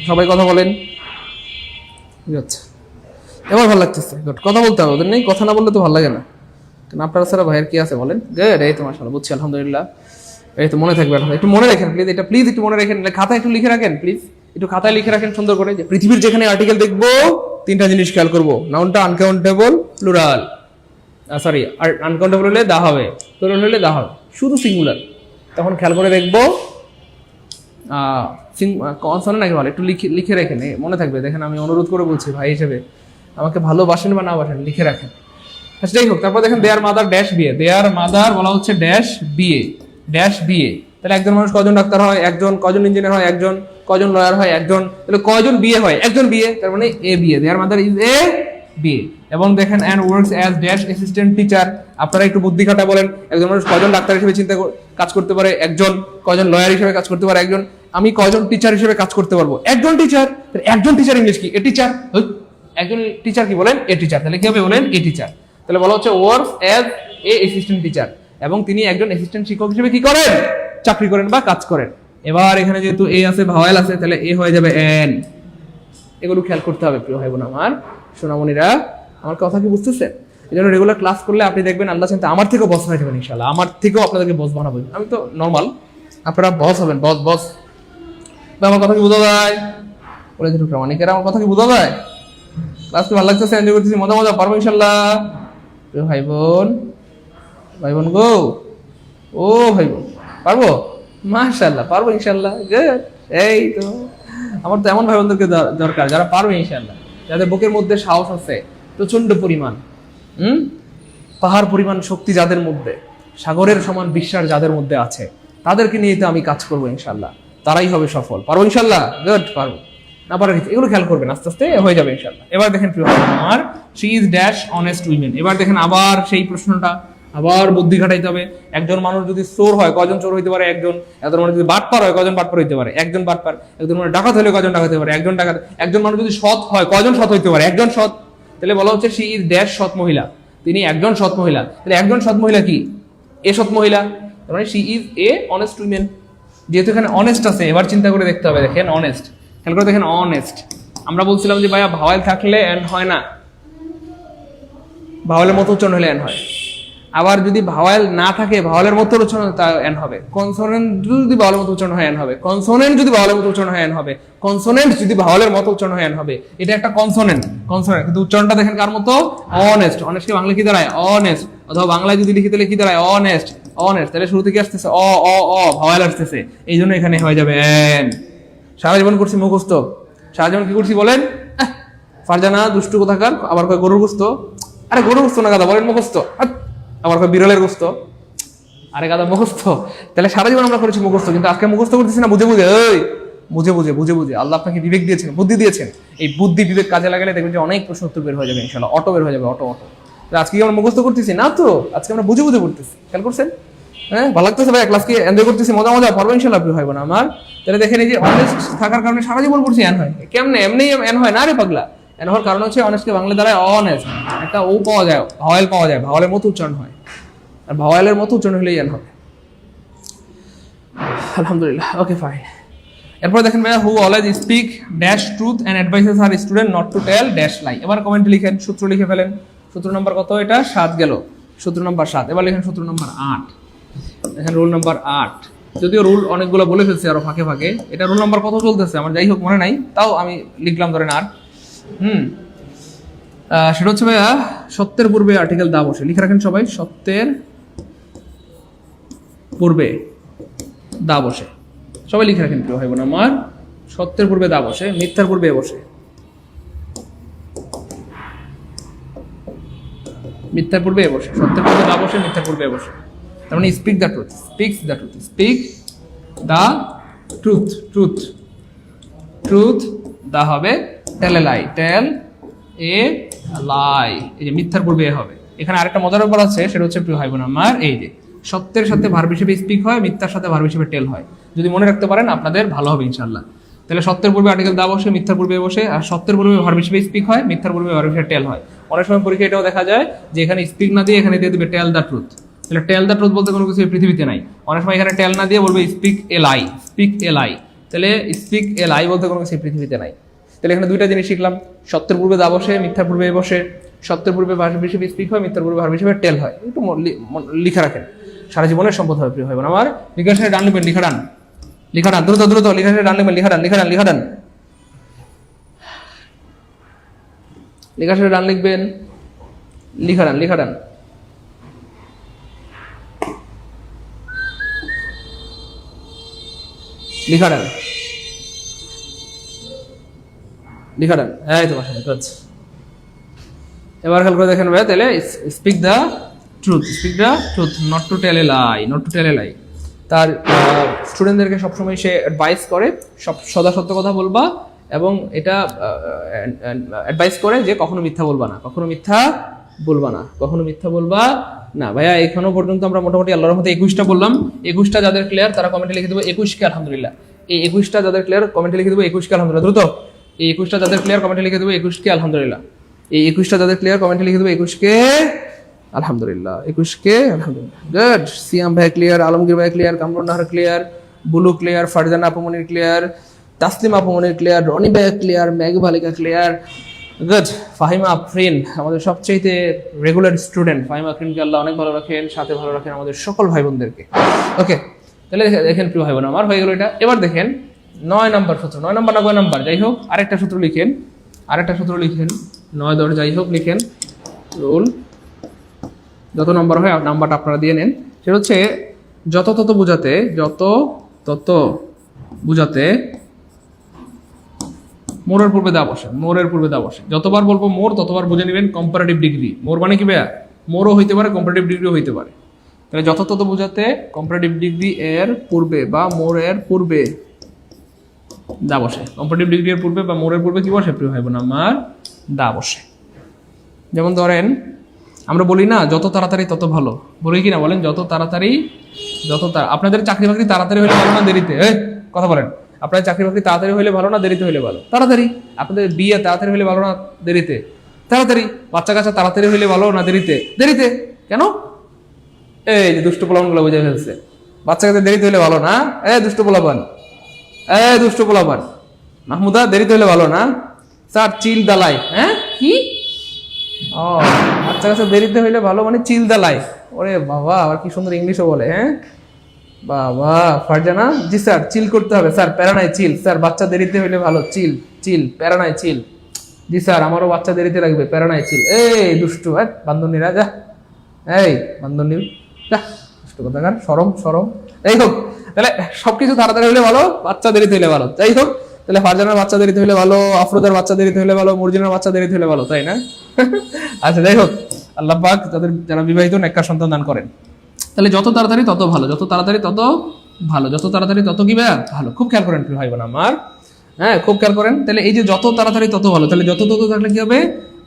সবাই কথা বলেন। আচ্ছা এবার ভালো লাগতেছে, গুড। কথা বলতে হবে, ওদের নেই, কথা না বললে তো ভালো লাগে না। কারণ আপনারা ছাড়া ভাইয়ের কি আছে বলেন? গুড, এই তো মাশাআল্লাহ, বুঝছি আলহামদুলিল্লাহ। এই তো মনে থাকবে, একটু মনে রাখেন প্লিজ, এটা প্লিজ একটু মনে রাখেন, খাতায় একটু লিখে রাখেন প্লিজ, একটু খাতায় লিখে রাখেন সুন্দর করে, যে পৃথিবীর যেখানে আর্টিকেল দেখবো 3টা জিনিস খেয়াল করবো, নাউনটা আনকাউন্টেবল প্লুরাল, সরি আনকাউন্টেবল হলে দা হবে, প্লুরাল হলে দা হবে, শুধু সিঙ্গুলার তখন খেয়াল করে দেখবো কনসোনেন্ট নাকি ভালো, একটু লিখে রাখেন, মনে থাকবে। দেখেন আমি অনুরোধ করে বলছি ভাই হিসেবে, আমাকে ভালোবাসেন বা না বাসেন লিখে রাখেন। আচ্ছা যাই হোক, তারপর দেখেন দেয়ার মাদার ড্যাশ বিয়ে, দেয়ার মাদার বলা হচ্ছে ড্যাশ বিয়ে, ড্যাশ বিয়ে। তাহলে একজন মানুষ কজন ডাক্তার হয়? একজন। কজন ইঞ্জিনিয়ার হয়? একজন। কজন লয়ার হয়? একজন। তাহলে কয়জন বিয়ে হয়? একজন বিয়ে, তার মানে এ বিয়ে, দেয়ার মাদার ইজ এ বিয়ে। এবং দেখেন and works as dash assistant teacher, আপনারা একটু বুদ্ধি খাটা বলেন, একজন মানুষ কজন ডাক্তার হিসেবে কাজ করতে পারে? একজন। কজন লয়ার হিসেবে কাজ করতে পারে? একজন। আমি কজন টিচার হিসেবে কাজ করতে পারবো? একজন টিচার। একজন টিচার ইংলিশ কি? A teacher. একজন টিচার কি বলেন? A teacher. তাহলে কি হবে বলেন? A teacher. তাহলে বলা হচ্ছে works as a assistant teacher, এবং তিনি একজন অ্যাসিস্ট্যান্ট শিক্ষক হিসেবে কি করেন? চাকরি করেন বা কাজ করেন। এবার এখানে যেহেতু এ আছে, ভাওয়েল আছে, তাহলে এ হয়ে যাবে এন। এগুলো খেয়াল করতে হবে প্রিয় ভাই বোন আমার, সোনামণিরা, আমার কথা কি বুঝতেছেন? এই জন্য রেগুলার ক্লাস করলে আপনি দেখবেন আল্লাহ চিন্তা আমার থেকেও বস হয়ে যাবেন ইনশাআল্লাহ, আমার থেকেও আপনাদেরকে বস বানাবো। আমি তো নর্মাল, আপনারা বস হবেন, বস বস। আমার কথা কি বোঝা যায়? বলে যে অনেকের আমার কথা কি বোঝা যায়? ক্লাস কি ভালো লাগতেছে? এনজয় করতেছি, মজা মজা, পারবো ইনশাআল্লাহ। প্রিয় ভাই বোন, ভাই বোন গো, ও ভাই বোন, পারবো? মাশাআল্লাহ পারবো ইনশাআল্লাহ, গুড। এই তো আমার তো এমন ভাই বোনদেরকে দরকার যারা পারবে ইনশাআল্লাহ, যাদের বুকের মধ্যে সাহস আছে প্রচন্ড পরিমাণ, পাহাড় পরিমাণ শক্তি যাদের মধ্যে, সাগরের সমান বিশ্বাস যাদের মধ্যে আছে, তাদেরকে নিয়ে তো আমি কাজ করবো ইনশাআল্লাহ, তারাই হবে সফল। পারবো ইনশাআল্লাহ, গুড। পারবো না পারার কিছু, এগুলো খেয়াল করবেন, আস্তে আস্তে হয়ে যাবে ইনশাআল্লাহ। এবার দেখেন প্রিয় আমার, she is dash honest women. এবার দেখেন আবার সেই প্রশ্নটা, আবার বুদ্ধি খাটাইতে হবে। একজন মানুষ যদি চোর হয়, কজন চোর হইতে পারে? একজন। একজন মানুষ যদি বাটপার হয়, কজন বাটপার হইতে পারে? একজন বাটপার। একজন মানুষ ডাকাত হলে কজন ডাকাত হতে পারে? একজন ডাকাত। একজন মানুষ যদি সৎ হয়, কজন সৎ হইতে পারে? একজন সৎ। তাহলে বলা হচ্ছে শি ইজ ড্যাশ সৎ মহিলা, তিনি একজন সৎ মহিলা। তাহলে একজন সৎ মহিলা কি? এ সৎ মহিলা, তার মানে she is a honest women. যেহেতু এখানে অনেস্ট আছে, এবার চিন্তা করে দেখতে হবে। দেখেন অনেস্ট, খেয়াল করে দেখেন অনেস্ট। আমরা বলছিলাম যে ভাইয়া ভাওয়েল থাকলে এন্ড হয় না, ভাওয়েলের মতো উচ্চারণ হলে এন হয়। আবার যদি ভাওয়েল না থাকে, ভাওয়েলের মতো উচ্চারণ তা এন হবে। কনসোনেন্ট যদি ভাওয়েলের মতো উচ্চারণ হয় এন হবে। কনসোনেন্ট যদি ভাওয়েলের মতো উচ্চারণ হয় এন হবে। কনসোনেন্ট যদি ভাওয়েলের মতো উচ্চারণ হয় এন হবে। এটা একটা কনসোনেন্ট, কনসোনেন্ট, কিন্তু উচ্চারণটা দেখেন কার মতো? অনেস্ট। অনেস্টকে বাংলা কি দাঁড়ায়? অনেস্ট। অথবা বাংলায় যদি লিখি তাহলে কি দাঁড়ায়? অনেস্ট। অনেস্ট। তাহলে শুরু থেকে আসতেছে অ অ অ, ভাওয়েল আসতেছে, এই জন্য এখানে হয়ে যাবে এন। সারা জীবন করছি মুখস্থ, সারা জীবন কি করছি বলেন? ফারজানা দুষ্টু কোথাকার, আবার কয় গরুর গোস্ত। আরে গরুর গোস্ত না গাদা, বলেন মুখস্থ। আবার কয় বিড়ালের গোস্ত। আরে গাদা মুখস্থ। তাহলে সারা জীবন আমরা করেছি মুখস্থ, কিন্তু আজকে মুখস্থ করতেছি না বুঝে বুঝে। ওই বুঝে বুঝে বুঝে বুঝে আল্লাহ আপনাকে বিবেক দিয়েছেন, বুদ্ধি দিয়েছেন। এই বুদ্ধি বিবেক কাজে লাগালে দেখবেন যে অনেক প্রশ্ন উত্তর বের হয়ে যাবে ইনশাআল্লাহ, অটো বের হয়ে যাবে, অটো অটো। আজকে কি আমরা মুখস্থ করতেছি না তো, আজকে আমরা বুঝে বুঝে পড়তেছি। খেয়াল করছেন? হ্যাঁ, ভালো লাগতেছে ভাই, ক্লাসকে এনজয় করতেছি, মজা মজা পড়বো ইনশাআল্লাহ, প্রিয় হয় না আমার। তাহলে দেখেন এই যে অনেস্ট থাকার কারণে সারা জীবন পড়ছি এন হয়। কেমনে এমনি এন হয় না রে পাগলা। এন হওয়ার কারণ হচ্ছে অনেস্টকে বাংলা দ্বারায় অনেস্ট একটা ও পাওয়া যায়, ভাওয়াল পাওয়া যায়, ভাওয়ালের মতো উচ্চারণ হয়, আর ভাওয়ালের মতো উচ্চারণ হলেই এন হবে। আলহামদুলিল্লাহ, ওকে ফাইন। এরপর দেখেন ভাইয়া, who always speak dash truth and advises her student not to tell dash lie. এবার কমেন্টে লিখেন, সূত্র লিখে ফেলেন। সূত্র নাম্বার কত? এটা 7 গেল, সূত্র নাম্বার 7। এবার লিখেন সূত্র নাম্বার 8। দেখেন রুল নাম্বার 8, যদিও রুল অনেকগুলো বলে ফেলছি আরো ফাঁকে ফাঁকে। এটা রুল নাম্বার কত চলতেছে আমার যাই হোক মনে নাই, তাও আমি লিখলাম ধরেন 8। সেটা হচ্ছে ভাইয়া, সত্যের পূর্বে আর্টিকেল দা বসে। লিখে রাখেন সবাই, সত্যের পূর্বে দা বসে। সবাই লিখে রাখেন প্রিয় ভাই বোন আমার, সত্যের পূর্বে দা বসে, মিথ্যার পূর্বে বসে। মিথ্যার পূর্বে বসে, সত্যের পূর্বে দা বসে, মিথ্যার পূর্বে বসে। তার মানে speak the truth, speaks the truth, speak the truth, truth, truth the হবে tell a lie, tell a লাই। এই যে মিথ্যার পূর্বে হবে। এখানে আরেকটা মজার ব্যাপার আছে, সেটা হচ্ছে প্রিয় ভাই বোন আমার, এই যে সত্যের সাথে ভার্ব হিসেবে স্পিক হয়, মিথ্যার সাথে ভার্ব হিসেবে টেল হয়। যদি মনে রাখতে পারেন আপনাদের ভালো হবে ইনশাআল্লাহ। তাহলে সত্যের পূর্বে আর্টিকেল দা বসে, মিথ্যার পূর্বে বসে, আর সত্যের পূর্বে ভার্ব হিসেবে স্পিক হয়, মিথ্যার পূর্বে ভার্ব হিসেবে টেল হয়। অনেক সময় পরীক্ষা এটাও দেখা যায় যে এখানে স্পিক না দিয়ে এখানে দিয়ে দিবে টেল দ্য ট্রুথ। তাহলে টেল দ্য ট্রুথ বলতে কোনো কিছু এই পৃথিবীতে নাই। অনেক সময় এখানে টেল না দিয়ে বলবে স্পিক এ লাই, স্পিক এ লাই। তাহলে স্পিক এ লাই বলতে কোনো কিছু এই পৃথিবীতে নাই। তাহলে এখানে দুইটা জিনিস শিখলাম, সত্যের পূর্বে দা বসে, মিথ্যার পূর্বে বসে। সত্যের পূর্বে ভার্ব হিসেবে স্পিক হয়, মিথ্যার পূর্বে ভার্ব হিসেবে টেল হয়। একটু লিখে রাখেন, সারা জীবনের সম্পদ হবে প্রিয় ভাই বোন আমার। লিখার সাথে ডান লিখবেন, লিখা ডান, লিখা ডান, দ্রুত দ্রুত লিখার সাথে ডান লিখবেন, লিখা ডান, লিখা ডান, লিখা ডান, লিখার সাথে ডান লিখবেন, লিখা ডান, লিখা ডান। লিখা ডান, লিখা ডান, এই তোমার সাথে কাজ। এবার খেয়াল করে দেখেন ভাই, তাহলে speak the truth, speak the truth, not to tell a lie, not to tell a lie. তার স্টুডেন্টদেরকে সবসময় সে অ্যাডভাইস করে সব সদা সত্য কথা বলবা, এবং এটা অ্যাডভাইস করে যে কখনো মিথ্যা বলবা না, কখনো মিথ্যা বলবা না, কখনো মিথ্যা বলবা না। ভাইয়া এখনো পর্যন্ত আমরা মোটামুটি আল্লাহর রহমতে 21টা বললাম। 21টা যাদের ক্লিয়ার তারা কমেন্টে লিখে দেবো 21কে আলহামদুলিল্লাহ। এই 21টা যাদের ক্লিয়ার কমেন্টে লিখে দেবো 21কে আলহামদুলিল্লাহ। দ্রুত এই 21টা যাদের ক্লিয়ার কমেন্টে লিখে দেবো 21কে আলহামদুলিল্লাহ। এই 21টা যাদের ক্লিয়ার কমেন্টে লিখে দেবো 21কে আলহামদুলিল্লাহ, 21কে আলহামদুলিল্লাহ। গুড। সিয়াম ভাই ক্লিয়ার, আলমগীর ভাই clear, Kamrun Nahar clear, Bulu clear, Farzana আপুমনির ক্লিয়ার, তাসলিম আপুমনির ক্লিয়ার, রনি ভাই ক্লিয়ার, ম্যাগি বালিকা ক্লিয়ার। গুড। ফাহিমা আফরিন আমাদের সবচেয়ে রেগুলার স্টুডেন্ট। ফাহিমা আফরিনকে আল্লাহ অনেক ভালো রাখেন, সাথে ভালো রাখেন আমাদের সকল ভাই বোনদেরকে। ওকে, তাহলে দেখেন প্রিয় ভাই বোন আমার হয়ে গেল এটা। এবার দেখেন 9 নম্বর সূত্র, 9 নম্বর না 9 নম্বর যাই হোক, আরেকটা সূত্র লিখেন, আরেকটা সূত্র লিখেন, 9 10 যাই হোক লিখেন। রুল যত নম্বর হয় নাম্বারটা আপনারা দিয়ে নেন। সেটা হচ্ছে যত তত বোঝাতে, যত তত বোঝাতে মোরের পূর্বে দা বসে, মোরের পূর্বে দা বসে। যতবার বলবো মোর ততবার বুঝে নেবেন কম্পারেটিভ ডিগ্রি। মোর মানে কি ভাইয়া? মোরও হইতে পারে, কম্পারেটিভ ডিগ্রিও হইতে পারে। তাহলে যত তত বোঝাতে কম্পারেটিভ ডিগ্রি এর পূর্বে বা মোরের পূর্বে দা বসে। কম্পারেটিভ ডিগ্রি এর পূর্বে বা মোরের পূর্বে কি বসে প্রিয় ভাই বোন আমার? দা বসে। যেমন ধরেন আমরা বলি না যত তাড়াতাড়ি তত ভালো, বলি কি না বলেন? যত তাড়াতাড়ি আপনাদের চাকরি বাকরি তাড়াতাড়ি হলে ভালো না দেরিতে? কথা বলেন, আপনাদের চাকরি বাকরি তাড়াতাড়ি হলে ভালো না দেরিতে হলে ভালো? তাড়াতাড়ি। আপনাদের বিয়ে তাড়াতাড়ি হলে ভালো না দেরিতে? তাড়াতাড়ি। বাচ্চা কাচ্চা তাড়াতাড়ি হলে ভালো না দেরিতে? দেরিতে। কেন? এই যে দুষ্ট পোলাপানগুলো বুঝে ফেলছে, বাচ্চা কাচ্চা দেরিতে হলে ভালো না। দুষ্ট পোলাপান, দুষ্ট পোলাপান, মাহমুদা দেরিতে হলে ভালো না। স্যার চিল দালাই। কি? ও বাচ্চা কাচ্চা দেরিতে হইলে ভালো মানে চিল দালাই। ওরে বাবা, আবার কি সুন্দর ইংলিশও বলে। বাবা। ফারজানা জি স্যার চিল করতে হবে স্যার, প্যারা নাই চিল। স্যার বাচ্চা দেরিতে হইলে ভালো, চিল চিল, প্যারা নাই চিল। জি স্যার আমারও বাচ্চা দেরিতে লাগবে, প্যারা নাই চিল। এই দুষ্টু বান্ধবীরা যা, এই বান্ধবী যা, দুষ্ট কথা গান, সরম সরম। যাই হোক, তাহলে সবকিছু তাড়াতাড়ি হলে ভালো, বাচ্চা দেরিতে হইলে ভালো। যাই হোক, তাহলে ফারজানার বাচ্চা দেরিতে হলে ভালো, আফরোজার বাচ্চা দেরিতে হলে ভালো, মুরজিনার বাচ্চা দেরিতে হলে ভালো, তাই না? আচ্ছা, যাই হোক, আল্লাহ পাক যারা বিবাহিত নেককার সন্তান দান করেন। তাহলে যত তাড়াতাড়ি তত ভালো, যত তাড়াতাড়ি তত ভালো, যত তাড়াতাড়ি তত কি ভালো। খুব খেয়াল করেন প্রিয় ভাই বোন আমার, হ্যাঁ খুব খেয়াল করেন। তাহলে এই যে যত তাড়াতাড়ি তত ভালো, তাহলে যত তত থাকলে কি হবে?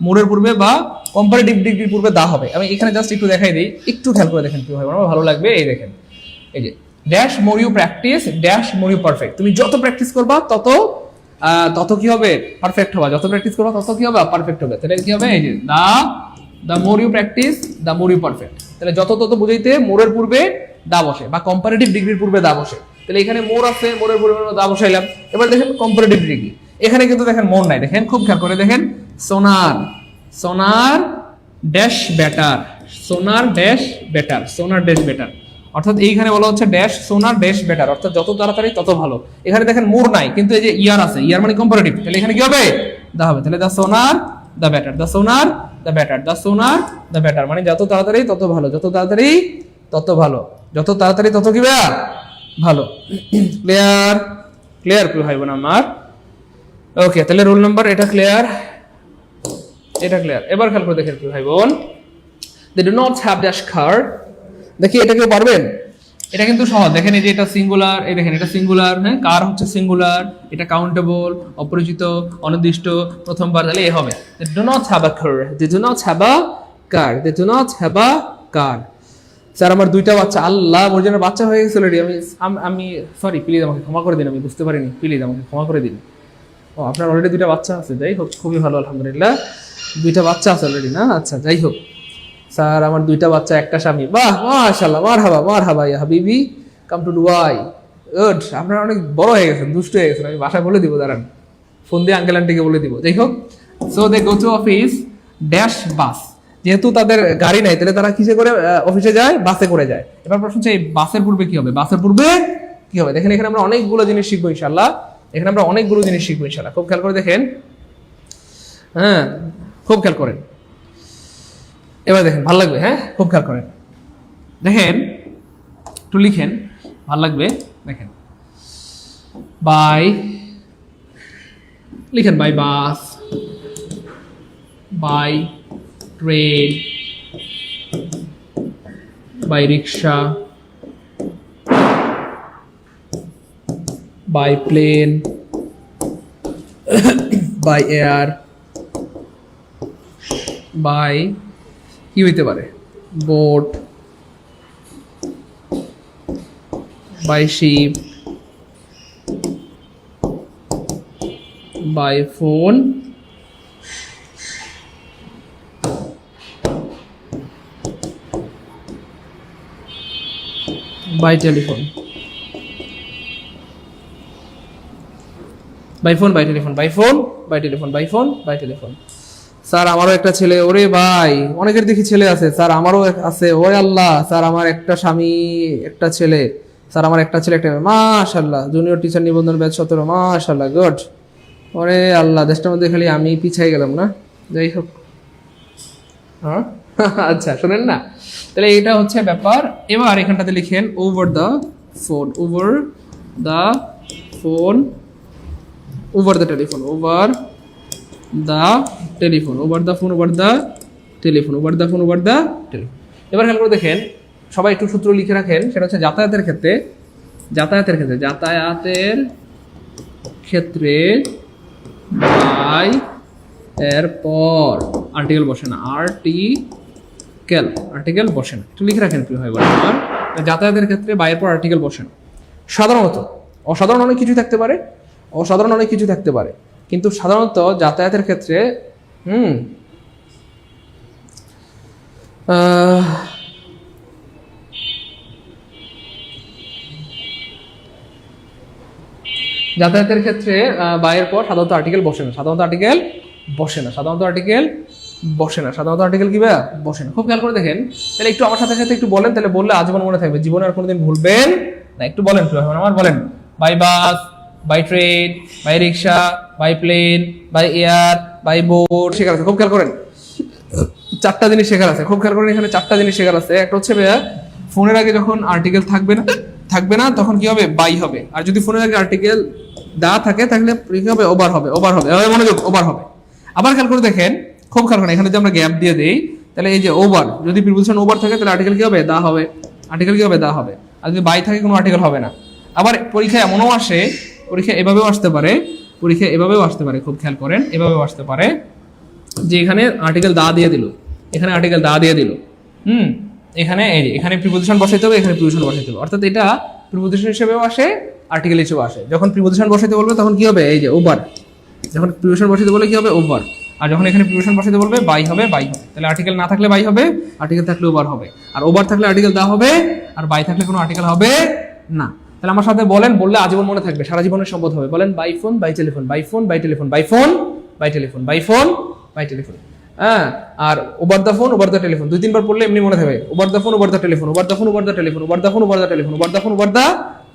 মোড়ের পূর্বে বা কম্পারেটিভ ডিগ্রির পূর্বে দা হবে। আমি এখানে জাস্ট একটু দেখাই দিই, একটু খেয়াল করে দেখেন প্রিয় ভাই বোন, আমার ভালো লাগবে। এই দেখেন, এই যে dash more you practice dash more you perfect. তুমি যত প্র্যাকটিস করবা তত কি হবে? পারফেক্ট হবে। যত প্র্যাকটিস করবা তত কি হবে? পারফেক্ট হবে। তাহলে কি হবে? এই যে the more you practice the more you perfect. তাহলে যত তত বুঝাইতে মোরের পূর্বে দা বসে বা কম্পারেটিভ ডিগ্রির পূর্বে দা বসে। তাহলে এখানে মোর আছে, মোরের পূর্বে দা বসাইলাম। এবার দেখেন কম্পারেটিভ ডিগ্রি, এখানে কিন্তু দেখেন মোর নাই। দেখেন খুব খেয়াল করে দেখেন, সোনার ড্যাশ বেটার, সোনার ড্যাশ বেটার, সোনার ড্যাশ বেটার। অর্থাৎ এইখানে বলা হচ্ছে ড্যাশ সোনার ড্যাশ বেটার, অর্থাৎ যত তাড়াতাড়ি তত ভালো। এখানে দেখেন মোর নাই, কিন্তু এই যে ইয়ার আছে, ইয়ার মানে কম্পারেটিভ। তাহলে এখানে কি হবে? দা হবে। তাহলে দা সোনার দা বেটার, দা সোনার দা বেটার, দা সোনার দা বেটার, মানে যত তাড়াতাড়ি তত ভালো, যত তাড়াতাড়ি তত ভালো, যত তাড়াতাড়ি তত কি ভালো। ক্লিয়ার? ক্লিয়ার প্রিয় ভাই বোন আমার? ওকে, তাহলে রোল নাম্বার এটা ক্লিয়ার, এটা ক্লিয়ার। এবার খেয়াল করে দেখেন প্রিয় ভাই বোন, they do not have dash card. দেখি এটা কেউ পারবেন? এটা কিন্তু সহজ। দেখেন এই যে এটা সিঙ্গুলার, এই দেখেন এটা সিঙ্গুলার, হ্যাঁ কার হচ্ছে সিঙ্গুলার, এটা কাউন্টেবল, অপরিচিত, অনির্দিষ্ট, প্রথমবার, তাহলে এ হবে they do not have a car, they do not have a car, they do not have a car. Sir আমার দুইটা বাচ্চা, আল্লাহ মুরজিনার বাচ্চা হয়ে গেছে অলরেডি। আমি সরি, প্লিজ আমাকে ক্ষমা করে দিন, আমি বুঝতে পারিনি, প্লিজ আমাকে ক্ষমা করে দিন। ও আপনার অলরেডি দুইটা বাচ্চা আছে, যাই হোক খুবই ভালো, আলহামদুলিল্লাহ দুইটা বাচ্চা আছে অলরেডি না? আচ্ছা যাই হোক, স্যার আমার দুইটা বাচ্চা একটা স্বামী, বাহ মাশাআল্লাহ, মারহাবা ইয়া হাবিবি, কাম টু দুবাই, গুড। আপনারা অনেক বড় হয়ে গেছেন, দুষ্ট হয়ে গেছেন, আমি বাসায় বলে দিব, দাঁড়ান ফোন দিয়ে আঙ্কেল আন্টিকে বলে দিব। যাই হোক, so they go to office dash bus. যেহেতু তাদের গাড়ি নাই, তাহলে তারা কিসে করে অফিসে যায়? বাসে করে যায়। এবার প্রশ্ন হচ্ছে এই বাসের পূর্বে কি হবে? বাসের পূর্বে কি হবে? দেখেন এখানে আমরা অনেকগুলো জিনিস শিখবো ইনশাআল্লাহ, এখানে আমরা অনেকগুলো জিনিস শিখবো ইনশাআল্লাহ। খুব খেয়াল করে দেখেন, হ্যাঁ খুব খেয়াল করেন। এবার দেখেন ভালো লাগবে, হ্যাঁ খুব খেয়াল করেন, দেখেন একটু লিখেন, ভালো লাগবে। দেখেন বাই, লিখেন by bus, by train, by rickshaw, by plane, by air, by কি হইতে পারে? Boat, by ship, by phone, by telephone, by phone by telephone, by phone by telephone, by phone by telephone. Sir আমারও একটা ছেলে, ওরে ভাই অনেকের দেখি ছেলে আছে। স্যার আমারও আছে, ওরে আল্লাহ। স্যার আমার একটা স্বামী, একটা ছেলে। স্যার আমার একটা ছেলে, একটা মাশাআল্লাহ। জুনিয়র টিচার নিবন্ধন ব্যাচ 17, মাশাআল্লাহ, গুড। ওরে আল্লাহ, দেশটার মধ্যে খালি আমি পিছাই গেলাম না? যাই হোক, হ্যাঁ আচ্ছা শোনেন না, তাহলে এটা হচ্ছে ব্যাপার। এবার এখানটাতে লিখেন over the phone, over the phone, over the telephone, over the telephone, over the phone, over the telephone, over the phone, over the telephone. এবার খেয়াল করে দেখেন, সবাই একটু সূত্র লিখে রাখেন। সেটা হচ্ছে যাতায়াতের ক্ষেত্রে, যাতায়াতের ক্ষেত্রে, যাতায়াতের ক্ষেত্রে বাই এর পর আর্টিকেল বসে না, আর্টিকেল, আর্টিকেল বসে না। একটু লিখে রাখেন প্রিয় ভাই বোন আমার, যাতায়াতের ক্ষেত্রে বাইয়ের পর আর্টিকেল বসে না। সাধারণত, অসাধারণ অনেক কিছু থাকতে পারে, অসাধারণ অনেক কিছু থাকতে পারে, কিন্তু সাধারণত যাতায়াতের ক্ষেত্রে যাতায়াতের ক্ষেত্রে বাইয়ের পর সাধারণত আর্টিকেল বসে না, সাধারণত আর্টিকেল বসে না, সাধারণত আর্টিকেল বসে না, সাধারণত আর্টিকেল কি ভাইয়া বসে না। খুব খেয়াল করে দেখেন, তাহলে একটু আমার সাথে সাথে একটু বলেন, তাহলে বললে আজীবন মনে থাকবে, জীবনে আর কোনোদিন ভুলবেন না। একটু বলেন আমার, বলেন by bus, by train, by rickshaw, by plane, by air, by boat. শেখার আছে, খুব খেয়াল করেন, চারটা জিনিস শেখার আছে। খুব খেয়াল করেন, এখানে চারটা জিনিস শেখার আছে। একটা হচ্ছে ভাইয়া, ফোনের আগে যখন আর্টিকেল থাকবে না তখন কি হবে? বাই হবে। আর যদি ফোনের আগে আর্টিকেল দা থাকে তাহলে কি হবে? ওভার হবে, ওভার হবে, মনোযোগ, ওভার হবে। আবার খেয়াল করে দেখেন, খুব খেয়াল করেন, এখানে যদি আমরা গ্যাপ দিয়ে দেই তাহলে এই যে ওভার, যদি প্রিপোজিশন ওভার থাকে তাহলে আর্টিকেল কি হবে? দা হবে। আর্টিকেল কি হবে? দা হবে। আর যদি বাই থাকে কোনো আর্টিকেল হবে না। আবার পরীক্ষায় এমনও আসে, পরীক্ষা এভাবেও আসতে পারে, পরীক্ষা এভাবেও আসতে পারে, খুব খেয়াল করেন, এভাবেও আসতে পারে যে এখানে আর্টিকেল দা দিয়ে দিল, এখানে আর্টিকেল দা দিয়ে দিল, এখানে এই যে এখানে প্রিপোজিশন বসাইতে হবে, এখানে প্রিপোজিশন বসাইতে হবে, অর্থাৎ এটা প্রিপোজিশন হিসেবেও আসে, আর্টিকেল হিসেবেও আসে। যখন প্রিপোজিশন বসাইতে বলবে তখন কি হবে? এই যে ওভার। যখন প্রিপোজিশন বসাইতে বলে কি হবে? ওভার। আর যখন এখানে প্রিপোজিশন বসাইতে বলবে বাই হবে, বাই হবে। তাহলে আর্টিকেল না থাকলে বাই হবে, আর্টিকেল থাকলে ওভার হবে। আর ওভার থাকলে আর্টিকেল দা হবে, আর বাই থাকলে কোনো আর্টিকেল হবে না। তাহলে আমার সাথে বলেন, বললে আজীবন মনে থাকবে, সারা জীবনের সম্পদ হবে। বলেন, by phone, by telephone, by phone, by telephone, by phone, by telephone, by phone, by telephone. হ্যাঁ, আর over the phone, over the telephone 2-3 বার পড়লে এমনি মনে থাকবে। Over the phone, over the telephone, over the phone, over the telephone, over the phone, over the telephone, over the phone, over the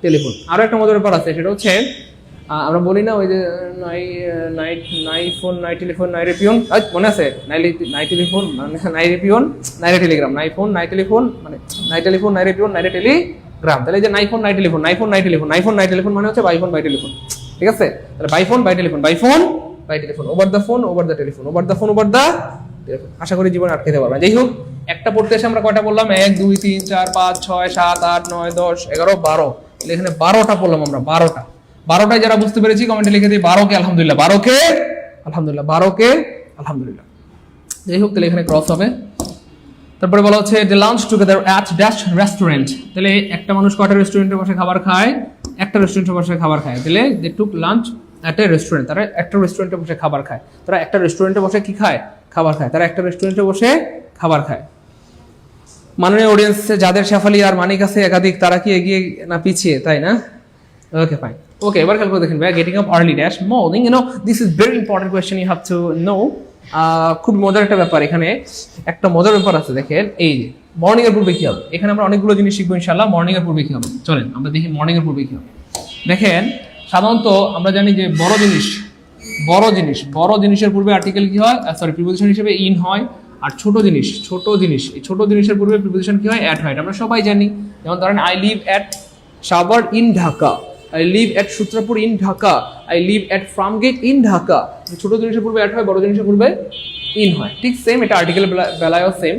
telephone. আরো একটা মজার ব্যাপার আছে, সেটা হচ্ছে আমরা বলি না ওই যে নাই ফোন, নাই টেলিফোন, নাই রেপিয়ন, মনে আছে? নাই টেলিফোন মানে নাই রেপিয়ন, নাই রে টেলিগ্রাম, নাই ফোন, নাই টেলিফোন, মানে নাই টেলিফোন, নাই রেপিয়ন, নাই রে টেলিগ্রাম। তাহলে এই যে নাই ফোন, নাই টেলিফোন, নাই ফোন, নাই টেলিফোন, নাই ফোন, নাই টেলিফোন মানে হচ্ছে বাই ফোন, বাই টেলিফোন। ঠিক আছে? তাহলে by phone, by telephone, by phone, by telephone, over the phone, over the telephone, over the phone, over the telephone. আশা করি জীবনে আটকাতে পারবেন। যাই হোক, একটা পড়তে এসে আমরা কয়টা বললাম? 1 2 3 4 5 6 7 8 9 10 11 12। এখানে 12টা পড়লাম আমরা, 12টা। 12টায় যারা বুঝতে পেরেছি কমেন্টে লিখে দিই 12 কে আলহামদুলিল্লাহ, 12 কে আলহামদুলিল্লাহ, 12 কে আলহামদুলিল্লাহ। যাই হোক, তাহলে এখানে ক্রস হবে। তারপরে বলা হচ্ছে they lunch together at dash restaurant. তাহলে একটা মানুষ কয়টা রেস্টুরেন্টে বসে খাবার খায়? একটা রেস্টুরেন্টে বসে খাবার খায়। তাহলে দে টুক লাঞ্চ অ্যাট এ রেস্টুরেন্ট, তারা একটা রেস্টুরেন্টে বসে খাবার খায়। তারা একটা রেস্টুরেন্টে বসে কি খায়? খাবার খায়। তারা একটা রেস্টুরেন্টে বসে খাবার খায়। মাননীয় অডিয়েন্স, যাদের শেফালি আর মানিক আছে একাধিক, তারা কি এগিয়ে না পিছিয়ে? তাই না? ওকে, ফাইন। ওকে, এবার খেয়াল করে দেখেন, ভাই getting up early dash morning, this is very important question, you have to know. খুব মজার একটা ব্যাপার, এখানে একটা মজার ব্যাপার আছে। দেখেন, এই যে মর্নিং এর পূর্বে কি হবে? এখানে আমরা অনেকগুলো জিনিস শিখবো ইনশাআল্লাহ। মর্নিং এর পূর্বে কি হবে? চলেন আমরা দেখি মর্নিং এর পূর্বে কি হবে। দেখেন, সাধারণত আমরা জানি যে বড় জিনিসের পূর্বে আর্টিকেল কি হয়? সরি, প্রিপোজিশন হিসেবে ইন হয়। আর ছোট জিনিস, এই ছোট জিনিসের পূর্বে প্রিপোজিশন কি হয়? অ্যাট হয়। আমরা সবাই জানি। যেমন ধরেন, I live at Savar in Dhaka, I live at Sutrapur in Dhaka, I live at Farmgate in Dhaka। ছোট জিনিসের পূর্বে অ্যাড হয়, বড় জিনিসের পূর্বে ইন হয়। ঠিক সেম, এটা আর্টিকেলের বেলায়ও সেম,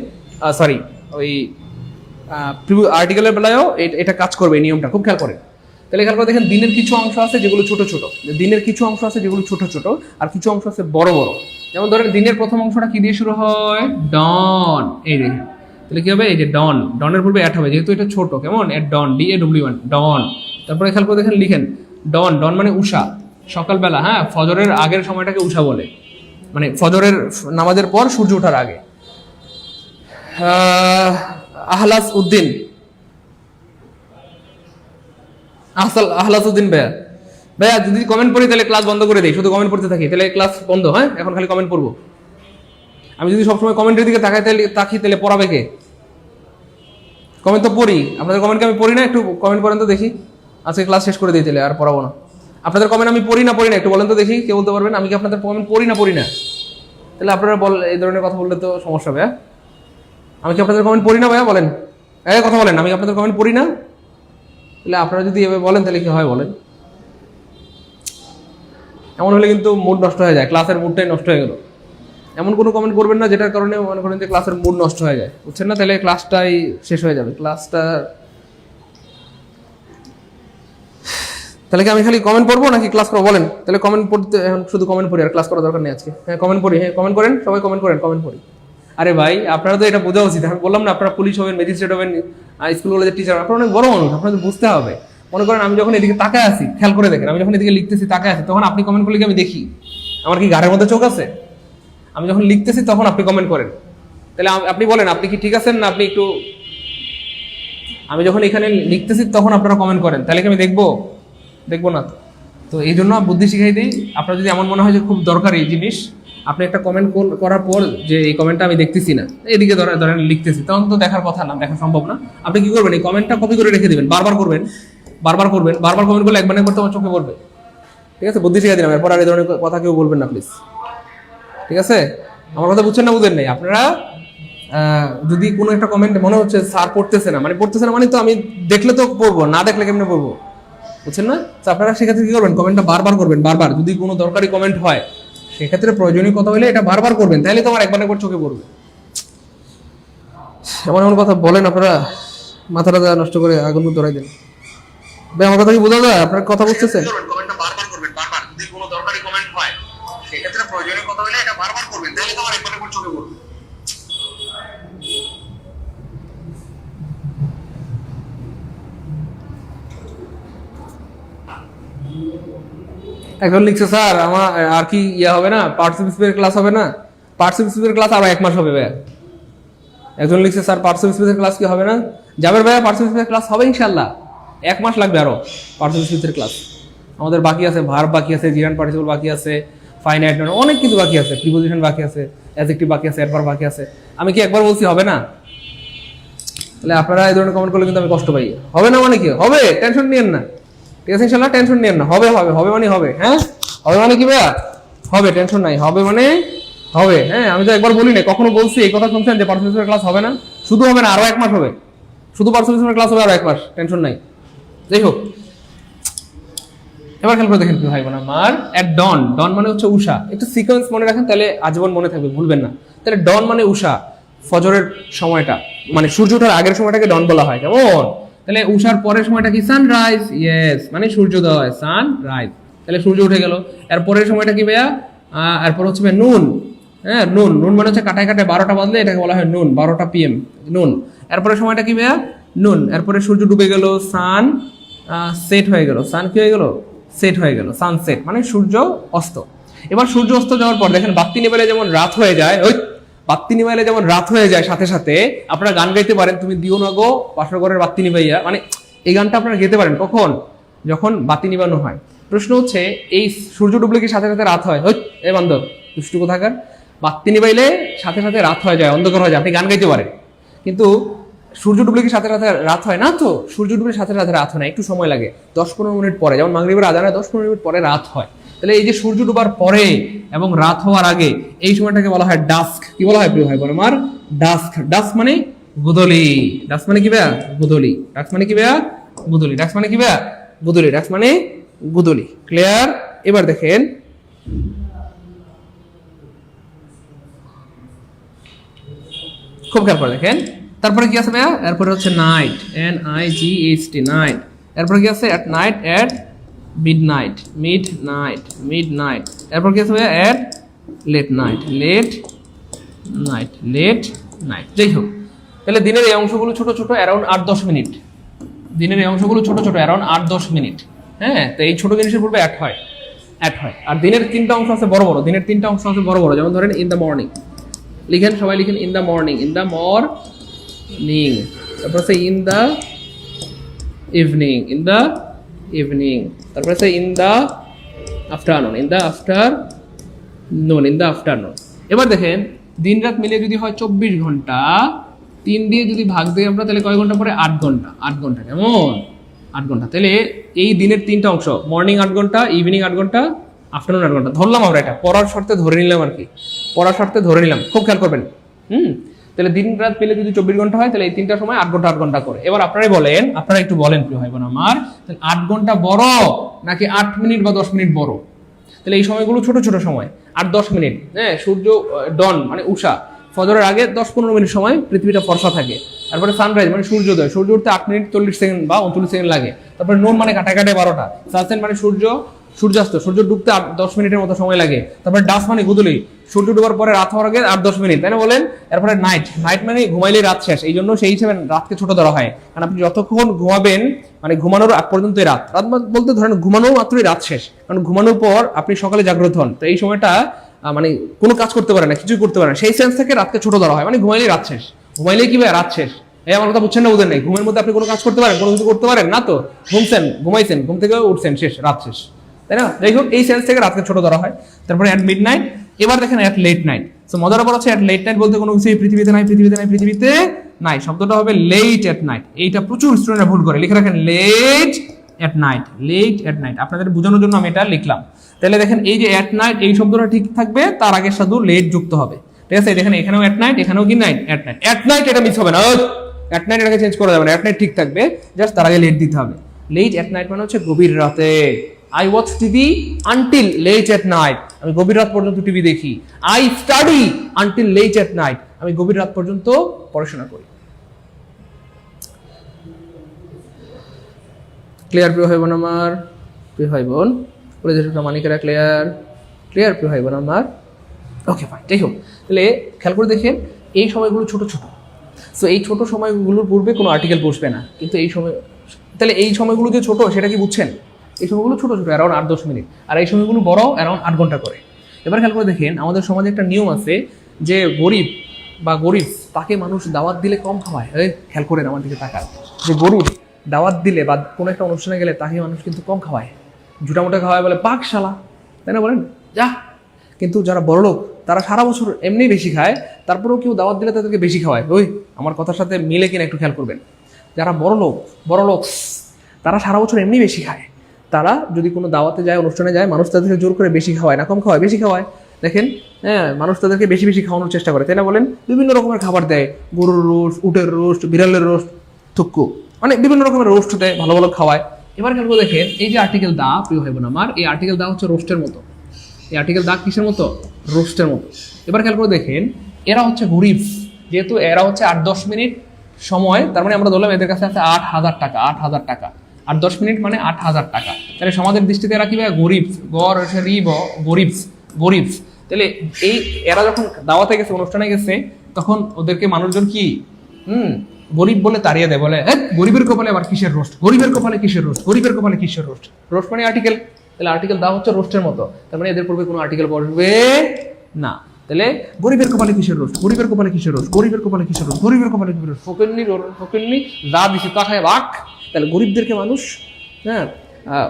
সরি ওই আর্টিকেলের বেলায়ও এটা কাজ করবে, এই নিয়মটা খুব খেয়াল করেন। তাহলে খেয়াল করে দেখেন, দিনের কিছু অংশ আছে যেগুলো ছোট ছোট, দিনের কিছু অংশ আছে যেগুলো ছোট ছোট, আর কিছু অংশ আছে বড় বড়। যেমন ধরেন, দিনের প্রথম অংশটা কি দিয়ে শুরু হয়? ডন। এই দেখেন, তাহলে কি হবে? এই যে ডনের পূর্বে অ্যাড হবে, যেহেতু এটা ছোট। কেমন? এট ডন, DAWN, ডন। তারপরে খেয়াল করে দেখেন, লিখেন ডন মানে উষা, সকালবেলা। হ্যাঁ, ফজরের আগের সময়টাকে উষা বলে, মানে ফজরের নামাজের পর সূর্য ওঠার আগে। আহলাস উদ্দিন, আহলাস উদ্দিন ভাইয়া যদি কমেন্ট পড়ি তাহলে ক্লাস বন্ধ করে দেই, শুধু কমেন্ট পড়তে থাকি তাহলে ক্লাস বন্ধ। হ্যাঁ, এখন খালি কমেন্ট পড়বো। আমি যদি সবসময় কমেন্টের দিকে তাকি তাহলে পড়াবে কে? কমেন্ট তো পড়ি, আপনাদের কমেন্টকে আমি পড়ি না। একটু কমেন্ট করেন তো দেখি, আজকে ক্লাস শেষ করে দিই তাহলে, আর পড়াবো না। আপনাদের কমেন্ট আমি পড়ি না একটু বলেন তো দেখি, কে বলতে পারবেন? আমি কি আপনাদের কমেন্ট পড়ি না? তাহলে আপনারা এই ধরনের কথা বললে তো সমস্যা হবে। আমি কি আপনাদের কমেন্ট পড়ি না ভাইয়া? বলেন, কথা বলেন, আমি আপনাদের কমেন্ট পড়ি না। তাহলে আপনারা যদি এভাবে বলেন তাহলে কি হয় বলেন? এমন হলে কিন্তু মুড নষ্ট হয়ে যায়, ক্লাসের মুডটাই নষ্ট হয়ে গেল। এমন কোনো কমেন্ট করবেন না যেটার কারণে মনে করেন যে ক্লাসের মুড নষ্ট হয়ে যায়, বুঝছেন না? তাহলে ক্লাসটাই শেষ হয়ে যাবে, তাহলে কি আমি খালি কমেন্ট পড়বো নাকি ক্লাস করবো? বলেন। তাহলে কমেন্ট পড়তে, এখন শুধু কমেন্ট পড়ি, আর ক্লাস করার দরকার নেই আজকে। হ্যাঁ, কমেন্ট পড়ি। হ্যাঁ, কমেন্ট করেন, সবাই কমেন্ট করেন, কমেন্ট পড়ি। আরে ভাই, আপনারা তো এটা বোঝা উচিত। আমি বললাম না, আপনারা পুলিশ হবেন, ম্যাজিস্ট্রেট হবেন, স্কুল কলেজের টিচার, আপনারা অনেক বড় মানুষ, আপনাদের বুঝতে হবে। মনে করেন আমি যখন এদিকে তাকায় আছি, খেয়াল করে দেখেন, আমি যখন এদিকে লিখতেছি তাকায় আছি, তখন আপনি কমেন্ট করলে কি আমি দেখি? আমার কি গাড়ির মধ্যে চোখ আছে? আমি যখন লিখতেছি তখন আপনি কমেন্ট করেন। তাহলে আপনি বলেন, আপনি কি ঠিক আছেন না? আপনি একটু, আমি যখন এখানে লিখতেছি তখন আপনারা কমেন্ট করেন, তাহলে কি আমি দেখবো না? তো এই জন্য বুদ্ধি শিখাই দিই। আপনার যদি এমন মনে হয় যে খুব দরকারি এই জিনিস, আপনি একটা কমেন্ট করার পর যে এই কমেন্টটা আমি দেখতেছি না, এদিকে ধরেন লিখতেছি, তখন তো দেখার কথা না, দেখা সম্ভব না। আপনি কি করবেন? এই কমেন্টটা কপি করে রেখে দিবেন, বারবার কমেন্ট করলে একবার করতে আমার চোখে পড়বে। ঠিক আছে? বুদ্ধি শিখাই দিলাম, এরপর আর এই ধরনের কথা কেউ বলবেন না প্লিজ। ঠিক আছে? আমার কথা বুঝছেন না? বুঝেন নাই? আপনারা যদি কোনো একটা কমেন্ট মনে হচ্ছে স্যার পড়তেছে না মানে তো আমি দেখলে তো পড়বো, না দেখলে কেমনে পড়বো? বুঝছেন না? তো আপনারা সেক্ষেত্রে কি করবেন, কমেন্টটা বারবার করবেন, বারবার। যদি কোনো দরকারি কমেন্ট হয় সেক্ষেত্রে প্রয়োজনীয় কথা হলে এটা বারবার করবেন, তাহলে তো আমার একবার চোখে পড়বে। এমন এমন কথা বলেন আপনারা, মাথাটা নষ্ট করে আগুন ধরাই দেন। ভাই আমার কথা কি বোঝা যায়? আপনার কথা বুঝতেছেন? কমেন্টটা বারবার করবেন, বারবার। যদি কোনো দরকারি কমেন্ট হয় সেক্ষেত্রে প্রয়োজনীয় কথা হলে এটা বারবার করবেন, তাহলে তো আমার একবার চোখে পড়বে। একজন লিখছে স্যার আমার আর কি ইয়া হবে না, পার্টিসিপেট ক্লাস হবে না? পার্টিসিপেট ক্লাস আবার 1 মাস হবে ভাইয়া। একজন লিখছে স্যার পার্টিসিপেট ক্লাস কি হবে না? যাবেন ভাইয়া, পার্টিসিপেট ক্লাস হবে ইনশাআল্লাহ। 1 মাস লাগবে আরো পার্টিসিপেট ক্লাস। আমাদের বাকি আছে, ভার্ব বাকি আছে, জিরান পার্টিসিপল বাকি আছে, ফাইনাইট নাউন অনেক কিছু বাকি আছে, প্রিপোজিশন বাকি আছে, অ্যাডজেক্টিভ বাকি আছে, অ্যাডভার্ব বাকি আছে। আমি কি একবার বলছি হবে না? তাহলে আপনারা এই ধরনের কমেন্ট করলে কিন্তু আমি কষ্ট পাই। হবে না মানে কি হবে, টেনশন নিয়েন না, ঠিক আছে ইনশাআল্লাহ, টেনশন নিয়েন না। হবে হবে হবে মানে হবে, হ্যাঁ হবে মানে কি ভাইয়া হবে, টেনশন নাই, হবে মানে হবে। হ্যাঁ আমি তো একবার বলি না, কখনো বলছি এই কথা শুনছেন যে পার্সোনাল ক্লাস হবে না? শুধু হবে না, আরো 1 মাস হবে, শুধু পার্সোনাল ক্লাস হবে আরো 1 মাস, টেনশন নাই। যাই হোক, এবার খেয়াল করে দেখেন ভাই বোন আমার, এট ডন, ডন মানে হচ্ছে উষা। একটু সিকোয়েন্স মনে রাখেন, তাহলে আজীবন মনে থাকবে, ভুলবেন না। তাহলে ডন মানে উষা, ফজরের সময়টা, মানে সূর্য ওঠার আগের সময়টাকে ডন বলা হয়, কেমন? তাহলে উষার পরের সময়টা কি? সানরাইজ। ইয়েস, মানে সূর্যোদয়, সানরাইজ। তাহলে সূর্য উঠে গেল। এর পরের সময়টা কি ভাইয়া? এরপর হচ্ছে নুন। হ্যাঁ নুন, নুন মানে হচ্ছে কাটায় কাটায় 12টা বাজলে এটাকে বলা হয় নুন, 12টা PM নুন। এরপরে সময়টা কি ভাইয়া? নুন। এরপরে সূর্য ডুবে গেল, সান সেট হয়ে গেল। সান কি হয়ে গেল? সেট হয়ে গেল, সানসেট মানে সূর্য অস্ত। এবার সূর্য অস্ত যাওয়ার পর দেখেন বাত্তি নিবাইলে যেমন রাত হয়ে যায়, ওই বাত্তি নিবাইলে যেমন রাত হয়ে যায় সাথে সাথে আপনারা গান গাইতে পারেন, তুমি দিও না গো বাসর ঘরের বাত্তি নিবাইয়া, মানে এই গানটা আপনারা গেতে পারেন কখন? যখন বাতি নিবানো হয়। প্রশ্ন হচ্ছে এই সূর্য ডুবলে কি সাথে সাথে রাত হয়? এ বান্দর দুষ্টু কোথাকার, বাত্তি নিবাইলে সাথে সাথে রাত হয়ে যায়, অন্ধকার হয়ে যায়, আপনি গান গাইতে পারেন, কিন্তু সূর্য ডুবলে কি সাথে সাথে রাত হয় না? তো সূর্য ডুবলে সাথে সাথে রাত হয় না, একটু সময় লাগে, 10-15 মিনিট পরে, যেমন মাগরিবের আজানে 10-15 মিনিট পরে রাত হয়। তাহলে এই যে সূর্য ডুবার পরে এবং রাত হওয়ার আগে এই সময়টাকে বলা হয় ডাস্ক। কি বলা হয় প্রিয় ভাই বোন আমার? ডাস্ক। ডাস্ক মানে গোধূলি। ডাস্ক মানে কি ভাইয়া? গোধূলি। ডাস্ক মানে কি ভাইয়া? গোধূলি। ডাস্ক মানে কি ভাইয়া? গোধূলি। ডাস্ক মানে গোধূলি। ক্লিয়ার? এবার দেখেন, খুব খেয়াল করে দেখেন, তারপরে কি আছে ভাইয়া? এরপরে হচ্ছে নাইট, NIGHT, নাইট। এরপরে কি আছে? At night, at midnight, midnight, midnight. এরপর কি আছে ভাইয়া? At late night, late night, late night. যাই হোক, তাহলে দিনের এই অংশগুলো ছোট ছোট, অ্যারাউন্ড 8-10 মিনিট। দিনের এই অংশগুলো ছোট ছোট, অ্যারাউন্ড 8-10 মিনিট। হ্যাঁ, তো এই ছোট জিনিসের পূর্বে অ্যাট হয়, অ্যাট হয়। আর দিনের 3টা অংশ আছে বড় বড়, দিনের 3টা অংশ আছে বড় বড়, যেমন ধরেন ইন দ্য মর্নিং, লিখেন সবাই লিখেন in the morning, in the morning. তারপর আছে in the evening, in the evening. তারপর আছে in the afternoon, in the afternoon, in the afternoon. এবার দেখেন দিন রাত মিলে যদি হয় 24 ঘন্টা, 3 দিয়ে যদি ভাগ দিই আমরা, তাহলে কয় ঘন্টা পরে? 8 ঘন্টা। 8 ঘন্টা, কেমন? 8 ঘন্টা। তাহলে এই দিনের 3টা অংশ, মর্নিং 8 ঘন্টা, ইভিনিং 8 ঘন্টা, আফটারনুন 8 ঘন্টা ধরলাম আমরা, এটা পড়ার শর্তে ধরে নিলাম আর কি, পড়ার শর্তে ধরে নিলাম, খুব খেয়াল করবেন। তাহলে দিন রাত মিলে যদি 24 ঘন্টা হয়, তাহলে এই 3টার সময় 8 ঘন্টা 8 ঘন্টা করে। এবার আপনারাই বলেন, আপনারা একটু বলেন প্রিয় ভাই বোন আমার, তাহলে 8 ঘন্টা বড় নাকি 8 মিনিট বা 10 মিনিট বড়? তাহলে এই সময়গুলো ছোট ছোট সময়, 8-10 মিনিট। হ্যাঁ, সূর্য ডন মানে উষা, ফজরের আগে 10-15 মিনিট সময় পৃথিবীটা ফর্সা থাকে। তারপরে সানরাইজ মানে সূর্যোদয়, সূর্য উঠতে 8 মিনিট 40 সেকেন্ড বা 39 সেকেন্ড লাগে। তারপরে নুন মানে কাটায় কাটায় 12টা, সানসেট মানে সূর্যাস্ত, সূর্য ডুবতে 10 মিনিটের মতো সময় লাগে। তারপরে ডাস মানে গোধূলি, সূর্য ডুবার পরে রাত হওয়ার আগে 8-10 মিনিট, তাই না বলেন? এরপরে নাইট, নাইট মানে ঘুমাইলে রাত শেষ, এই জন্য সেই হিসেবে রাতকে ছোট ধরা হয়, কারণ আপনি যতক্ষণ ঘুমাবেন মানে ঘুমানোর আগ পর্যন্তই রাত। রাত বলতে ধরেন ঘুমানোর মাত্রই রাত শেষ, কারণ ঘুমানোর পর আপনি সকালে জাগ্রত হন, তো এই সময়টা মানে কোনো কাজ করতে পারে না, কিছুই করতে পারে না, সেই সেন্স থেকে রাতকে ছোট ধরা হয়, মানে ঘুমাইলেই রাত শেষ। ঘুমাইলেই কি ভাই? রাত শেষ। এই আমার কথা বুঝছেন না? বুঝেন নাই? ঘুমের মধ্যে আপনি কোনো কাজ করতে পারেন, কোনো কিছু করতে পারেন না, তো ঘুমাইছেন, ঘুম থেকে উঠছেন, শেষ, রাত শেষ, তাই না? যাই হোক, এই সেন্স থেকে রাতকে ছোট ধরা হয়। তারপরে অ্যাট মিড নাইট। এবার দেখেন অ্যাট লেট নাইট। তো মজার ব্যাপার হচ্ছে অ্যাট লেট নাইট বলতে কোনো কিছু পৃথিবীতে নাই, পৃথিবীতে নাই, পৃথিবীতে নাই, শব্দটা হবে লেট অ্যাট নাইট। এইটা প্রচুর স্টুডেন্টরা ভুল করে, লিখে রাখেন late at night, late at night, আপনাদের বোঝানোর জন্য আমি এটা লিখলাম। তাহলে দেখেন এই যে অ্যাট নাইট, এই শব্দটা ঠিক থাকবে, তার আগে শুধু লেট যুক্ত হবে, ঠিক আছে? দেখেন এখানেও অ্যাট নাইট, এখানেও কি night, at night. At night এটা মিস হবে না, অ্যাট নাইট এটাকে চেঞ্জ করা যাবে না, অ্যাট নাইট ঠিক থাকবে, জাস্ট তার আগে লেট দিতে হবে। লেট অ্যাট নাইট মানে হচ্ছে গভীর রাতে। I watch TV until late at night, আমি গভীর রাত পর্যন্ত টিভি দেখি। I study until late at night, আমি গভীর রাত পর্যন্ত পড়াশোনা করি। ক্লিয়ার প্রিয় ভাই বোন আমার, প্রিয় ভাই বোন কলেজের মানিকেরা ক্লিয়ার? ক্লিয়ার প্রিয় ভাই বোন আমার? ওকে ফাইন, যাই হোক, তাহলে খেয়াল করে দেখেন এই সময়গুলো ছোট ছোট। সো এই ছোট সময়গুলোর পূর্বে কোনো আর্টিকেল বসবে না, কিন্তু এই সময়, তাহলে এই সময়গুলো যে ছোট সেটা কি বুঝছেন? এই সময়গুলো ছোট ছোট, অ্যারাউন্ড 8-10 মিনিট, আর এই সময়গুলো বড়, অ্যারাউন্ড 8 ঘন্টা করে। এবার খেয়াল করে দেখেন আমাদের সমাজে একটা নিয়ম আছে যে গরিব তাকে মানুষ দাওয়াত দিলে কম খাওয়ায়। খেয়াল করেন আমার দিকে তাকান, যে গরিব দাওয়াত দিলে বা কোনো একটা অনুষ্ঠানে গেলে তাকে মানুষ কিন্তু কম খাওয়ায়, জুটামুটা খাওয়ায়, বলে পাক শালা, তাই না বলেন? যা। কিন্তু যারা বড়লোক তারা সারা বছর এমনি বেশি খায়, তারপরেও কেউ দাওয়াত দিলে তাদেরকে বেশি খাওয়ায়। আমার কথার সাথে মিলে কিনা একটু খেয়াল করবেন। যারা বড়লোক তারা সারা বছর এমনি বেশি খায়, তারা যদি কোনো দাওয়াতে যায়, অনুষ্ঠানে যায়, মানুষ তাদেরকে জোর করে বেশি খাওয়ায় না, কম খাওয়ায়, বেশি খাওয়ায়। দেখেন, হ্যাঁ, মানুষ তাদেরকে বেশি বেশি খাওয়ানোর চেষ্টা করে, তাই না বলেন? বিভিন্ন রকমের খাবার দেয়, গরুর রোস্ট, উটের রোস্ট, বিড়ালের রোস্ট, থুক্কু, মানে বিভিন্ন রকমের রোস্ট দেয়, ভালো ভালো খাওয়ায়। এবার খেয়াল করে দেখেন এই যে আর্টিকেল দা, প্রিয় ভাই বোন আমার, এই আর্টিকেল দা হচ্ছে রোস্টের মতো। এই আর্টিকেল দা কিসের মতো? রোস্টের মতো। এবার খেয়াল করে দেখেন এরা হচ্ছে গরিব, যেহেতু এরা হচ্ছে 8-10 মিনিট সময়, তার মানে আমরা ধরলাম এদের কাছে আছে 8,000 টাকা। 8,000 টাকা, 8-10 মিনিট মানে 8,000 টাকা। তাহলে সমাজের দৃষ্টিতে এরা কি ভাই? গরিব, গরিব। তাহলে এই এরা যখন দাওয়াতে গেছে, অনুষ্ঠানে গেছে, তখন ওদেরকে মানুষজন কি গরিব বলে তাড়িয়ে দেয়, বলে গরিবের কপালে আবার কিসের রোস্ট, গরিবের কপালে কিসের রোস্ট, গরিবের কপালে কিসের রোস্ট। রোস্ট মানে আর্টিকেল, তাহলে আর্টিকেল দা হচ্ছে রোস্টের মতো, তার মানে এদের পূর্বে কোনো আর্টিকেল বসবে না। তাহলে গরিবের কপালে কিসের রোস্ট, গরিবের কপালে কিসের রোস্ট, গরিবের কপালে কিসের রোস্ট, গরিবের কপালে কিসের রোস্ট, ফকিন্নি যা দিছে তা খায় বাক। তাহলে গরিবদেরকে মানুষ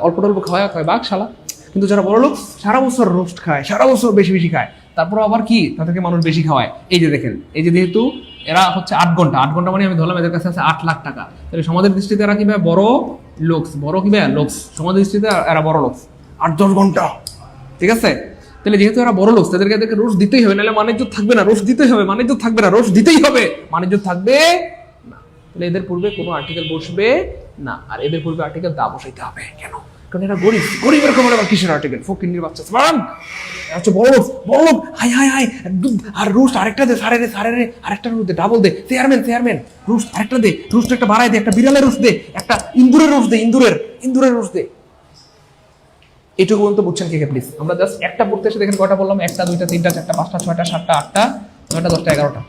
অল্প টল্প খাওয়ায়, বাক শালা। কিন্তু যারা বড় লোক সারা বছর রোস্ট খায়, সারা বছর বেশি বেশি খায়, তারপর আবার কি তাদেরকে মানুষ বেশি খাওয়ায়। এই যে দেখেন, এই যে যেহেতু এরা হচ্ছে 8 ঘন্টা মানে আমি ধরলাম এদের কাছে আছে 8 লাখ টাকা, তাহলে সমাজের দৃষ্টিতে এরা কি ভাই? বড় লোকস, সমাজের দৃষ্টিতে এরা বড় লোকস। 8-10 ঘন্টা, ঠিক আছে? তাহলে যেহেতু এরা বড় লোক, তাদেরকে রোজ দিতেই হবে, নাহলে মানিজ্য থাকবে না। রোজ দিতেই হবে, মানিজ্য থাকবে না। রোজ দিতেই হবে, মানিজ্য থাকবে না। তাহলে এদের পূর্বে কোনো আর্টিকেল বসবে না, আর এদের পূর্বে আর্টিকেল দা বসাইতে হবে। কেন? কারণ এরা গরিবের কপালে আবার কিসের আর্টিকেল? ফকিন্নির বাচ্চা হচ্ছে বড় লোক। হাই একদম। আর রোস্ট আরেকটা দে, সারে রে, আরেকটা রোস্ট দে, ডাবল দে, চেয়ারম্যান রোস্ট আরেকটা দে, রোস্ট একটা বাড়াই দে, একটা বিড়ালের রোস্ট দে, একটা ইন্দুরের রোস্ট দে, ইন্দুরের রোস্ট দে। এটুকু পর্যন্ত বুঝছেন কে প্লিজ? আমরা জাস্ট একটা পড়তে এসে দেখেন কয়টা বললাম? 1টা 2টা 3টা 4টা 5টা 6টা 7টা 8টা 9টা 10টা 11টা।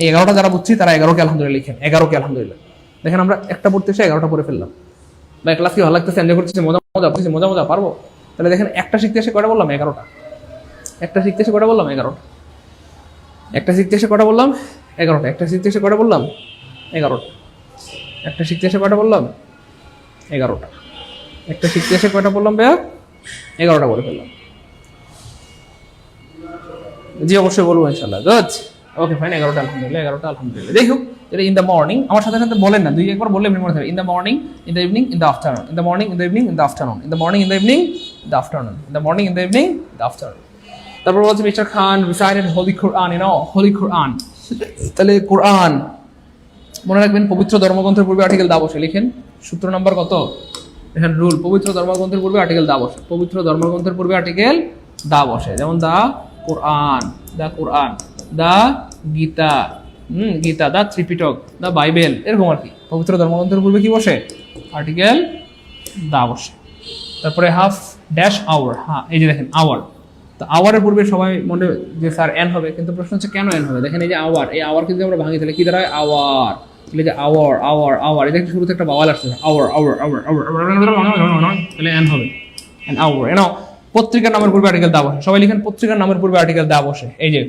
এই 11টা যারা বুঝছি তারা 11কে আলহামদুলিল্লাহ লিখেন। 11কে আলহামদুলিল্লাহ। দেখেন আমরা একটা পড়তে এসে 11টা পড়ে ফেললাম। ভাই ক্লাস কি ভালো লাগতেছে? এনজয় করতেছি? মজা পারবো? তাহলে দেখেন একটা শিখতে এসে কয়টা বললাম? 11টা। একটা শিখতে এসে কয়টা বললাম? 11টা। একটা শিখতে এসে কয়টা বললাম? 11টা। একটা শিখতে এসে কয়টা বললাম? 11টা। একটা শিখতে এসে কয়টা বললাম? 11টা। একটা শিখতে এসে কয়টা বললাম ভাইয়া? 11টা করে ফেললাম। জি অবশ্যই বলবো ইনশাআল্লাহ। Good, okay fine. 11টা আলহামদুলিল্লাহ। যাই হোক, এটা ইন দ্য মর্নিং, আমার সাথে সাথে বলেন না, 2-একবার বললে এমনি মনে থাকবে। In the morning, in the evening, in the afternoon. In the morning, in the evening, in the afternoon. In the morning, in the evening, in the afternoon. In the morning, in the evening, the afternoon. তারপর বলছে mister খান recited Holi কোরআন, হোলি কোরআন। তাহলে কোরআন মনে রাখবেন, পবিত্র ধর্মগ্রন্থের পূর্বে article দা বসে। লিখেন সূত্র নাম্বার কত? এখানে রুল, পবিত্র ধর্মগ্রন্থের পূর্বে আর্টিকেল দা বসে। পবিত্র ধর্মগ্রন্থের পূর্বে আর্টিকেল দা বসে, যেমন দা কোরআন, দা গীতা, দা ত্রিপিটক, দা বাইবেল, এরকম আর কি। পবিত্র ধর্মগ্রন্থের পূর্বে কি বসে? আর্টিকেল দা বসে। তারপরে হাফ ড্যাশ আওয়ার, হ্যাঁ এই যে দেখেন আওয়ার। তো আওয়ারের পূর্বে সবাই মনে যে স্যার এন হবে, কিন্তু প্রশ্ন হচ্ছে কেন এন হবে? দেখেন এই যে আওয়ার, এই আওয়ারকে যদি আমরা ভাঙি তাহলে কি দাঁড়ায়? আওয়ার। তাহলে যে আওয়ার, এটা শুরুতে একটা বাওয়াল আসছে, আওয়ার, তাহলে এন হবে, এন আওয়ার। পত্রিকার নামের পূর্বে আর্টিকেল দা বসে। সবাই লিখেন পত্রিকার নামের পূর্বে আর্টিকেল দা বসে। এই যে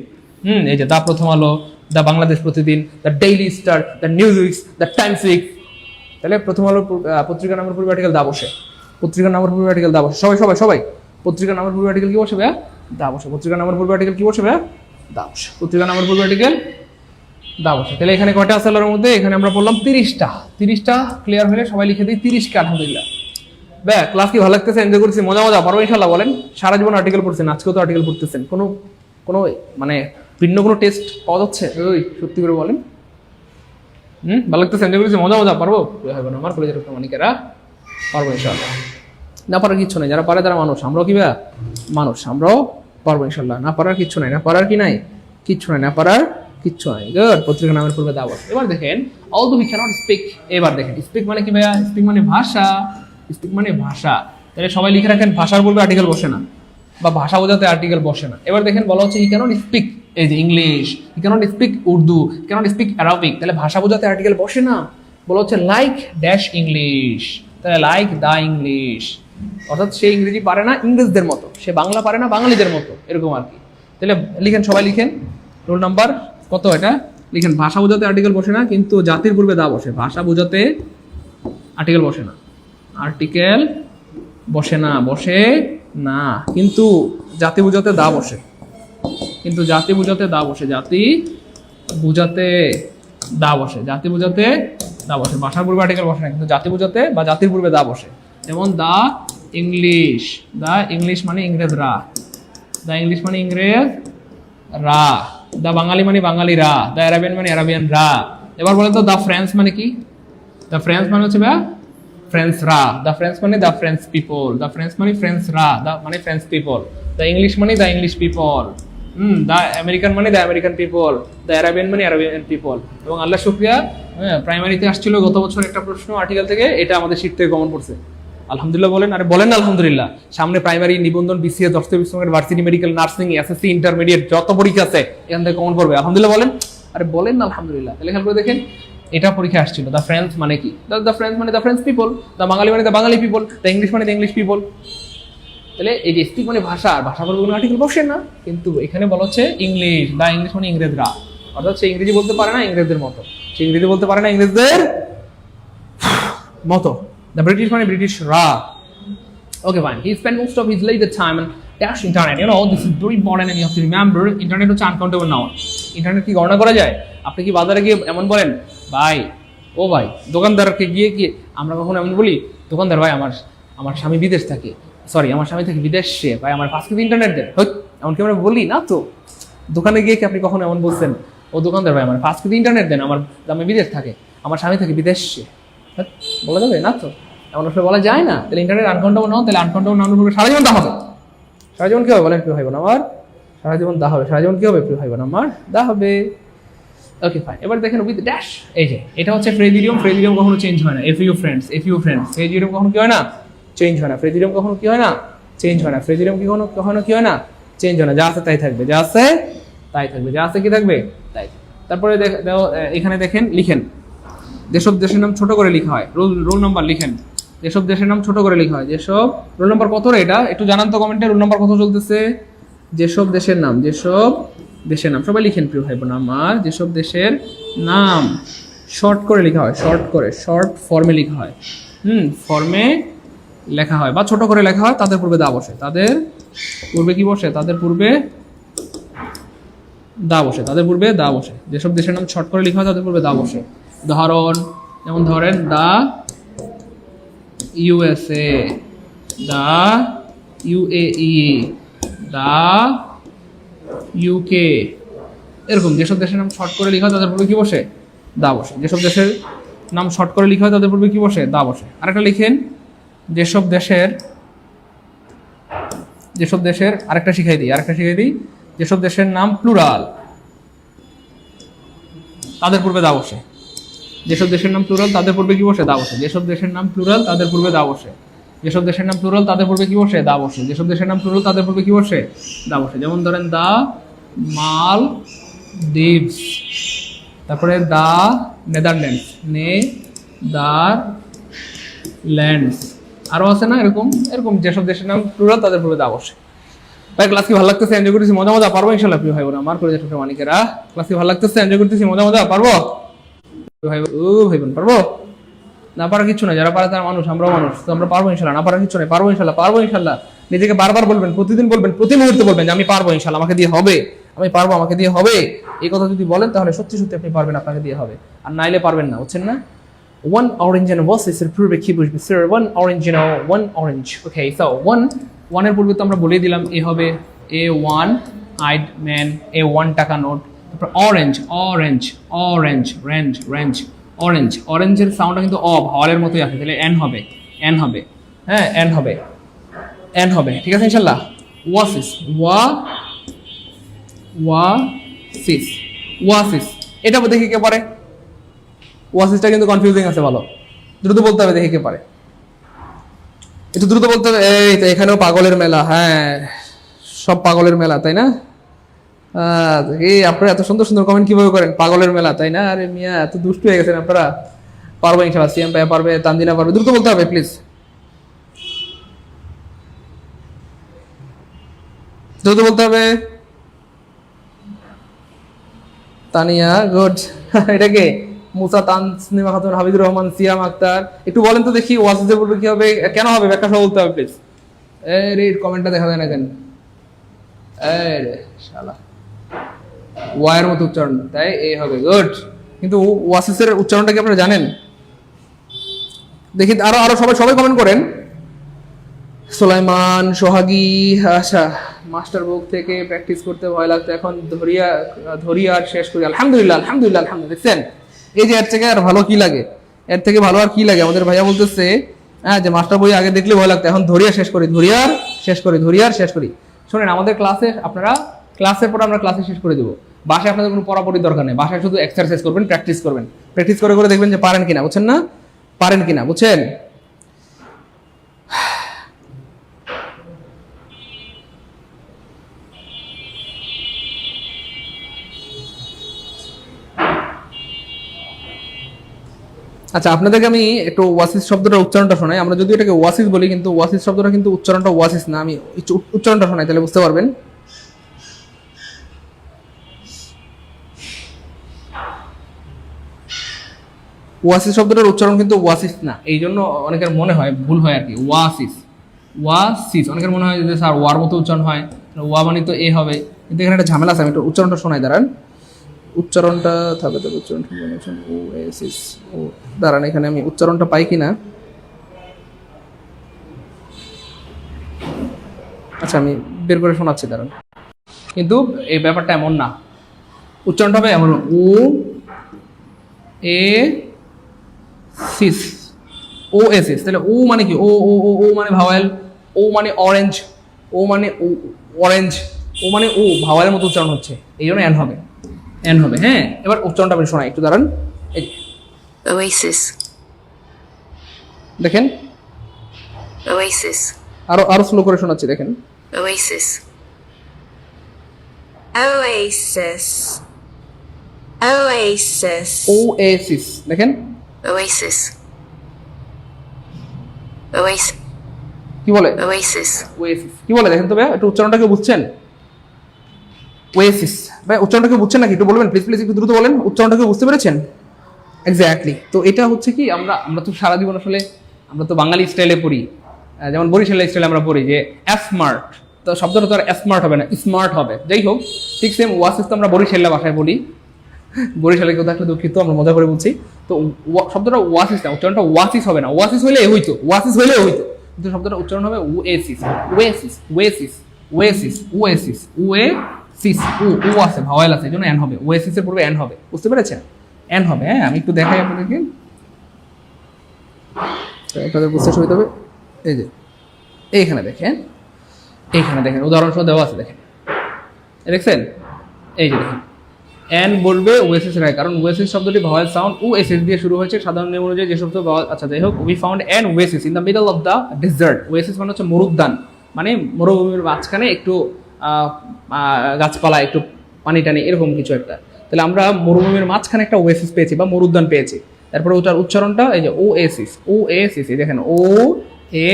এই যে দা প্রথম আলো, the Bangladesh Pratidin, the Daily Star, the News Weeks, the Times Week. তাহলে প্রথম আলো পত্রিকার নামের পূর্বে আর্টিকেল দা বসে। পত্রিকার নামের পূর্বে আর্টিকেল দা বসে। সবাই পত্রিকার নামের পূর্বে আর্টিকেল কি বসে ভাইয়া? দা বসে। পত্রিকার নামের পূর্বে আর্টিকেল কি বসে ভাইয়া? দা বসে। পত্রিকার নামের পূর্বে আর্টিকেল দা বসে। তাহলে এখানে কয়টা আছে এর মধ্যে? এখানে আমরা বললাম 30টা। ক্লিয়ার হলে সবাই লিখে দিই 30কে আলহামদুলিল্লাহ। ভাইয়া ক্লাস কি ভালো লাগতেছে? এনজয় করছি? মজা পারবো ইনশাআল্লাহ? বলেন। সারা জীবন আর্টিকেল পড়ছেন, আজকেও তো আর্টিকেল পড়তেছেন, কোনো মানে ভিন্ন কোনো টেস্ট পাওয়া যাচ্ছে? সত্যি করে বলেন। ভালো লাগতেছে? এনজয় করছি? মজা পারবো? আমার কলেজের মানিকেরা পারবো ইনশাল্লাহ। না পারার কিচ্ছু নাই, যারা পারে তারা মানুষ, আমরাও কি ভাইয়া মানুষ, আমরাও পারবো ইনশাল্লাহ। না পারার কিচ্ছু নাই, না পারার কি নাই, কিচ্ছু নাই, না পারার কিচ্ছু নাই। গুড, পত্রিকা নামের পূর্বে দাওয়াত। এবার দেখেন অলদো হি ক্যানট স্পিক। এবার দেখেন স্পিক মানে কি ভাইয়া? স্পিক মানে ভাষা, স্পিক মানে ভাষা। তাহলে সবাই লিখে রাখেন ভাষার পূর্বে আর্টিকেল বসে না, বা ভাষা বোঝাতে আর্টিকেল বসে না। এবার দেখেন বলা হচ্ছে হি ক্যানট স্পিক এই যে ইংলিশ, হি ক্যানট স্পিক উর্দু, হি ক্যানট স্পিক আরবিক। তাহলে ভাষা বোঝাতে আর্টিকেল বসে না, বলা হচ্ছে লাইক ড্যাশ ইংলিশ। তাহলে লাইক দা ইংলিশ, অর্থাৎ সে ইংরেজি পারে না ইংরেজদের মতো, সে বাংলা পারে না বাঙালিদের মতো, এরকম আর কি। তাহলে লিখেন, সবাই লিখেন, রোল নাম্বার কত এটা লিখেন। ভাষা বোঝাতে আর্টিকেল বসে না, কিন্তু জাতির পূর্বে দা বসে। ভাষা বোঝাতে আর্টিকেল বসে না, আর্টিকেল বসে না, বসে না, কিন্তু জাতি বোঝাতে দা বসে, কিন্তু জাতি বোঝাতে দা বসে, জাতি বোঝাতে দা বসে, জাতি বোঝাতে দা বসে। ভাষার পূর্বে আর্টিকেল বসে না, কিন্তু জাতি বোঝাতে বা জাতির পূর্বে দা বসে। যেমন দা ইংলিশ, দা ইংলিশ মানে ইংরেজরা, দা ইংলিশ মানে ইংরেজ রা, দা বাঙালি মানে বাঙালিরা, দা অ্যারাবিয়ান মানে অ্যারাবিয়ানরা। এবার বলেন তো দা ফ্রেঞ্চ মানে কি? দা ফ্রেঞ্চ মানে হচ্ছে ভাইয়া ফ্রেঞ্চরা, দা ফ্রেঞ্চ মানে the French people, the French মানে ফ্রেঞ্চরা, দা মানে ফ্রেঞ্চ পিপল। দা ইংলিশ মানে the English people, the American মানে the American people, the Arabian মানে অ্যারাবিয়ান পিপল। এবং আল্লাহ শুকরিয়া, প্রাইমারিতে আসছিল গত বছর একটা প্রশ্ন আর্টিকেল থেকে, এটা আমাদের শীট থেকে কমন পড়ছে। আলহামদুলিল্লাহ বলেন, আরে বলেন না আলহামদুলিল্লাহ। সামনে প্রাইমারি, নিবন্ধন, বিসিএস, দর্শক varsity, medical, nursing, SSC, intermediate যত পরীক্ষা আছে এখান থেকে কমন পড়বে। আলহামদুলিল্লাহ বলেন, আরে বলেন না আলহামদুলিল্লাহ। তাহলে খেয়াল করে দেখেন, এটা পরীক্ষা আসছিল। দা ফ্রেঞ্চ মানে কি? দা ফ্রেঞ্চ মানে দা ফ্রেঞ্চ পিপল, দা বাঙালি মানে দা বাঙালি পিপল, দা ইংলিশ মানে দা ইংলিশ পিপল। তাহলে এই যে স্পিক মানে ভাষা, আর ভাষা পূর্বে কোনো আর্টিকেল বসে না, কিন্তু এখানে বলা হচ্ছে ইংলিশ, দা ইংলিশ মানে ইংরেজরা, অর্থাৎ সে ইংরেজি বলতে পারে না ইংরেজদের মতো, সে ইংরেজি বলতে পারে না ইংরেজদের মতো। দা ব্রিটিশ মানে ব্রিটিশরা। Okay, fine. He spent most of his leisure time on dash internet. You know, this is very important and you have to remember, internet হচ্ছে uncountable noun. ইন্টারনেট কি গণনা করা যায়? আপনি কি বাজারে গিয়ে এমন বলেন, ভাই ও ভাই, দোকানদারকে গিয়ে আমরা কখনো এমন বলি, দোকানদার ভাই আমার স্বামী বিদেশ থাকে, সরি আমার স্বামী থাকে বিদেশে, ভাই আমার 5 কেজি ইন্টারনেট দেন, এমন কি আমরা বলি না তো? দোকানে গিয়ে কি আপনি কখনো এমন বলছেন, ও দোকানদার ভাই আমার 5 কেজি ইন্টারনেট দেন, আমার দামে বিদেশ থাকে, আমার স্বামী থাকে বিদেশে, বলা যাবে না তো? এমন আসলে বলা যায় না। তাহলে ইন্টারনেট আনকাউন্টেবল নাউন, তাহলে আনকাউন্টেবল নাউনের উপরে সারা জীবন দা হবে। সারা জীবন কি হবে বলেন প্রিয় ভাই বোন আমার? সারা জীবন দা হবে। সারা জীবন কি হবে প্রিয় ভাই বোন আমার? দা হবে। ওকে ফাইন। এবার দেখেন উইথ ড্যাশ, এই যে এটা হচ্ছে ফ্রেজ ইডিয়ম। ফ্রেজ ইডিয়ম কখনো চেঞ্জ হয় না। F U friends, phrase idiom কখনো কি হয় না? চেঞ্জ হয় না। ফ্রেজ ইডিয়ম কখনো কি হয় না? চেঞ্জ হয় না। ফ্রেজ ইডিয়ম কি কখনো কি হয় না? চেঞ্জ হয় না। যা আছে তাই থাকবে, যা আছে তাই থাকবে, যা আছে কি থাকবে তাই। তারপরে এখানে দেখেন, লিখেন যেসব দেশের নাম ছোট করে লেখা হয়, রোল নাম্বার লিখেন। যেসব দেশের নাম ছোট করে লেখা হয়, যেসব, রোল নাম্বার কত রে এটা একটু জানান তো কমেন্টে, রোল নাম্বার কত চলতেছে? যেসব দেশের নাম, যেসব দেশের নাম সবাই লিখেন প্রিয় ভাই বোন আমার। যেসব দেশের নাম শর্ট করে লেখা হয়, শর্ট করে, শর্ট ফর্মে লেখা হয়, ফর্মে লেখা হয় বা ছোট করে লেখা হয়, তাদের পূর্বে দা বসে। তাদের পূর্বে কি বসে? তাদের পূর্বে দা বসে, তাদের পূর্বে দা বসে। যেসব দেশের নাম শর্ট করে লেখা হয় তাদের পূর্বে দা বসে। উদাহরণ যেমন ধরেন দা ইউএসএ, দা ইউএই, দা ইউকে, এরকম যেসব দেশের নাম শর্ট করে লেখা হয় তাদের পূর্বে কি বসে? দা বসে। যেসব দেশের নাম শর্ট করে লেখা হয় তাদের পূর্বে কি বসে? দা বসে। আরেকটা লিখেন, যেসব দেশের আরেকটা শিখাই দিই, যেসব দেশের নাম প্লুরাল তাদের পূর্বে দা বসে। যেসব দেশের নাম প্লুরাল তাদের পূর্বে কি বসে? দা বসে। যেসব দেশের নাম প্লুরাল তাদের পূর্বে দা বসে। যেসব দেশের নাম প্লুরাল তাদের পূর্বে কি বসে? দা বসে। যেসব দেশের নাম প্লুরাল তাদের পূর্বে কি বসে? দা বসে। যেমন ধরেন দা মালদ্বীপস, তারপরে দা নেদারল্যান্ডস, নেদারল্যান্ডস, আরো আছে না এরকম যেসব দেশের নাম প্লুরাল তাদের পূর্বে দা বসে। ভাই ক্লাস কি ভালো লাগতেছে? এনজয় করতেছি? মজা পারবো ইনশাল্লাহ প্রিয় ভাই বোন আমার? করে যেটা মানিকেরা, ক্লাস কি ভালো লাগতেছে? এনজয় করতেছি? মজা পারবো ভাই? ও ভাই বোন পারবো? না পারার কিছু নাই, যারা পারে তারা মানুষ, আমরাও মানুষ, তো আমরা পারবো ইনশাল্লাহ। না পারার কিছু নাই, পারবো ইনশাল্লাহ। নিজেকে বারবার বলবেন, প্রতিদিন বলবেন, প্রতি মুহূর্তে বলবেন যে আমি পারবো ইনশাল্লাহ, আমাকে দিয়ে হবে, আমি পারবো, আমাকে দিয়ে হবে। এই কথা যদি বলেন তাহলে সত্যি আপনি পারবেন, আপনাকে দিয়ে হবে। আর নাইলে পারবেন না, বুঝছেন না? One orange and was is purbe কি বুঝবে sir? One orange. Okay, so one এর পূর্বে তো আমরা বলে দিলাম এ হবে a one eyed man, a 1 টাকা নোট। তারপর অরেঞ্জ, অরেঞ্জের সাউন্ডটা কিন্তু ভাওয়ালের মতোই আছে, তাহলে এন হবে। এন হবে, হ্যাঁ এন হবে, এন হবে, ঠিক আছে ইনশাল্লাহ। ওয়াসিস, ওয়াসিস, ওয়াসিস, এটা দেখি কে পারে। ওয়াসিসটা কিন্তু কনফিউজিং আছে, ভালো দ্রুত বলতে হবে, দেখি কে পারে, একটু দ্রুত বলতে হবে। এই তো এখানেও পাগলের মেলা, হ্যাঁ সব পাগলের মেলা, তাই না? এই আপনারা এত সুন্দর সুন্দর কমেন্ট কিভাবে করেন, পাগলের মেলা, তাই না? আরে মিয়া এত দুষ্টু হয়ে গেছেন আপনারা। পারবো ইনশাআল্লাহ, সিএম ভাই পারবে, তানজিনা পারবে, দ্রুত বলতে হবে প্লিজ, দ্রুত বলতে হবে। তানিয়া গুড। এটা কে? মুসা, তানসনিমা খাতুন, হাবিবুর রহমান, সিয়াম আক্তার। একটু বলেন তো দেখি ওয়াসিসে বলবে কি হবে, কেন হবে, ব্যাখ্যা সহ বলতে হবে প্লিজ। এই রে কমেন্টটা দেখা যায় না কেন? এই রে শালা, ওয়াইয়ের মতো উচ্চারণ, তাই এই হবে, গুড। কিন্তু ওয়াসিসের উচ্চারণটা কি আপনারা জানেন? দেখি আরো আরো সবাই সবাই কমেন্ট করেন। সুলাইমান, সোহাগী, আচ্ছা মাস্টার বুক থেকে প্র্যাকটিস করতে ভয় লাগতো, এখন ধরিয়া আর শেষ করি, আলহামদুলিল্লাহ আলহামদুলিল্লাহ আলহামদুলিল্লাহ। দেখছেন, এই যে এর থেকে আর ভালো কি লাগে, এর থেকে ভালো আর কি লাগে? আমাদের ভাইয়া বলতেছে হ্যাঁ যে মাস্টার বই আগে দেখলে ভয় লাগতো, এখন ধরিয়া শেষ করি, ধরিয়ার শেষ করি, ধরিয়ার শেষ করি। শোনেন, আমাদের ক্লাসে আপনারা ক্লাসের পর আমরা ক্লাসে শেষ করে দেবো, বাসায় আপনাদের কোনো পড়াপড়ির দরকার নেই, বাসায় শুধু এক্সারসাইজ করবেন, প্র্যাকটিস করবেন, প্র্যাকটিস করে করে দেখবেন যে পারেন কিনা, বুঝছেন না? পারেন কিনা, বুঝছেন? আচ্ছা, আপনাদেরকে আমি একটু ওয়াসিস শব্দটার উচ্চারণটা শোনাই। আমরা যদি এটাকে ওয়াসিস বলি, কিন্তু ওয়াসিস শব্দটা কিন্তু উচ্চারণটা ওয়াসিস না। আমি উচ্চারণটা শোনাই, তাহলে বুঝতে পারবেন। ওয়াসিস শব্দটার উচ্চারণ কিন্তু ওয়াসিস না, এই জন্য অনেকের মনে হয় ভুল হয় আর কি। ওয়াসিস, ওয়াসিস, অনেকের মনে হয় যে স্যার ওয়ার মতো উচ্চারণ হয়, ওয়া মানে তো এ হবে, কিন্তু এখানে একটা ঝামেলা আছে। আমি একটু উচ্চারণটা শোনাই, দাঁড়ান। উচ্চারণটা থাকবে, তবে উচ্চারণ ও এসিস, ও দাঁড়ান, এখানে আমি উচ্চারণটা পাই কিনা। আচ্ছা আমি বের করে শোনাচ্ছি, দাঁড়ান। কিন্তু এই ব্যাপারটা এমন না, উচ্চারণটা হবে এমন, ও এ সিস, ও এসিস। তাহলে ও মানে কি? ও ও ও ও মানে ভাওয়েল, ও মানে অরেঞ্জ, ও মানে অরেঞ্জ, ও মানে ও ভাওয়েলের মতো উচ্চারণ হচ্ছে, এই জন্য এন হবে, এন হবে। হ্যাঁ, এবার উচ্চারণটা আমি শোনাই, একটু দাঁড়ান। এই Oasis. দেখেন, Oasis. আরো আরো স্লো করে শোনাচ্ছি, দেখেন। Oasis. Oasis. Oasis. ও এসিস, দেখেন। Oasis. Oasis. কি বলে? Oasis. ওয়েসিস কি বলে দেখেন তো ভাই, একটু উচ্চারণটাকে বুঝছেন? ওয়েসিস ভাই, উচ্চারণটাকে বুঝছেন নাকি? একটু বলবেন প্লিজ, প্লিজ একটু দ্রুত বলেন, উচ্চারণটাকে বুঝতে পেরেছেন? এক্স্যাক্টলি। তো এটা হচ্ছে কি, আমরা আমরা তো সারা জীবন আসলে আমরা তো বাঙালি স্টাইলে পড়ি, যেমন বরিশালের স্টাইলে আমরা পড়ি যে স্মার্ট, তো শব্দটা তো আর স্মার্ট হবে না, স্মার্ট হবে। যাই হোক, ঠিক সেম ওয়াসিস তো আমরা বরিশালের ভাষায় বলি, বরিশালে কেউ থাকলে দুঃখিত, আমরা মজা করে বলছি। তো শব্দটা ওয়াসিস না, উচ্চারণটা ওয়াসিস হবে না। ওয়াসিস হইলে হইতো, ওয়াসিস হইলে হইতো, কিন্তু শব্দটা উচ্চারণ হবে oasis, oasis, oasis, oasis, oasis, oasis. ও আছে, ভাওয়েল আছে, এই জন্য এন হবে। ওয়েসিসের পূর্বে এন হবে, বুঝতে পেরেছেন? এন হবে। হ্যাঁ, আমি একটু দেখাই আপনাদেরকে, আপনাদের বুঝতে সুবিধা হবে। এই যে এইখানে দেখেন, এইখানে দেখেন উদাহরণসহ দেওয়া আছে, দেখেন, দেখছেন? এই যে দেখেন, এন বলবে ওয়েসিস রায়, কারণ ওয়েসিস শব্দটি ভাওয়েল সাউন্ড ও এসএস দিয়ে শুরু হয়েছে। সাধারণ নিয়ম অনুযায়ী যে শব্দ ভাওয়েল, আচ্ছা যাই হোক, we found an oasis in the middle of the desert. Oasis মানে হচ্ছে মরুদ্যান, মানে মরুভূমির মাঝখানে একটু গাছপালা, একটু পানি টানি, এরকম কিছু একটা। তাহলে আমরা মরুভূমির মাঝখানে একটা ওয়েসিস পেয়েছি বা মরুদ্যান পেয়েছি। তারপরে ওটার উচ্চারণটা এই যে ও এসিস, ও এসিস, এই দেখেন ও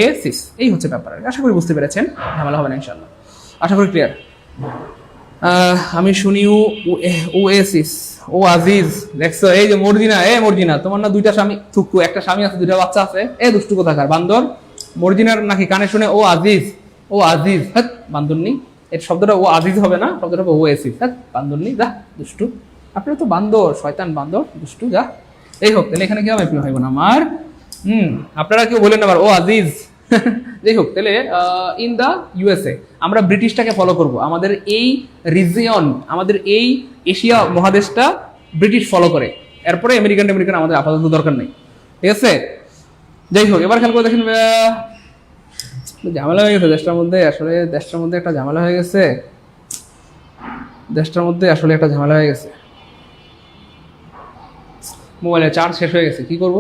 এসিস, এই হচ্ছে ব্যাপার। আশা করি বুঝতে পেরেছেন, ঝামেলা হবে না ইনশাআল্লাহ, আশা করি ক্লিয়ার। আমি শুনি ও এসিস, ও আজিজ, দেখছো? এই যে মর্জিনা, মর্জিনা, তোমার না দুইটা স্বামী, থুকু, একটা স্বামী আছে, দুইটা বাচ্চা আছে, দুষ্টু কোথাকার বান্দর। মর্জিনার নাকি কানে শুনে ও আজিজ, ও আজিজ, হ্যাঁ বান্দরনি। এর শব্দটা ও আজিজ হবে না, শব্দটা হবে ও এসিস, হ্যাঁ বান্দরনি, যা দুষ্টু, আপনারা তো বান্দর, শয়তান বান্দর, দুষ্টু, যা। এই হোক, তাহলে এখানে কি হবে প্রিয় ভাই বোন আমার? আপনারা কেউ বলেন আবার ও আজিজ। যাই হোক, তাহলে ইন দ্য ইউএসএ আমরা ব্রিটিশটাকে ফলো করব। আমাদের এই রিজিয়ন, আমাদের এই এশিয়া মহাদেশটা ব্রিটিশ ফলো করে, এরপরে আমেরিকান আমাদের আপাতত দরকার নেই, ঠিক আছে? যাই হোক, এবার খেয়াল করে দেখেন ভাইয়া, ঝামেলা হয়ে গেছে দেশটার মধ্যে, আসলে দেশটার মধ্যে একটা ঝামেলা হয়ে গেছে, দেশটার মধ্যে আসলে একটা ঝামেলা হয়ে গেছে। মোবাইলের চার্জ শেষ হয়ে গেছে, কি করব?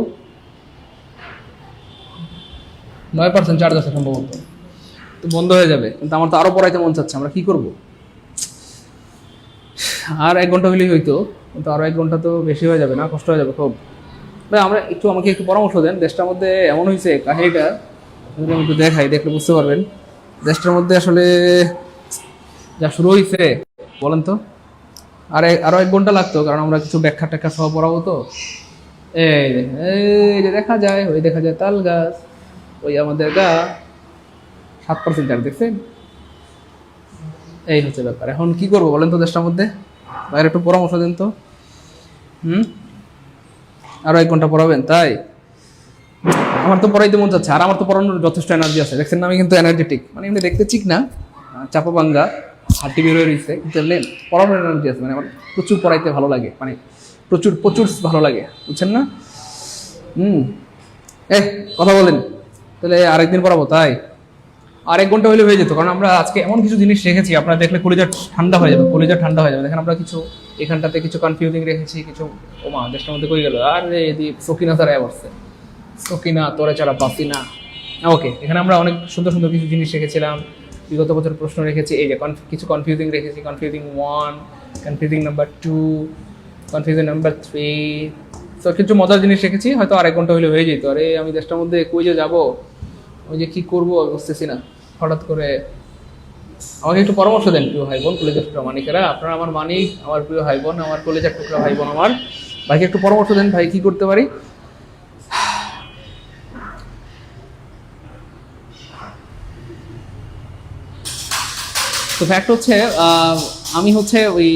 9% চার্জ আছে সম্ভবত, তো বন্ধ হয়ে যাবে, কিন্তু আমার তো আরো পড়াইতে মন চাচ্ছে, আমরা কি করব? আর 1 ঘন্টা হলেই হইতো, কিন্তু আরো 1 ঘন্টা তো বেশি হয়ে যাবে না, কষ্ট হয়ে যাবে খুব। ভাই আমরা একটু, আমাকে একটু পরামর্শ দেন, দেশটার মধ্যে এমন হয়েছে কাহিনীটা, যদি আমি একটু দেখাই, দেখলে বুঝতে পারবেন দেশটার মধ্যে আসলে যা শুরু হয়েছে, বলেন তো। আরো 1 ঘন্টা লাগতো, কারণ আমরা কিছু ব্যাখ্যা ট্যাখ্যা সহ পড়াবো তো। এই যে দেখা যায়, ওই দেখা যায় তাল গাছ, ওই আমাদের গা, 7% চার, দেখছেন? এই হচ্ছে ব্যাপার। এখন কি করবো বলেন তো দেশটার মধ্যে, বাইরে একটু পরামর্শ দেন তো। আরো 1 ঘন্টা পড়াবেন? তাই আমার তো পড়াইতে মন চাচ্ছে, আর আমার তো পড়ানোর যথেষ্ট এনার্জি আছে, দেখছেন না? আমি কিন্তু এনার্জেটিক, মানে এমনি দেখতে চিক না, চাপা ভাঙ্গা, হাঁটি বের হয়ে রয়েছে, কিন্তু এমনি পড়ানোর এনার্জি আছে, মানে আমার প্রচুর পড়াইতে ভালো লাগে, মানে প্রচুর প্রচুর ভালো লাগে, বুঝছেন না? কথা বলেন, তাহলে আরেকদিন পড়াবো? তাই আর 1 ঘন্টা হলে হয়ে যেত, কারণ আমরা আজকে এমন কিছু জিনিস শিখেছি, আপনারা দেখলে কলিজা ঠান্ডা হয়ে যাবে, কলিজা ঠান্ডা হয়ে যাবে। দেখেন আমরা কিছু এখানটাতে কিছু কনফিউজিং রেখেছি, কিছু ওমা দেশটার মধ্যে কই গেল, আর এদি সকিনা তারা বসছে, সকিনা তোরে ছাড়া বাসি না। ওকে, এখানে আমরা অনেক সুন্দর সুন্দর কিছু জিনিস শিখেছিলাম, বিগত বছর প্রশ্ন রেখেছি, এই যে কিছু কনফিউজিং রেখেছি, confusing 1, confusing number 2, confusing number 3, তো কিছু মজার জিনিস শিখেছি, হয়তো আর 1 ঘন্টা হলে হয়ে যেত। আরে আমি দেশটার মধ্যে কই যে যাবো, ওই যে কি করবো বুঝতেছি না, হঠাৎ করে। আমাকে একটু পরামর্শ দেন প্রিয় ভাই বোন, কলেজের টুকরা মানিকেরা, আপনারা আমার মানিক, আমার প্রিয় ভাই বোন, আমার কলেজের টুকরা ভাই বোন, আমার ভাইকে একটু পরামর্শ দেন, ভাই কি করতে পারি? তো ফ্যাক্ট হচ্ছে আমি হচ্ছে ওই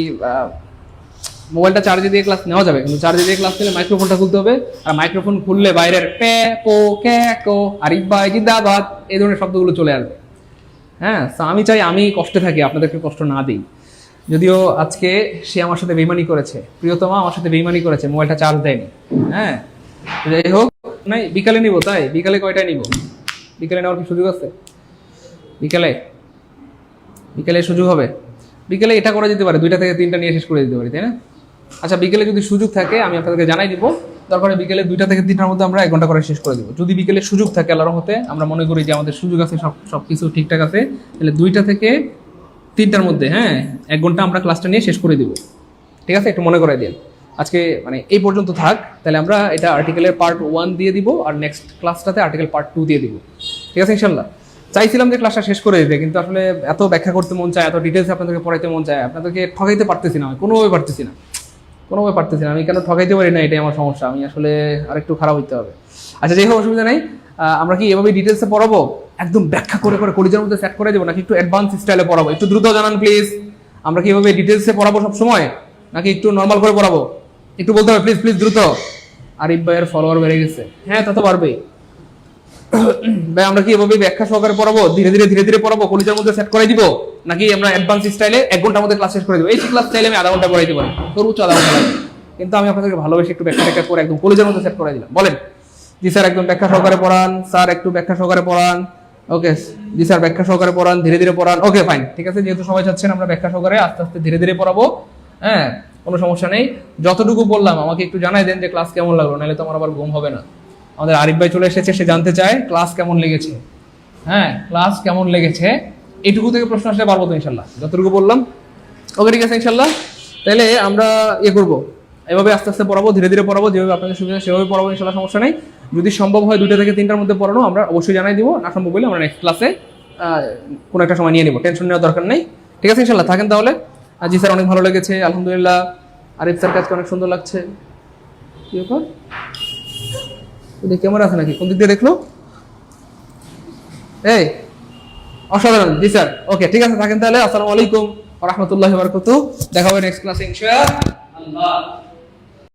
মোবাইলটা চার্জে দিয়ে ক্লাস নেওয়া যাবে, কিন্তু চার্জে দিয়ে ক্লাস নিলে মাইক্রোফোনটা খুলতে হবে, আর মাইক্রোফোন খুললে বাইরের পে পো ক্যাকো আরিফ ভাই জিন্দাবাদ এই ধরনের শব্দগুলো চলে আসবে। হ্যাঁ, আমি চাই আমি কষ্টে থাকি, আপনাদেরকে কষ্ট না দিই। যদিও আজকে সে আমার সাথে বেইমানি করেছে, প্রিয়তমা আমার সাথে বেইমানি করেছে, মোবাইলটা চার্জ দেয়নি। হ্যাঁ, যাই হোক, নাই বিকালে নিব। তাই বিকালে কয়টায় নিব? বিকালে নেওয়ার কি সুযোগ আছে? বিকালে বিকালে সুযোগ হবে? বিকেলে এটা করা যেতে পারে, 2টা থেকে 3টা নিয়ে শেষ করে দিতে পারি, তাই না? আচ্ছা, বিকেলে যদি সুযোগ থাকে আমি আপনাদেরকে জানাই দিব, তারপরে বিকেলে 2টা থেকে 3টার মধ্যে আমরা 1 ঘন্টা করে শেষ করে দিব। যদি বিকেলে সুযোগ থাকে, আল্লাহর রহমতে আমরা মনে করি যে আমাদের সুযোগ আছে, সবকিছু ঠিকঠাক আছে, তাহলে 2টা থেকে 3টার মধ্যে, হ্যাঁ, 1 ঘন্টা আমরা ক্লাসটা নিয়ে শেষ করে দিব। ঠিক আছে, একটু মনে করাই দিন। আজকে মানে এই পর্যন্ত থাক, তাহলে আমরা এটা আর্টিকেলের পার্ট 1 দিয়ে দিব, আর নেক্সট ক্লাসটাতে আর্টিকেল পার্ট 2 দিয়ে দিব। ঠিক আছে ইনশাল্লাহ। চাইছিলাম যে ক্লাসটা শেষ করে দিতে, কিন্তু আসলে এত ব্যাখ্যা করতে মন চায়, এত ডিটেলস আপনাদেরকে পড়াইতে মন চায়, আপনাদেরকে ঠকাইতে পারতেছি না, আমি কোনোভাবে পারতেছি না। আমি কেন ঠকাইতে পারি না, এটাই আমার সমস্যা। আমি আসলে আরেকটু খারাপ হইতে হবে। আচ্ছা, যাই হোক, অসুবিধা নেই। আমরা কি এভাবে ডিটেলসে পড়াবো, একদম ব্যাখ্যা করে করে কলিজার মধ্যে সেট করে দেবো, নাকি একটু অ্যাডভান্স স্টাইলে পড়াবো? একটু দ্রুত জানান প্লিজ। আমরা কি এভাবে ডিটেলসে পড়াবো সব সময়, নাকি একটু নর্মাল করে পড়াবো? একটু বলতে হবে প্লিজ, প্লিজ দ্রুত। আরিফ ভাইয়ের ফলোয়ার বেড়ে গেছে। হ্যাঁ, তা তো পারবেই ভাই। আমরা কি এভাবে ব্যাখ্যা সহকারে পড়াবো, ধীরে ধীরে পড়াবো, কলিজার মধ্যে সেট করে দিব, নাকি আমরা অ্যাডভান্স স্টাইলে 1 ঘন্টার মধ্যে ক্লাস শেষ করে দিব? এই ক্লাস চাইলে আমি আধা ঘন্টা পড়াইতে পারি, সর্বোচ্চ আধা ঘন্টা লাগে, কিন্তু আমি আপনাদেরকে ভালোবেসে একটু ব্যাখ্যা করে একদম কলিজার মধ্যে সেট করে দিলাম। বলেন জি স্যার, একদম ব্যাখ্যা সহকারে পড়ান স্যার, একটু ব্যাখ্যা সহকারে পড়ান। ওকে জি স্যার, ব্যাখ্যা সহকারে পড়ান, ধীরে পড়ান। ওকে ফাইন, ঠিক আছে, যেহেতু সবাই চাচ্ছেন আমরা ব্যাখ্যা সহকারে আস্তে আস্তে ধীরে পড়াবো, হ্যাঁ, কোনো সমস্যা নেই। যতটুকু বললাম আমাকে একটু জানাই দেন যে ক্লাস কেমন লাগলো, নাহলে তো আমার আবার ঘুম হবে না। আমাদের আরিফ ভাই চলে এসেছে, সে জানতে চায় ক্লাস কেমন লেগেছে। হ্যাঁ, ক্লাস কেমন লেগেছে, এইটুকু থেকে প্রশ্ন আসলে পারবো তো ইনশাল্লাহ, যতটুকু বললাম। ওকে ঠিক আছে ইনশাল্লাহ, তাহলে আমরা করবো, এভাবে আস্তে আস্তে পড়াবো, ধীরে পড়াবো, যেভাবে আপনাদের সুবিধা সেভাবে পড়াবো ইনশাল্লাহ, সমস্যা নেই। যদি সম্ভব হয় 2টা থেকে 3টার মধ্যে পড়ানো, আমরা অবশ্যই জানাই দিব। না সম্ভব হলে আমরা নেক্সট ক্লাসে কোনো একটা সময় নিয়ে নিব, টেনশন নেওয়ার দরকার নেই। ঠিক আছে ইনশাল্লাহ, থাকেন তাহলে। জি স্যার, অনেক ভালো লেগেছে আলহামদুলিল্লাহ। আরিফ স্যার কাজকে অনেক সুন্দর লাগছে। কি ব্যাপার, ক্যামেরা আছে নাকি, কোন দিক দিয়ে দেখলো? এই অসাধারণ, জি স্যার। ওকে ঠিক আছে, থাকেন তাহলে। আসসালামু আলাইকুম ওয়া রাহমাতুল্লাহি ওয়া বারাকাতুহু। দেখা হবে নেক্সট ক্লাসে ইনশাআল্লাহ।